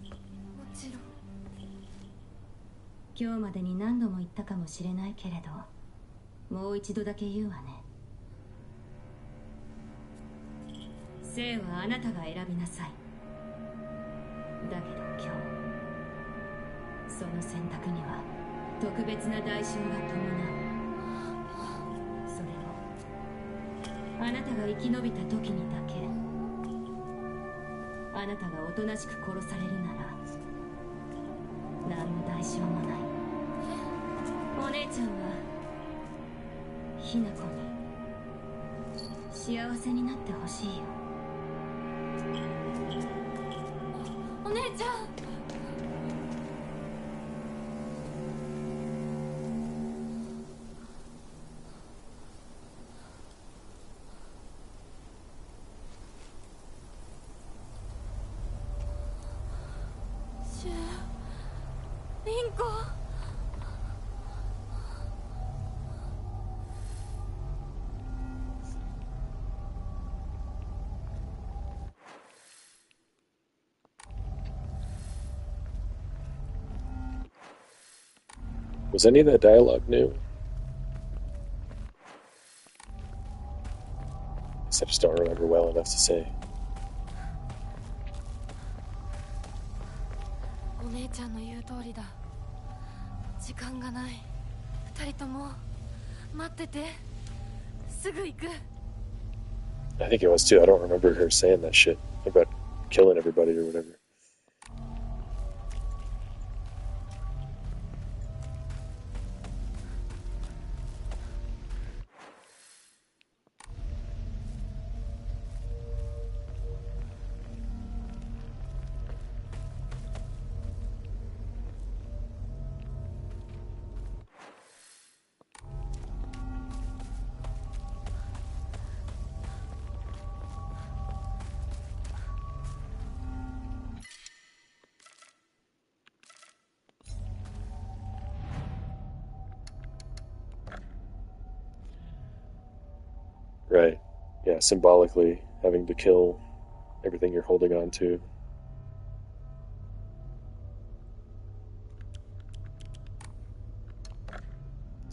もちろん。今日までに何度も言ったかもしれないけれど、もう一度だけ言うわね。生はあなたが選びなさい。だけど今日、その選択には特別な代償が伴う。それもあなたが生き延びた時にだけ。あなたがおとなしく殺されるなら何の代償もない。お姉ちゃんはひな子に幸せになってほしいよ。お姉ちゃん。シュウ、リンコ。Was any of that dialogue new? I just don't remember well enough to say. お姉ちゃんの言う通りだ。時間がない。二人とも待ってて。すぐ行く。I think it was too. I don't remember her saying that shit about killing everybody or whatever. Right. Yeah, symbolically having to kill everything you're holding on to.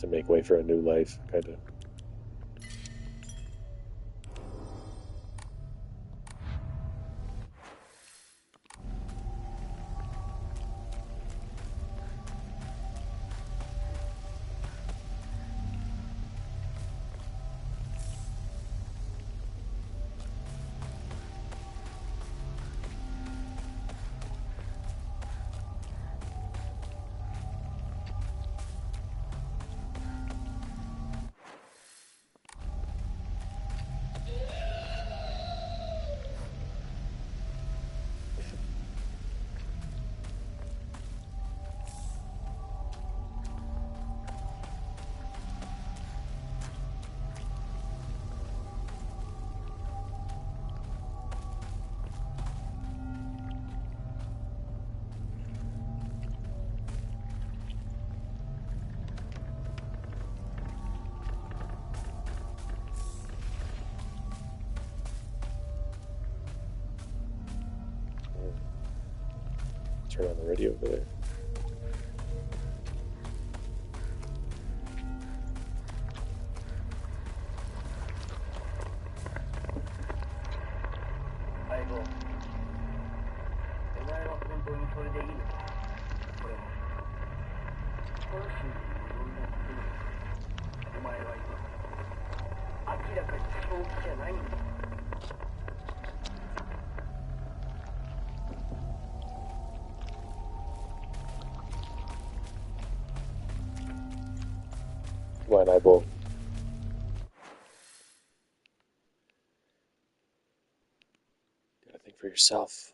To make way for a new life, kind of. Turn on the radio over there. Come on, eyeball. Gotta think for yourself.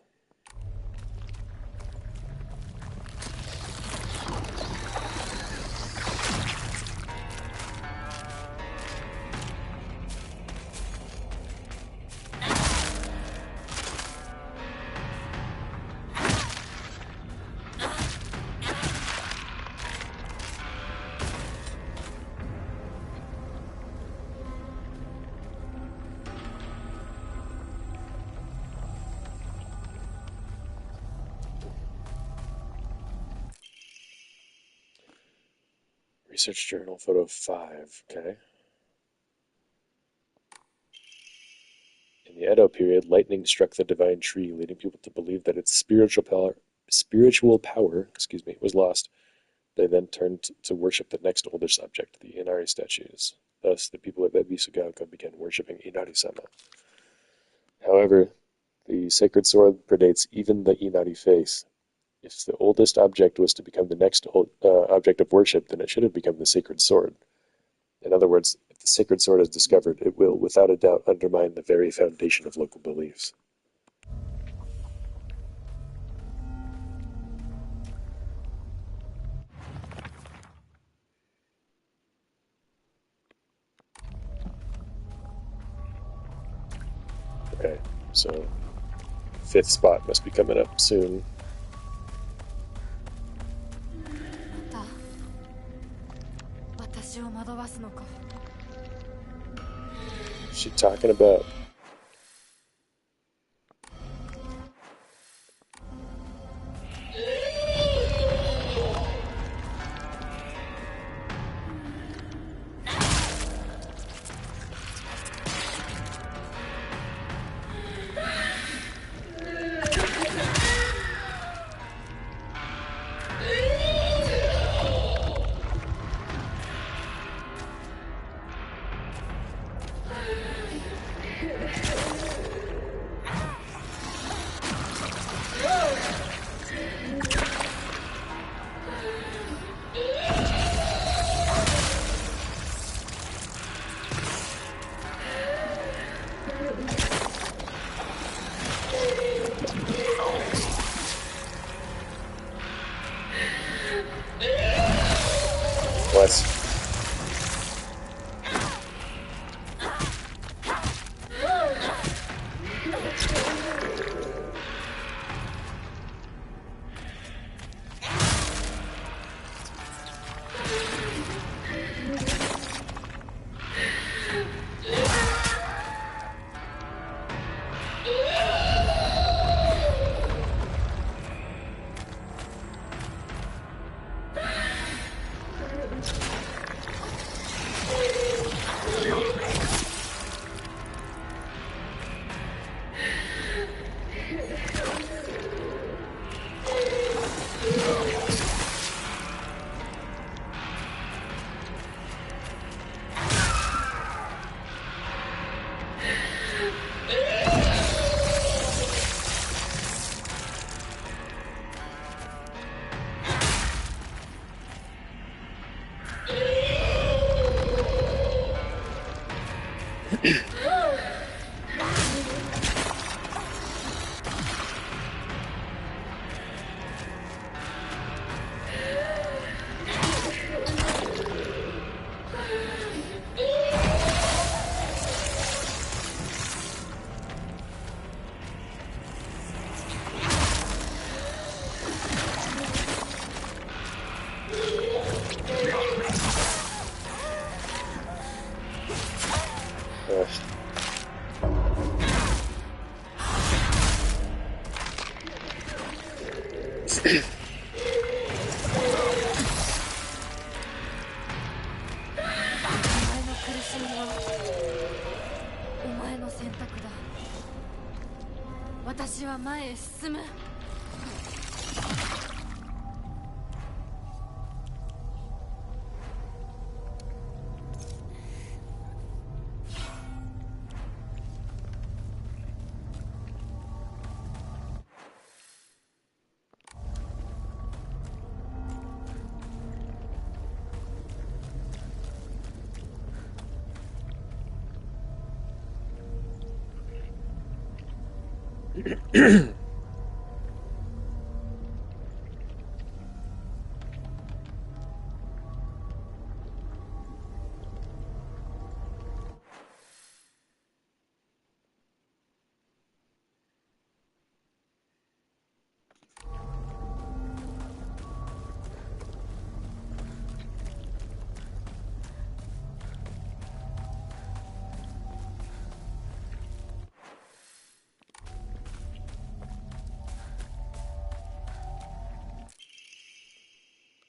Research journal, photo 5. Okay. In the Edo period, lightning struck the divine tree, leading people to believe that its spiritual power, was lost. They then turned to worship the next oldest object, the Inari statues. Thus, the people of Ebisugaoka began worshipping Inari-sama. However, the sacred sword predates even the Inari face. If the oldest object was to become the next object of worship, then it should have become the sacred sword. In other words, if the sacred sword is discovered, it will, without a doubt, undermine the very foundation of local beliefs. Okay, so 5th spot must be coming up soon. また私を惑わすのか。 What's she talking about? What?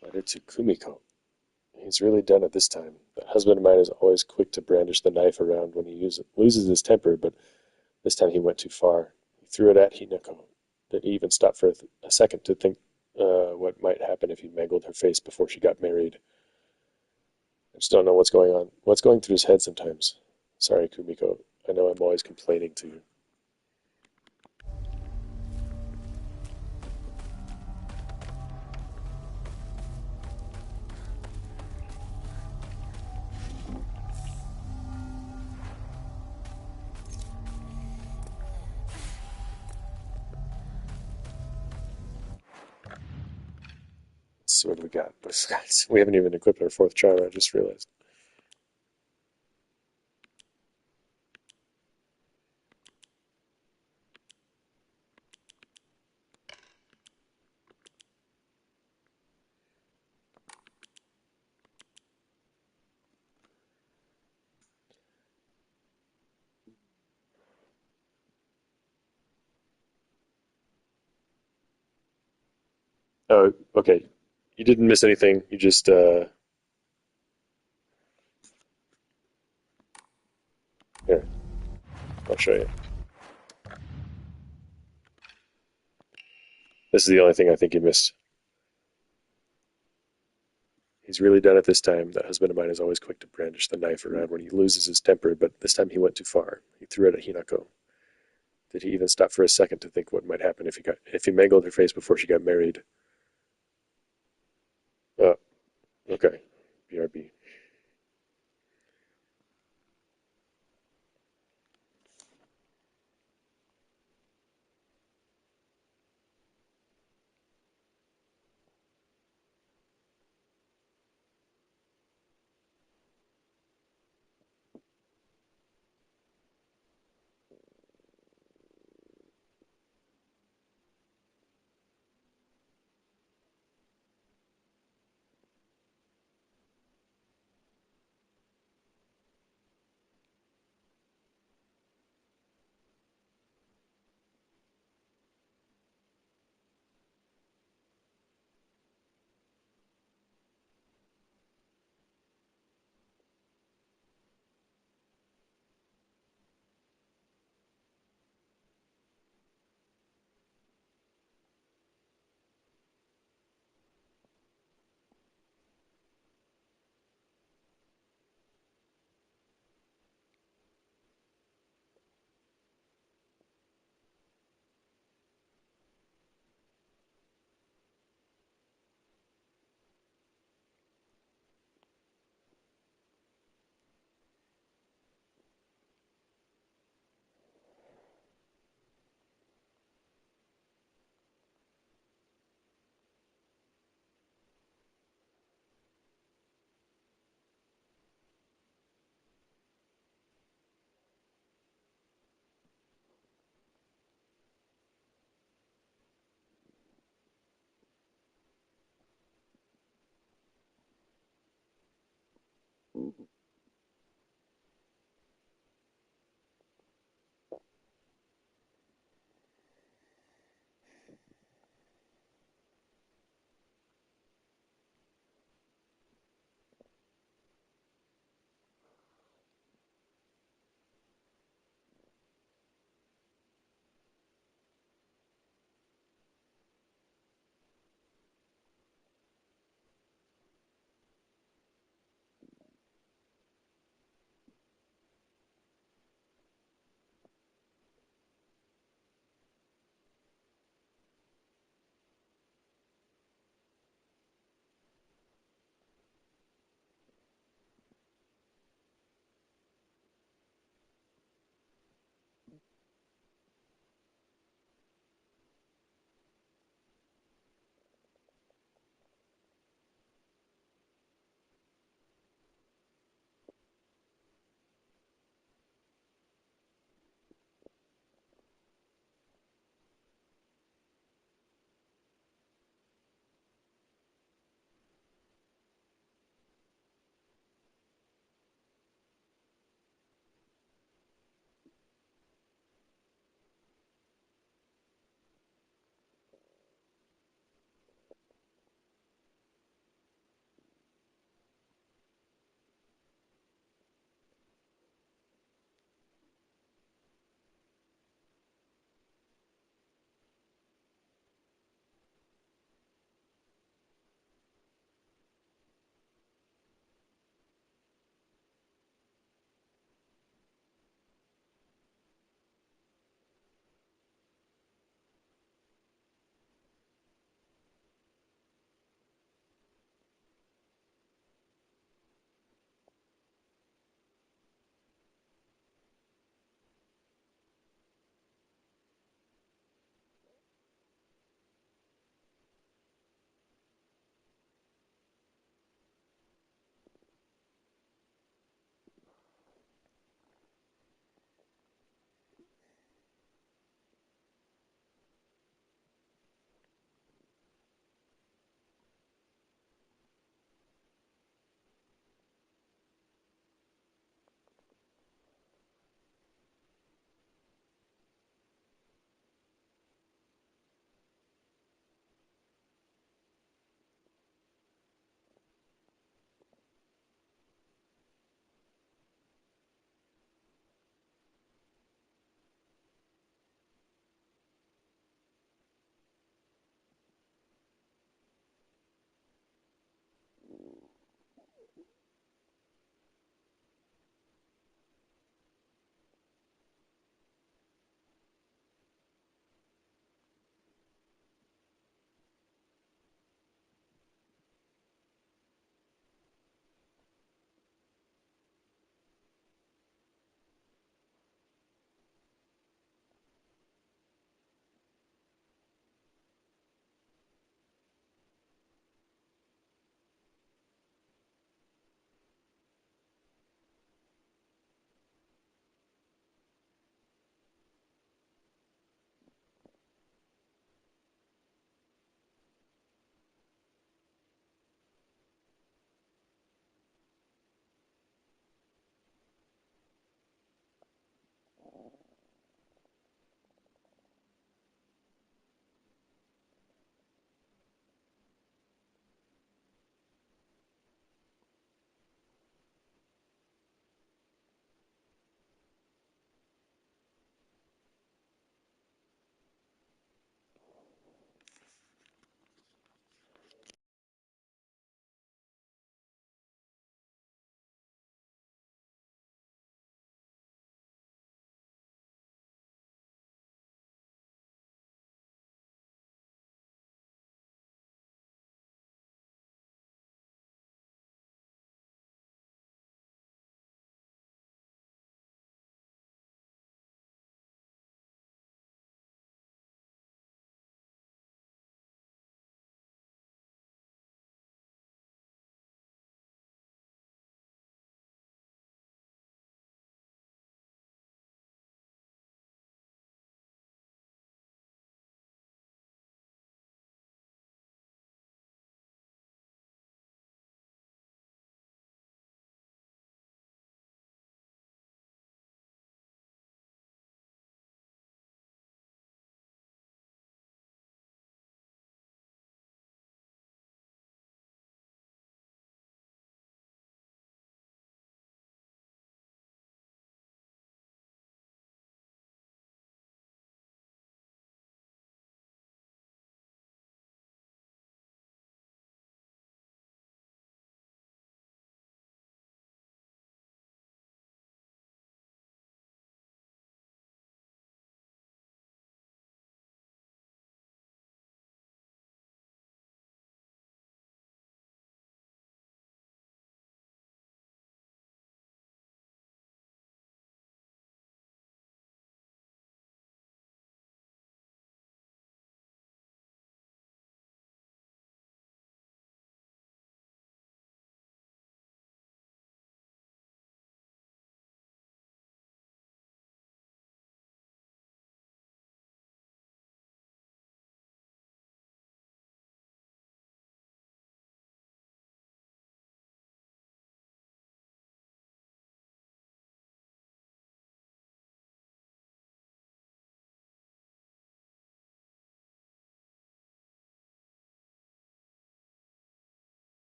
Letter to Kumiko. He's really done it this time. The husband of mine is always quick to brandish the knife around when he loses his temper, but this time he went too far. He threw it at Hinako. Did he even stop for a second to think what might happen if he mangled her face before she got married? I just don't know what's going on. What's going through his head sometimes? Sorry, Kumiko. I know I'm always complaining to you. Let's see what we got. We haven't even equipped our fourth charm, I just realized. Oh, okay. You didn't miss anything. You just here, I'll show you. This is the only thing I think you missed. He's really done it this time. That husband of mine is always quick to brandish the knife around when he loses his temper, but this time he went too far. He threw it at Hinako. Did he even stop for a second to think what might happen if he mangled her face before she got married? Oh, okay. BRB.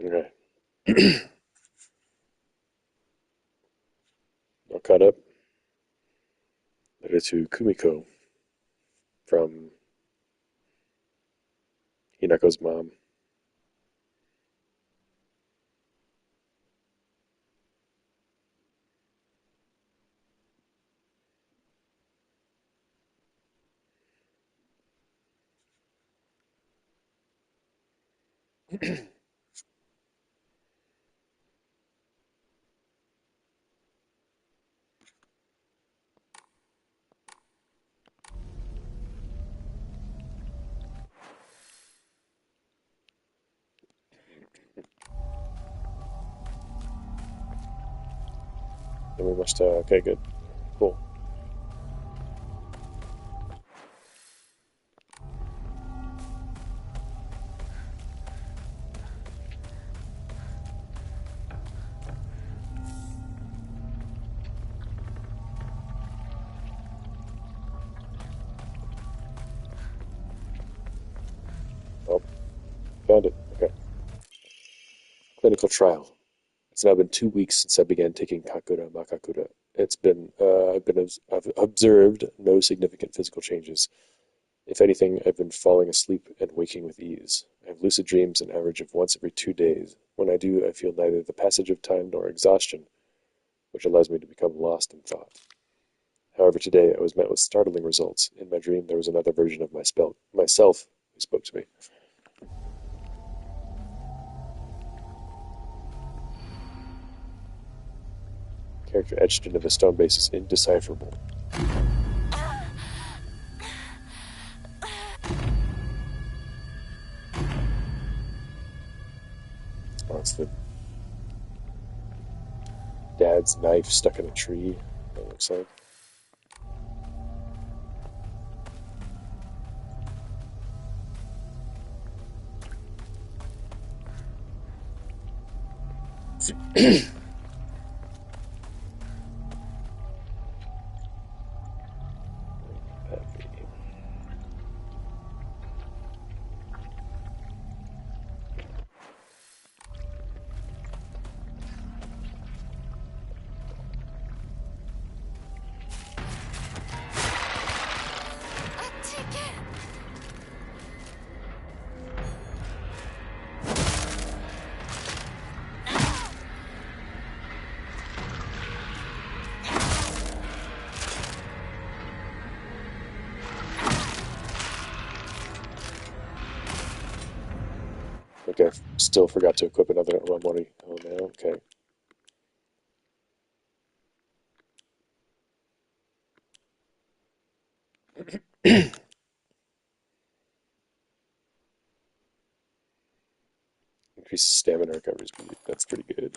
Okay. All caught up. Later to Kumiko from Hinako's mom. Then we must, okay, good. Cool. Oh, found it. Okay. Clinical trial. It's now been 2 weeks since I began taking Kakura Makakura. I've observed no significant physical changes. If anything, I've been falling asleep and waking with ease. I have lucid dreams an average of once every 2 days. When I do, I feel neither the passage of time nor exhaustion, which allows me to become lost in thought. However, today I was met with startling results. In my dream, there was another version of myself who spoke to me. Character etched into the stone base is indecipherable. Oh, it's the dad's knife stuck in a tree, it looks like. Okay, I still forgot to equip another Ramori. Oh no, okay. Increases stamina recovery speed. That's pretty good.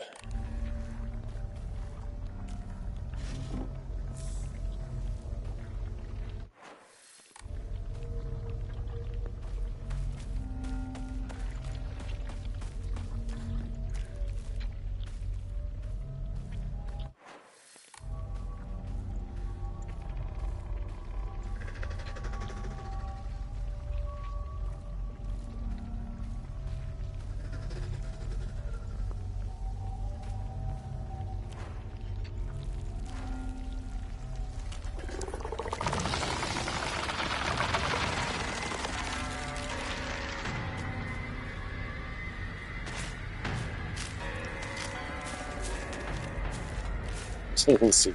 Let's see.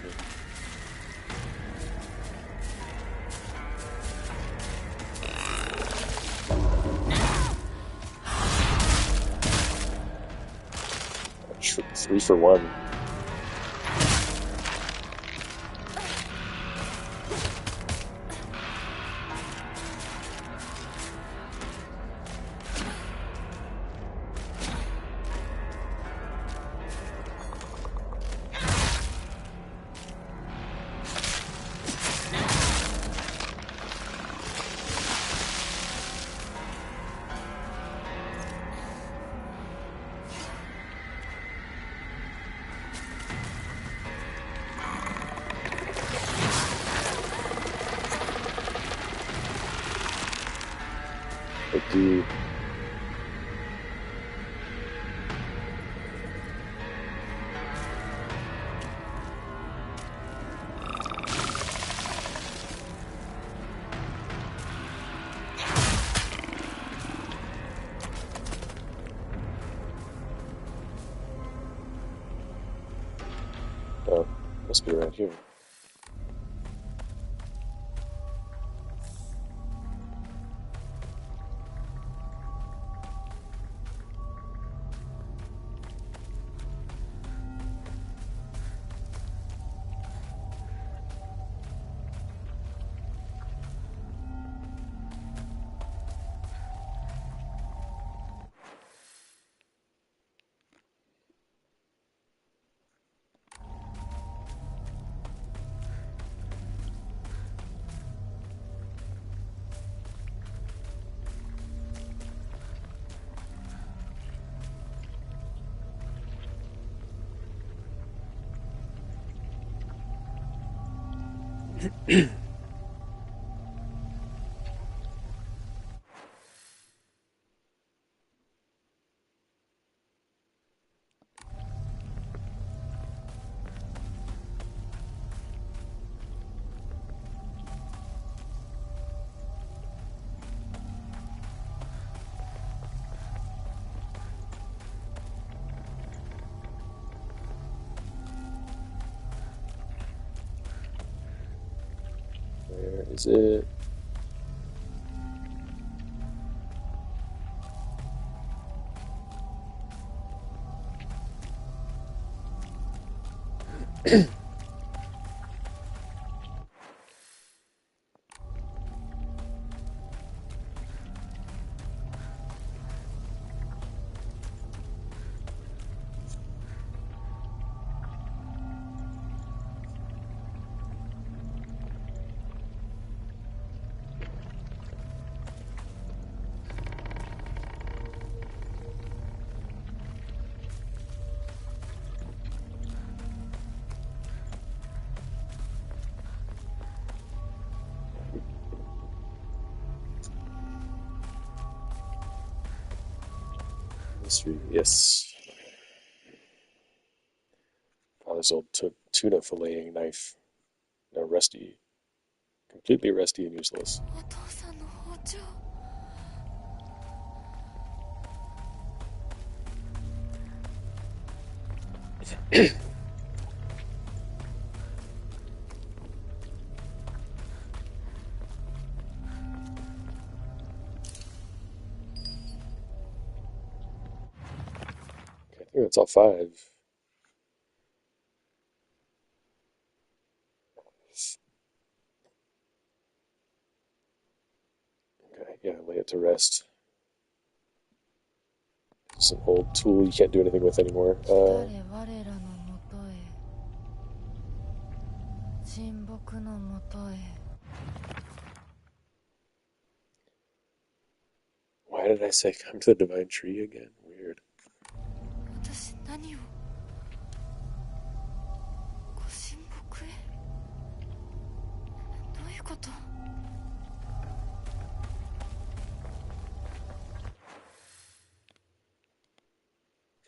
Three for one. I do. Oh, must be around here. Where is it? Mystery, yes. Father's old tuna filleting knife. Now rusty. Completely rusty and useless. お父さんの包丁 Okay, I think that's all 5. Okay, yeah, lay it to rest. It's an old tool you can't do anything with anymore. 来我らのもとへ沈黙のもとへ Why did I say come to the divine tree again? Weird. 私何をご神木へどういうこと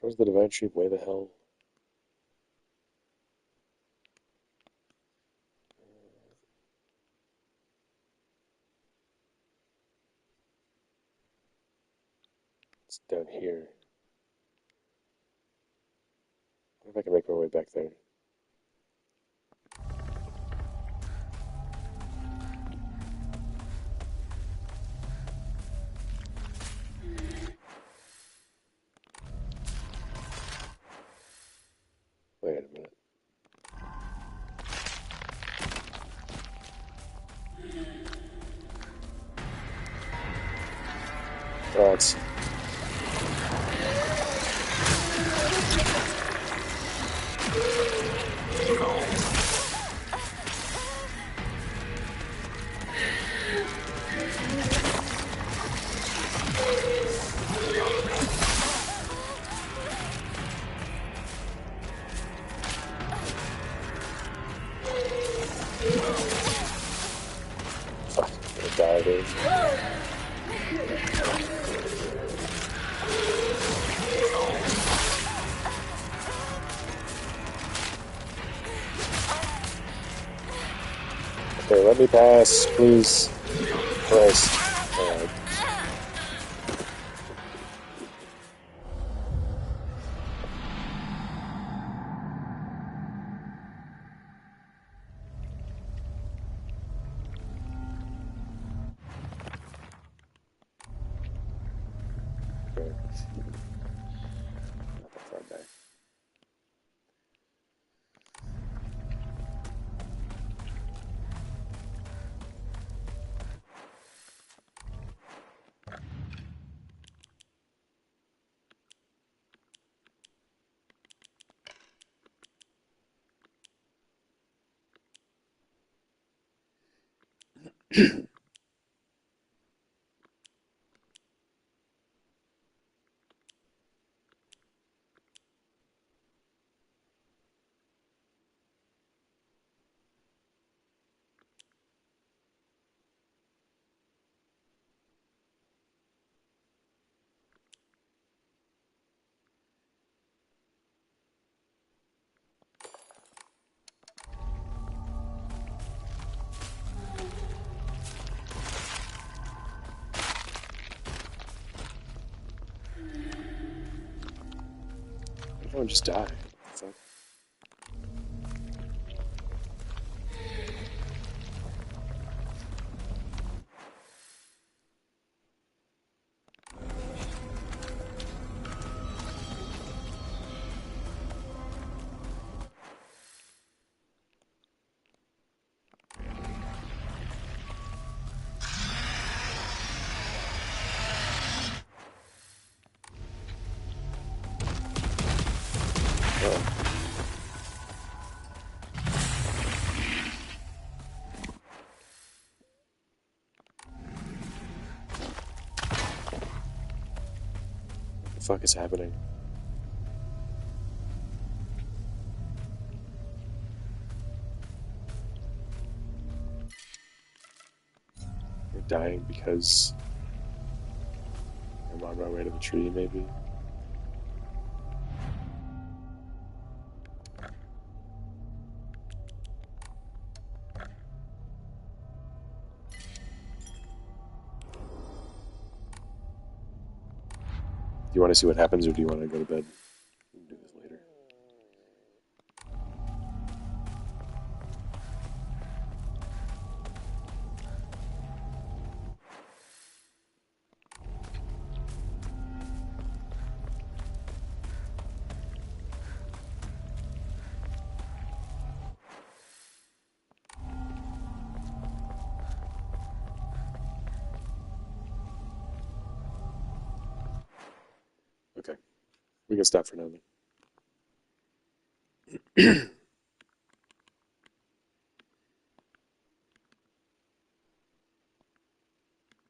Towards the divine tree, where the hell? It's down here. I wonder if I can make my way back there. Wait a minute. Oh, it's... Fuck, I'm gonna die, dude. Okay, let me pass, please. Christ. Alright. Not that far back. Everyone just die. Fuck. What the fuck is happening? We're dying because I'm on my way to the tree, maybe? Do you want to see what happens, or do you want to go to bed and do this later? Okay. We can stop for now then.